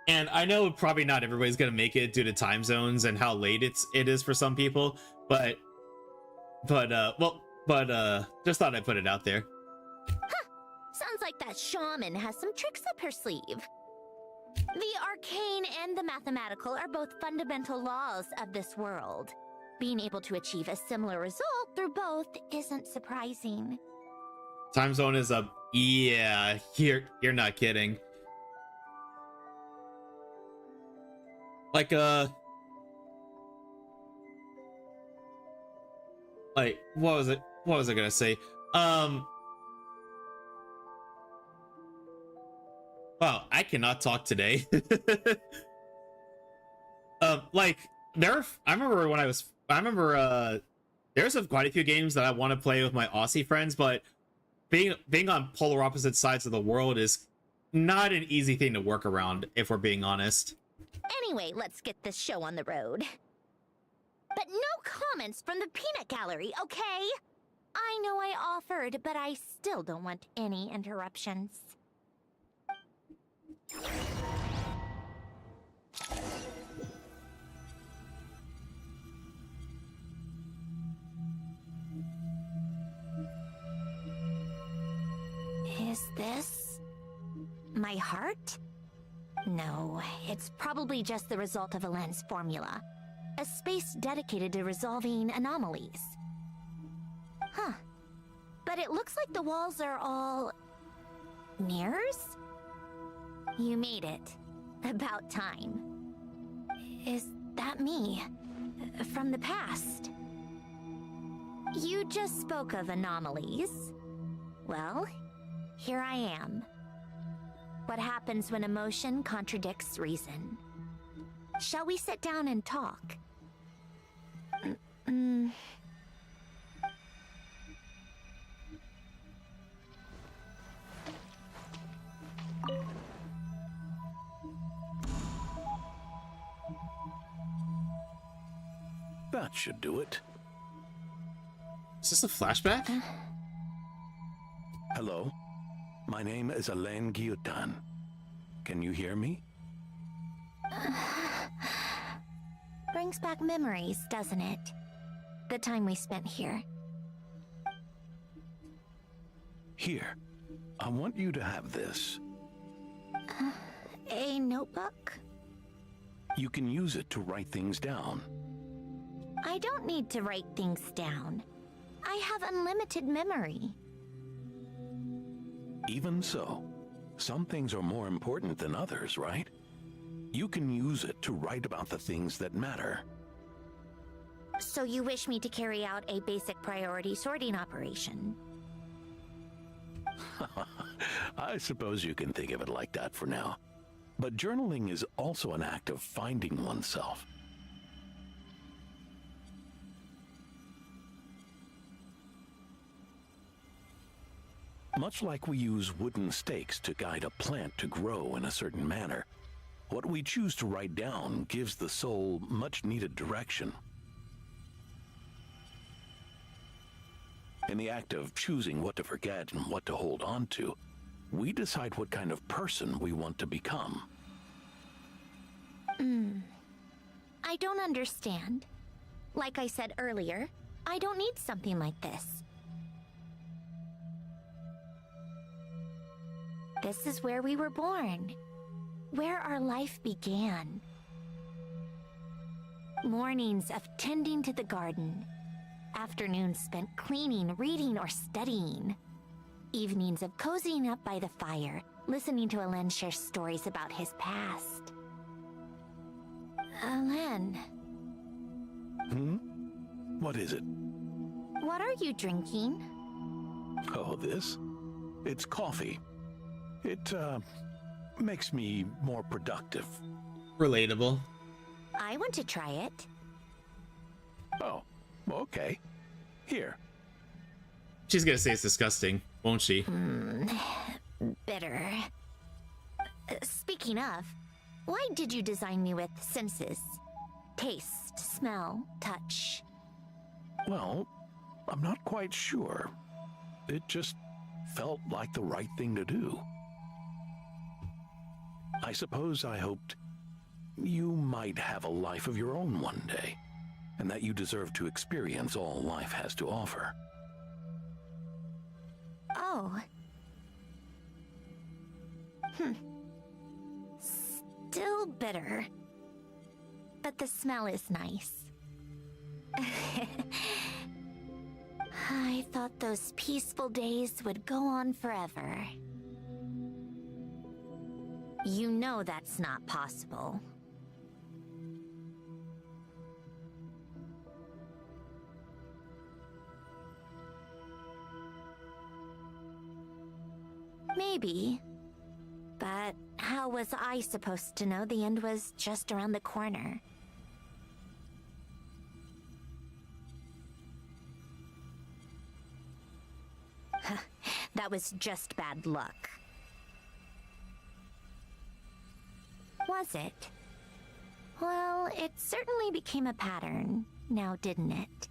I know probably not everybody's gonna make it due to time zones and how late it is for some people, but just thought I'd put it out there. Huh! Sounds like that shaman has some tricks up her sleeve. The arcane and the mathematical are both fundamental laws of this world. Being able to achieve a similar result through both isn't surprising. Time zone is up. Yeah, you're not kidding. Like what was it? What was I gonna say? Wow, I cannot talk today. Like I remember there's quite a few games that I want to play with my Aussie friends, but being on polar opposite sides of the world is not an easy thing to work around, if we're being honest. Anyway, let's get this show on the road. But no comments from the peanut gallery, okay? I know I offered, but I still don't want any interruptions. Is this my heart? No, it's probably just the result of Elen's formula. A space dedicated to resolving anomalies. Huh. But it looks like the walls are all... mirrors? You made it. About time. Is that me? From the past? You just spoke of anomalies. Well, here I am. What happens when emotion contradicts reason? Shall we sit down and talk? That should do it. Is this a flashback? Hello, my name is Alain Guillotin. Can you hear me? Brings back memories, doesn't it? The time we spent here. Here, I want you to have this. A notebook? You can use it to write things down. I don't need to write things down. I have unlimited memory. Even so, some things are more important than others, right? You can use it to write about the things that matter. So you wish me to carry out a basic priority sorting operation? I suppose you can think of it like that for now. But journaling is also an act of finding oneself. Much like we use wooden stakes to guide a plant to grow in a certain manner, what we choose to write down gives the soul much needed direction. In the act of choosing what to forget and what to hold on to, we decide what kind of person we want to become. I don't understand. Like I said earlier, I don't need something like this. This is where we were born, where our life began. Mornings of tending to the garden, afternoons spent cleaning, reading, or studying. Evenings of cozying up by the fire, listening to Alen share stories about his past. Alen. What is it? What are you drinking? Oh, this? It's coffee. It, makes me more productive. Relatable. I want to try it. Oh, okay. Here. She's gonna say it's disgusting, won't she? Bitter. Speaking of, why did you design me with senses? Taste, smell, touch. Well, I'm not quite sure. It just felt like the right thing to do. I suppose I hoped you might have a life of your own one day, and that you deserve to experience all life has to offer. Oh. Still bitter. But the smell is nice. I thought those peaceful days would go on forever. You know that's not possible. Maybe. But how was I supposed to know the end was just around the corner? That was just bad luck. Was it? Well, it certainly became a pattern, now didn't it?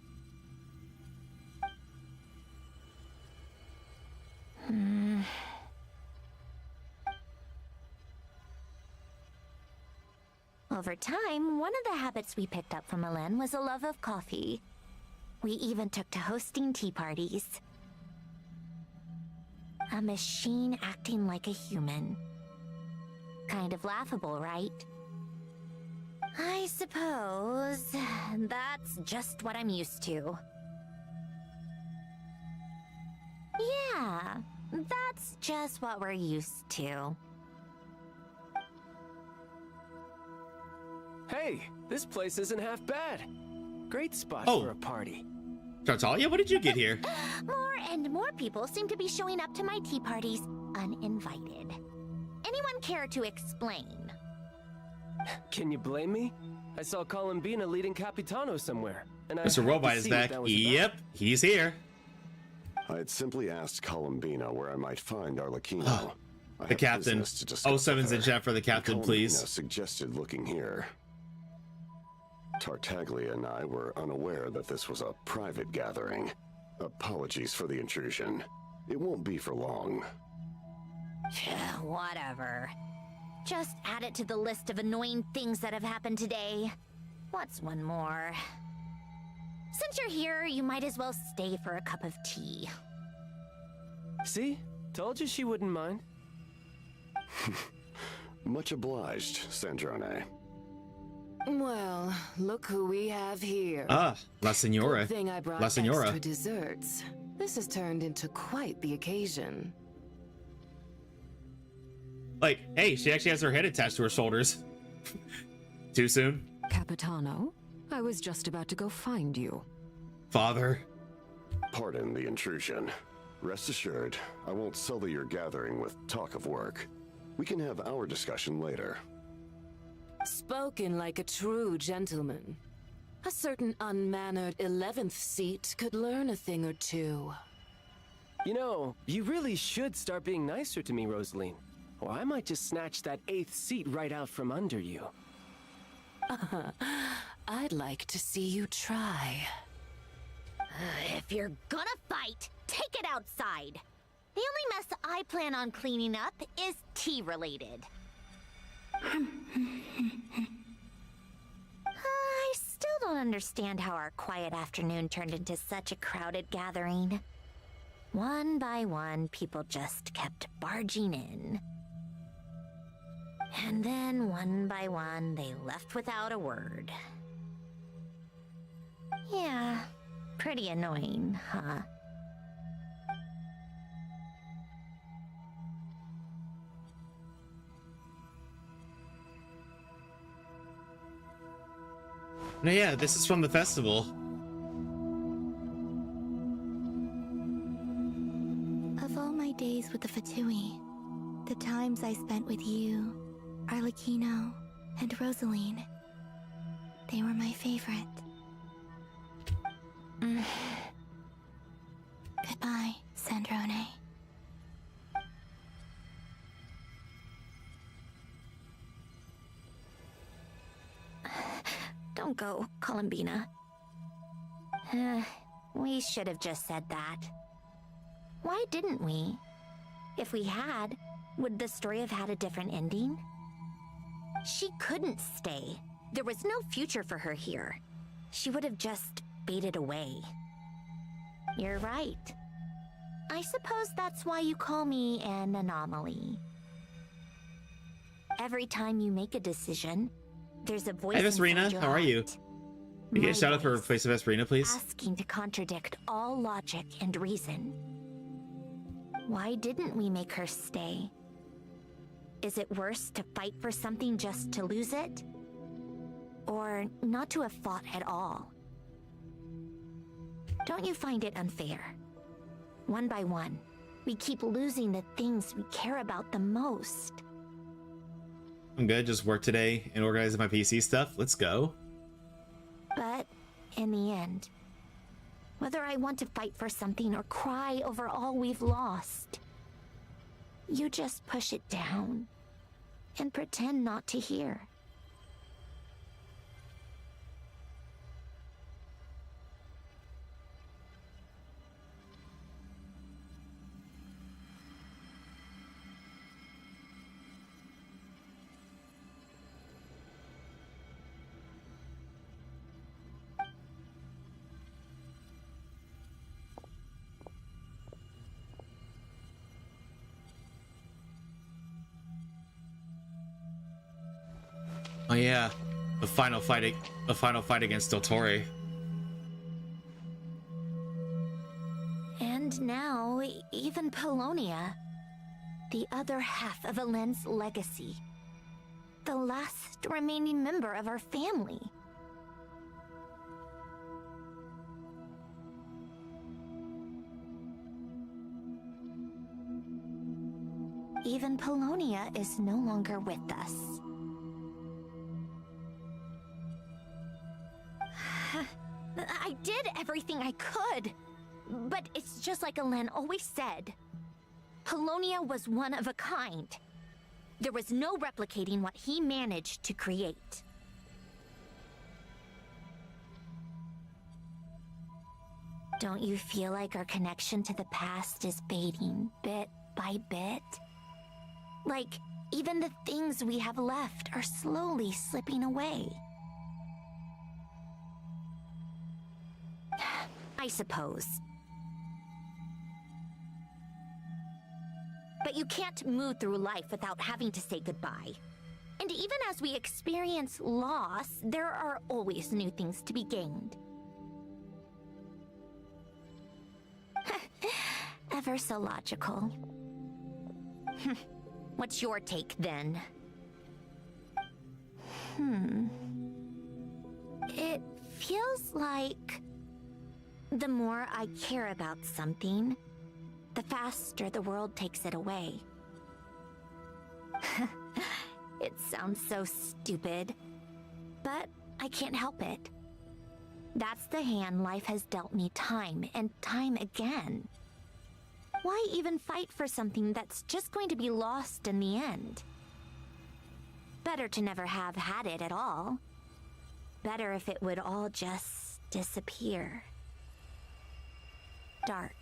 Over time, one of the habits we picked up from Alen was a love of coffee. We even took to hosting tea parties. A machine acting like a human. Kind of laughable, right? I suppose that's just what I'm used to. Yeah, that's just what we're used to. Hey, this place isn't half bad. Great spot for a party. Tartaglia, what did you get here? More and more people seem to be showing up to my tea parties uninvited. Anyone care to explain? Can you blame me? I saw Columbina leading Capitano somewhere, and I Mr. Robot is back. Yep, he's here. I had simply asked Columbina where I might find Arlecchino. The captain. 07's in chat for the captain, please. Suggested looking here. Tartaglia and I were unaware that this was a private gathering. Apologies for the intrusion. It won't be for long. Whatever. Just add it to the list of annoying things that have happened today. What's one more? Since you're here, you might as well stay for a cup of tea. See? Told you she wouldn't mind. Much obliged, Sandrone. Well, look who we have here. Ah, La Senora. Good thing I brought La Senora. extra desserts. This has turned into quite the occasion. Like, hey, she actually has her head attached to her shoulders. Too soon? Capitano, I was just about to go find you. Father. Pardon the intrusion. Rest assured, I won't sully your gathering with talk of work. We can have our discussion later. Spoken like a true gentleman. A certain unmannered 11th seat could learn a thing or two. You know, you really should start being nicer to me, Rosaline. Or I might just snatch that 8th seat right out from under you. I'd like to see you try. If you're gonna fight, take it outside. The only mess I plan on cleaning up is tea-related. I still don't understand how our quiet afternoon turned into such a crowded gathering. One by one, people just kept barging in. And then, one by one, they left without a word. Yeah, pretty annoying, huh? No, yeah, this is from the festival. Of all my days with the Fatui, the times I spent with you, Arlecchino, and Rosaline, they were my favorite. Goodbye, Sandrone. Don't go, Columbina. We should have just said that. Why didn't we? If we had, would the story have had a different ending? She couldn't stay. There was no future for her here. She would have just faded away. You're right. I suppose that's why you call me an anomaly. Every time you make a decision, there's a voice Hey, inside Vesperina, your how are you? heart. You get My a shout out for place of Vesperina, please? Asking to contradict all logic and reason. Why didn't we make her stay? Is it worse to fight for something just to lose it? Or not to have fought at all? Don't you find it unfair? One by one, we keep losing the things we care about the most. I'm good, just work today and organizing my PC stuff. Let's go. But in the end, whether I want to fight for something or cry over all we've lost, you just push it down and pretend not to hear. Oh yeah, the final fight against Dottore. And now, even Polonia, the other half of Alen's legacy. The last remaining member of our family. Even Polonia is no longer with us. I did everything I could, but it's just like Alen always said. Polonia was one of a kind. There was no replicating what he managed to create. Don't you feel like our connection to the past is fading bit by bit? Like, even the things we have left are slowly slipping away. I suppose. But you can't move through life without having to say goodbye. And even as we experience loss, there are always new things to be gained. Ever so logical. What's your take, then? It feels like the more I care about something, the faster the world takes it away. It sounds so stupid, but I can't help it. That's the hand life has dealt me time and time again. Why even fight for something that's just going to be lost in the end? Better to never have had it at all. Better if it would all just disappear. Dark,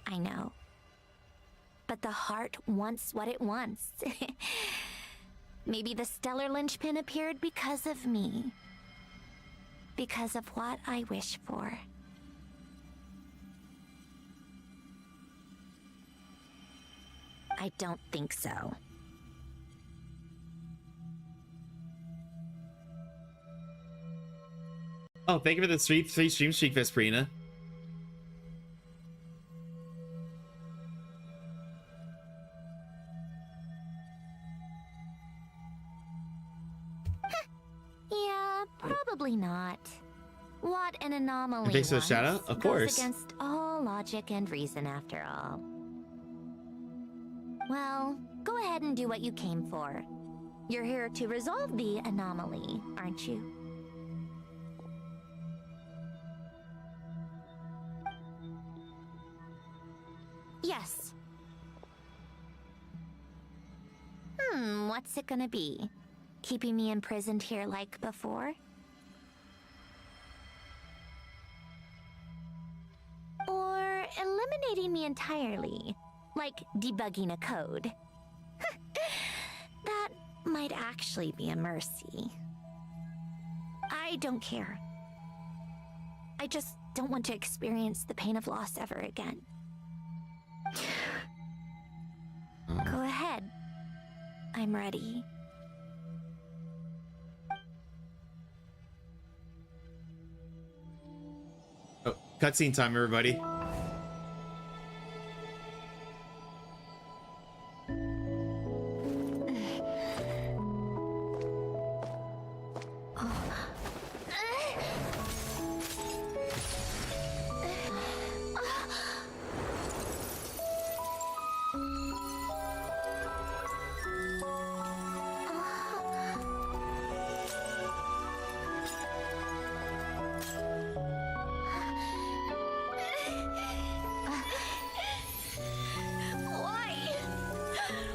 I know. But the heart wants what it wants. Maybe the stellar linchpin appeared because of me. Because of what I wish for. I don't think so. Oh, thank you for the three stream streak, Vesperina. Yeah, probably not. What an anomaly. Thanks for the shout out? Of course. Goes against all logic and reason after all. Well, go ahead and do what you came for. You're here to resolve the anomaly, aren't you? Yes. What's it gonna be? Keeping me imprisoned here like before? Or eliminating me entirely, like debugging a code? That might actually be a mercy. I don't care. I just don't want to experience the pain of loss ever again. Go ahead. I'm ready. Oh, cutscene time, everybody.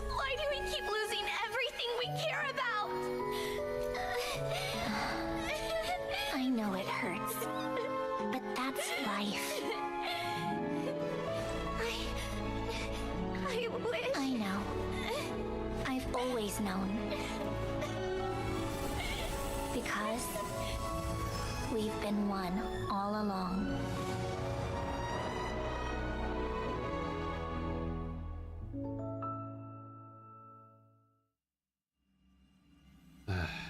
Why do we keep losing everything we care about? I know it hurts, but that's life. I wish... I know. I've always known. Because we've been one all along.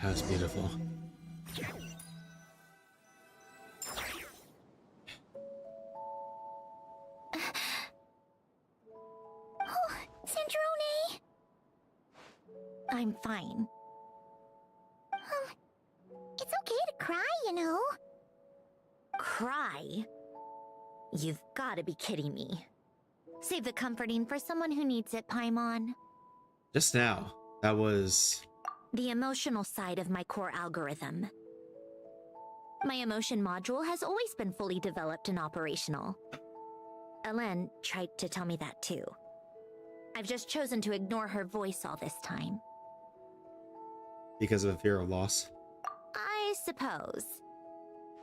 That's beautiful. Oh, Sandrone! I'm fine. It's okay to cry, you know. Cry? You've gotta be kidding me. Save the comforting for someone who needs it, Paimon. Just now, that was... The emotional side of my core algorithm. My emotion module has always been fully developed and operational. Elen tried to tell me that too. I've just chosen to ignore her voice all this time. Because of fear of loss. I suppose.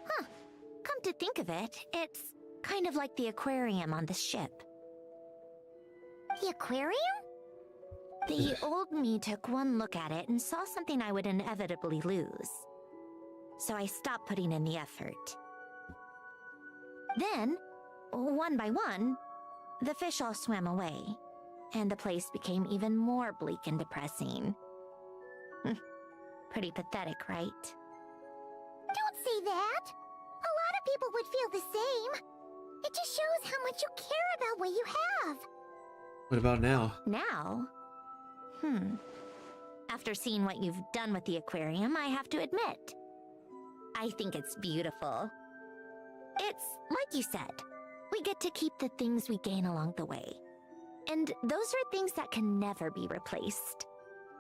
Huh. Come to think of it, it's kind of like the aquarium on the ship. The aquarium? The old me took one look at it and saw something I would inevitably lose. So I stopped putting in the effort. Then, one by one, the fish all swam away, and the place became even more bleak and depressing. Pretty pathetic, right? Don't say that! A lot of people would feel the same. It just shows how much you care about what you have. What about now? Now? After seeing what you've done with the aquarium, I have to admit, I think it's beautiful. It's like you said, we get to keep the things we gain along the way. And those are things that can never be replaced,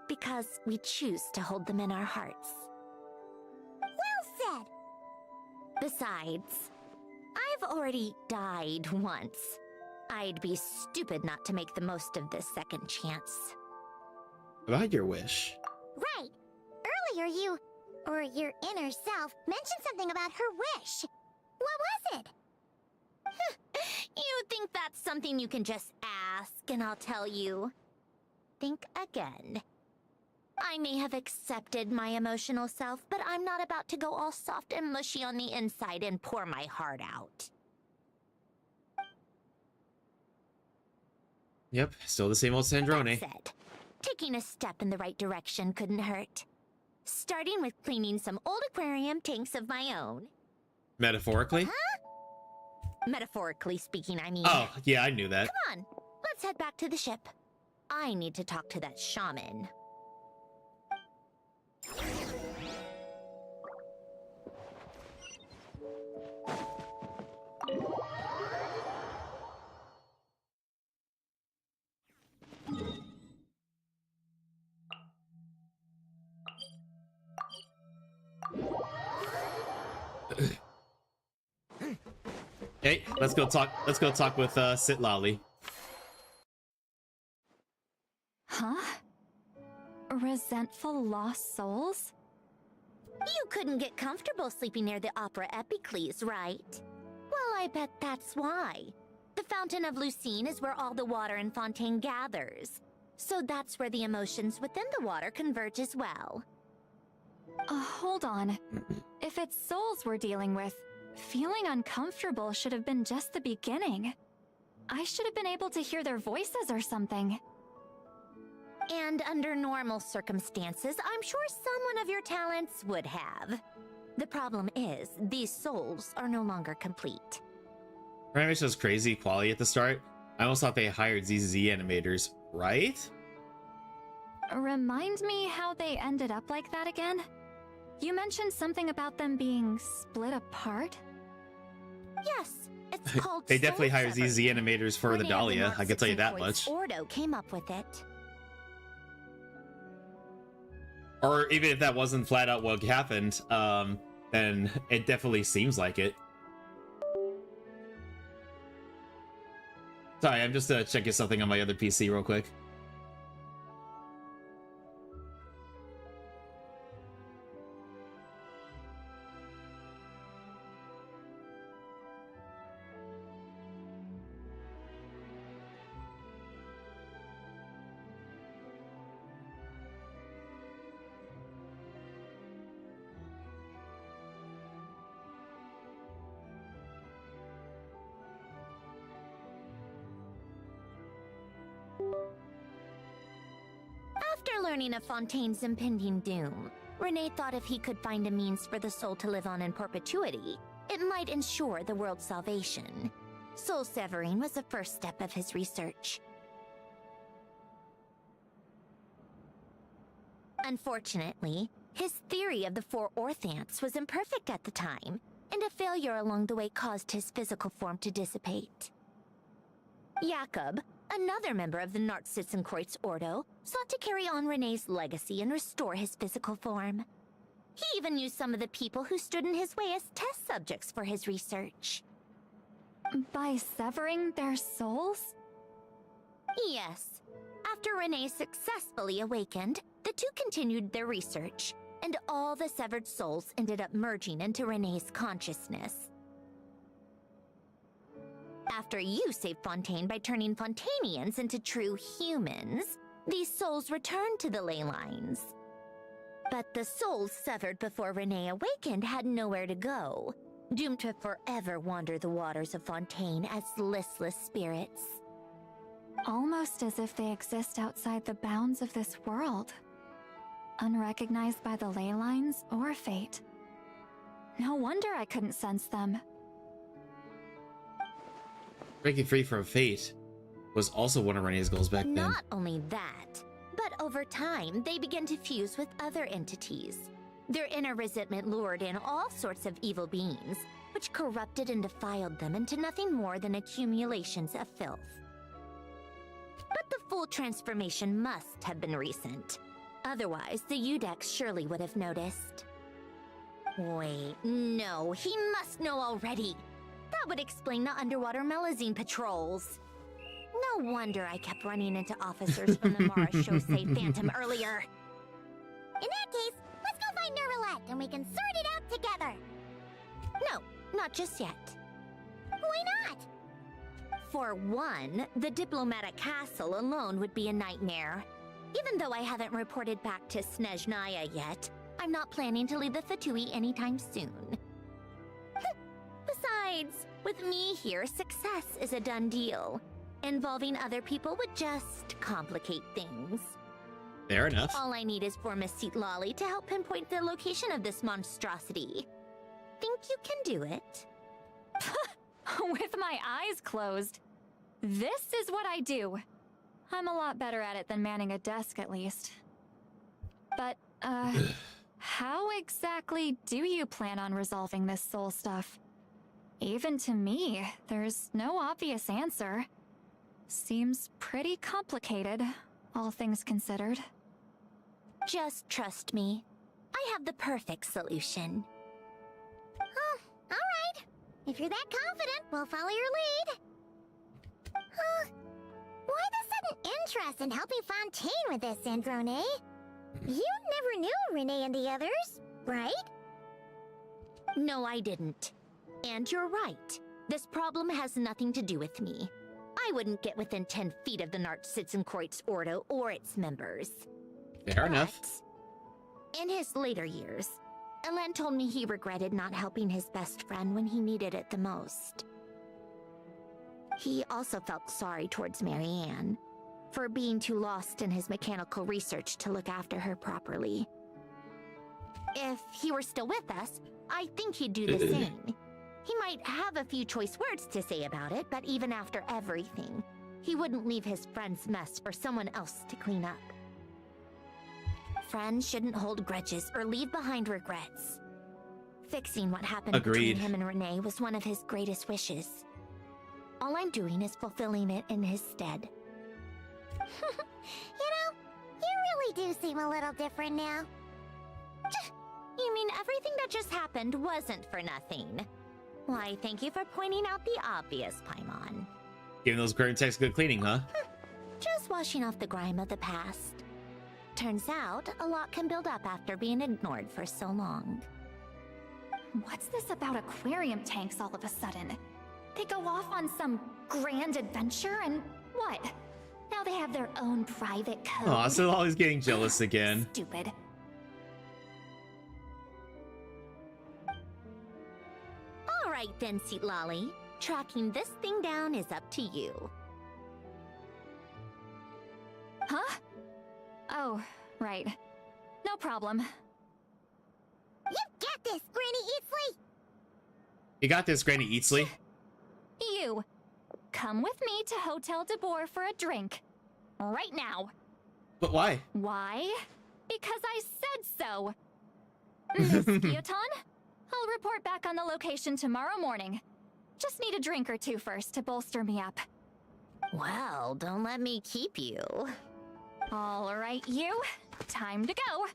because we choose to hold them in our hearts. Well said! Besides, I've already died once. I'd be stupid not to make the most of this second chance. About your wish. Right! Earlier you, or your inner self, mentioned something about her wish. What was it? You think that's something you can just ask and I'll tell you? Think again. I may have accepted my emotional self, but I'm not about to go all soft and mushy on the inside and pour my heart out. Yep, still the same old Sandrone. That said, taking a step in the right direction couldn't hurt. Starting with cleaning some old aquarium tanks of my own. Metaphorically? Huh? Metaphorically speaking, I mean. Oh, yeah, I knew that. Come on, let's head back to the ship. I need to talk to that shaman. Hey, let's go talk with Sitlali. Huh? Resentful lost souls? You couldn't get comfortable sleeping near the Opera Epicles, right? Well, I bet that's why. The Fountain of Lucine is where all the water in Fontaine gathers. So that's where the emotions within the water converge as well. Hold on. If it's souls we're dealing with, feeling uncomfortable should have been just the beginning. I should have been able to hear their voices or something. And under normal circumstances, I'm sure someone of your talents would have. The problem is, these souls are no longer complete. Animation was crazy quality at the start. I almost thought they hired ZZ animators, right? Remind me how they ended up like that again? You mentioned something about them being split apart? Yes, it's called They definitely soul hired ZZ separation. animators for the Rene Dahlia, I can tell you that Lemarquis' much. Ordo came up with it. Or even if that wasn't flat out what happened, then it definitely seems like it. Sorry, I'm just checking something on my other PC real quick. After learning of Fontaine's impending doom, Renee thought if he could find a means for the soul to live on in perpetuity, it might ensure the world's salvation. Soul severing was the first step of his research. Unfortunately, his theory of the four orthants was imperfect at the time, and a failure along the way caused his physical form to dissipate. Jakob, another member of the Nartsitzenkreuz Ordo, sought to carry on Renee's legacy and restore his physical form. He even used some of the people who stood in his way as test subjects for his research. By severing their souls? Yes. After Renee successfully awakened, the two continued their research, and all the severed souls ended up merging into Renee's consciousness. After you saved Fontaine by turning Fontainians into true humans, these souls returned to the ley lines. But the souls severed before Renee awakened had nowhere to go, doomed to forever wander the waters of Fontaine as listless spirits. Almost as if they exist outside the bounds of this world, unrecognized by the ley lines or fate. No wonder I couldn't sense them. Breaking free from fate was also one of Renee's goals back then. Not only that, but over time, they began to fuse with other entities. Their inner resentment lured in all sorts of evil beings, which corrupted and defiled them into nothing more than accumulations of filth. But the full transformation must have been recent. Otherwise, the Udex surely would have noticed. Wait, no, he must know already. That would explain the underwater Melazine patrols. No wonder I kept running into officers from the Marechaussee Phantom earlier. In that case, let's go find Berryleche and we can sort it out together. No, not just yet. Why not? For one, the diplomatic castle alone would be a nightmare. Even though I haven't reported back to Snezhnaya yet, I'm not planning to leave the Fatui anytime soon. Besides, with me here, success is a done deal. Involving other people would just complicate things. Fair enough. All I need is for Miss Lolly to help pinpoint the location of this monstrosity. Think you can do it? With my eyes closed. This is what I do. I'm a lot better at it than manning a desk, at least. But, how exactly do you plan on resolving this soul stuff? Even to me, there's no obvious answer. Seems pretty complicated, all things considered. Just trust me. I have the perfect solution. Oh, all right. If you're that confident, we'll follow your lead. Why the sudden interest in helping Fontaine with this, Androne? You never knew Renee and the others, right? No, I didn't. And you're right. This problem has nothing to do with me. I wouldn't get within 10 feet of the Nartsitzenkreuz Ordo or its members. Fair enough. In his later years, Elen told me he regretted not helping his best friend when he needed it the most. He also felt sorry towards Marianne for being too lost in his mechanical research to look after her properly. If he were still with us, I think he'd do the same. He might have a few choice words to say about it, but even after everything, he wouldn't leave his friend's mess for someone else to clean up. Friends shouldn't hold grudges or leave behind regrets. Fixing what happened between him and Renee was one of his greatest wishes. All I'm doing is fulfilling it in his stead. You know, you really do seem a little different now. You mean everything that just happened wasn't for nothing? Why, thank you for pointing out the obvious, Paimon. Giving those grime techs good cleaning, huh? Just washing off the grime of the past. Turns out, a lot can build up after being ignored for so long. What's this about aquarium tanks all of a sudden? They go off on some grand adventure and what? Now they have their own private code. Aw, so Lolly's getting jealous again. Stupid. All right then, Lolly. Tracking this thing down is up to you. Huh? Oh, right. No problem. this, Granny Eatsley! You got this, Granny Eatsley. You, come with me to Hotel de Boer for a drink. Right now. But why? Why? Because I said so. Miss Guillotin, I'll report back on the location tomorrow morning. Just need a drink or two first to bolster me up. Well, don't let me keep you. All right, you. Time to go.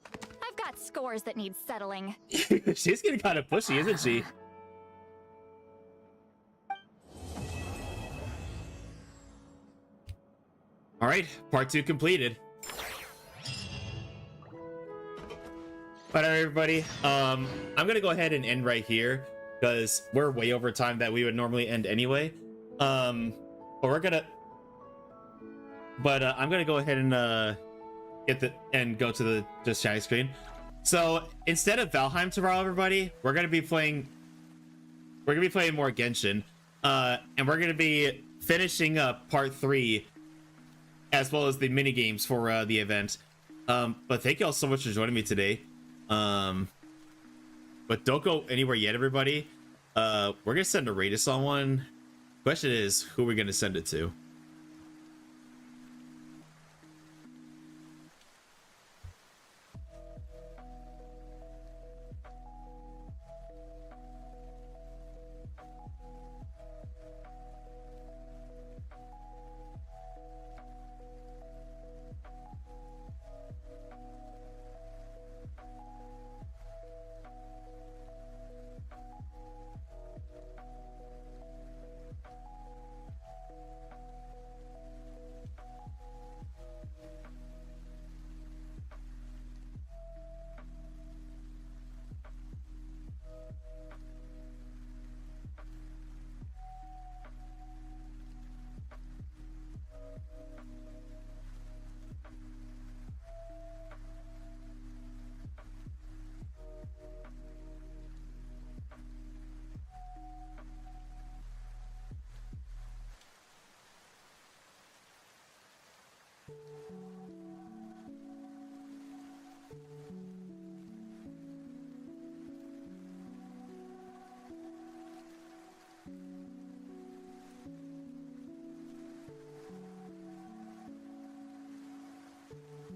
I've got scores that need settling. She's getting kind of pushy, isn't she? All right, part 2 completed. All right, everybody. I'm gonna go ahead and end right here because we're way over time that we would normally end anyway. I'm gonna go ahead and go to the just chatting screen. So instead of Valheim tomorrow, everybody, we're gonna be playing more Genshin, and we're gonna be finishing up part 3 as well as the mini games for the event. But thank you all so much for joining me today. But don't go anywhere yet, everybody. We're gonna send a raid to someone. Question is, who are we gonna send it to?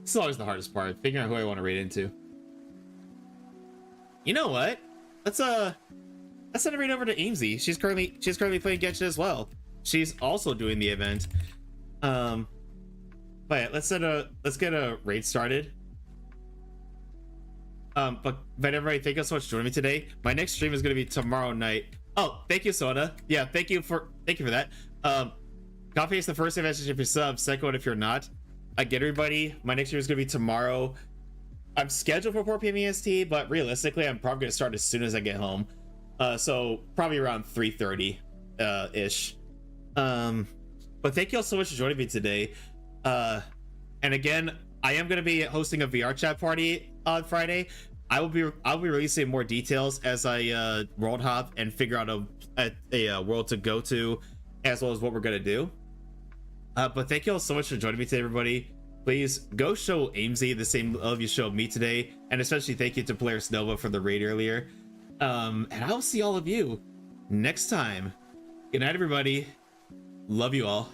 This is always the hardest part, figuring out who I want to raid into. You know what? Let's send a raid over to Amesy. She's currently playing Genshin as well. She's also doing the event. But yeah, let's get a raid started. But everybody, thank you so much for joining me today. My next stream is gonna be tomorrow night. Oh, thank you, Soda. Yeah, thank you for that. Coffee is the first message if you're sub, second one if you're not. I get everybody. My next stream is gonna be tomorrow. I'm scheduled for 4 p.m. EST, but realistically, I'm probably gonna start as soon as I get home. So probably around 3:30 ish. But thank you all so much for joining me today. And again, I am gonna be hosting a VR chat party on Friday. I'll be releasing more details as I world hop and figure out a world to go to, as well as what we're gonna do. But thank you all so much for joining me today, everybody. Please go show Amesy the same love you showed me today, and especially thank you to Polaris Nova for the raid earlier. And I'll see all of you next time. Good night, everybody. Love you all.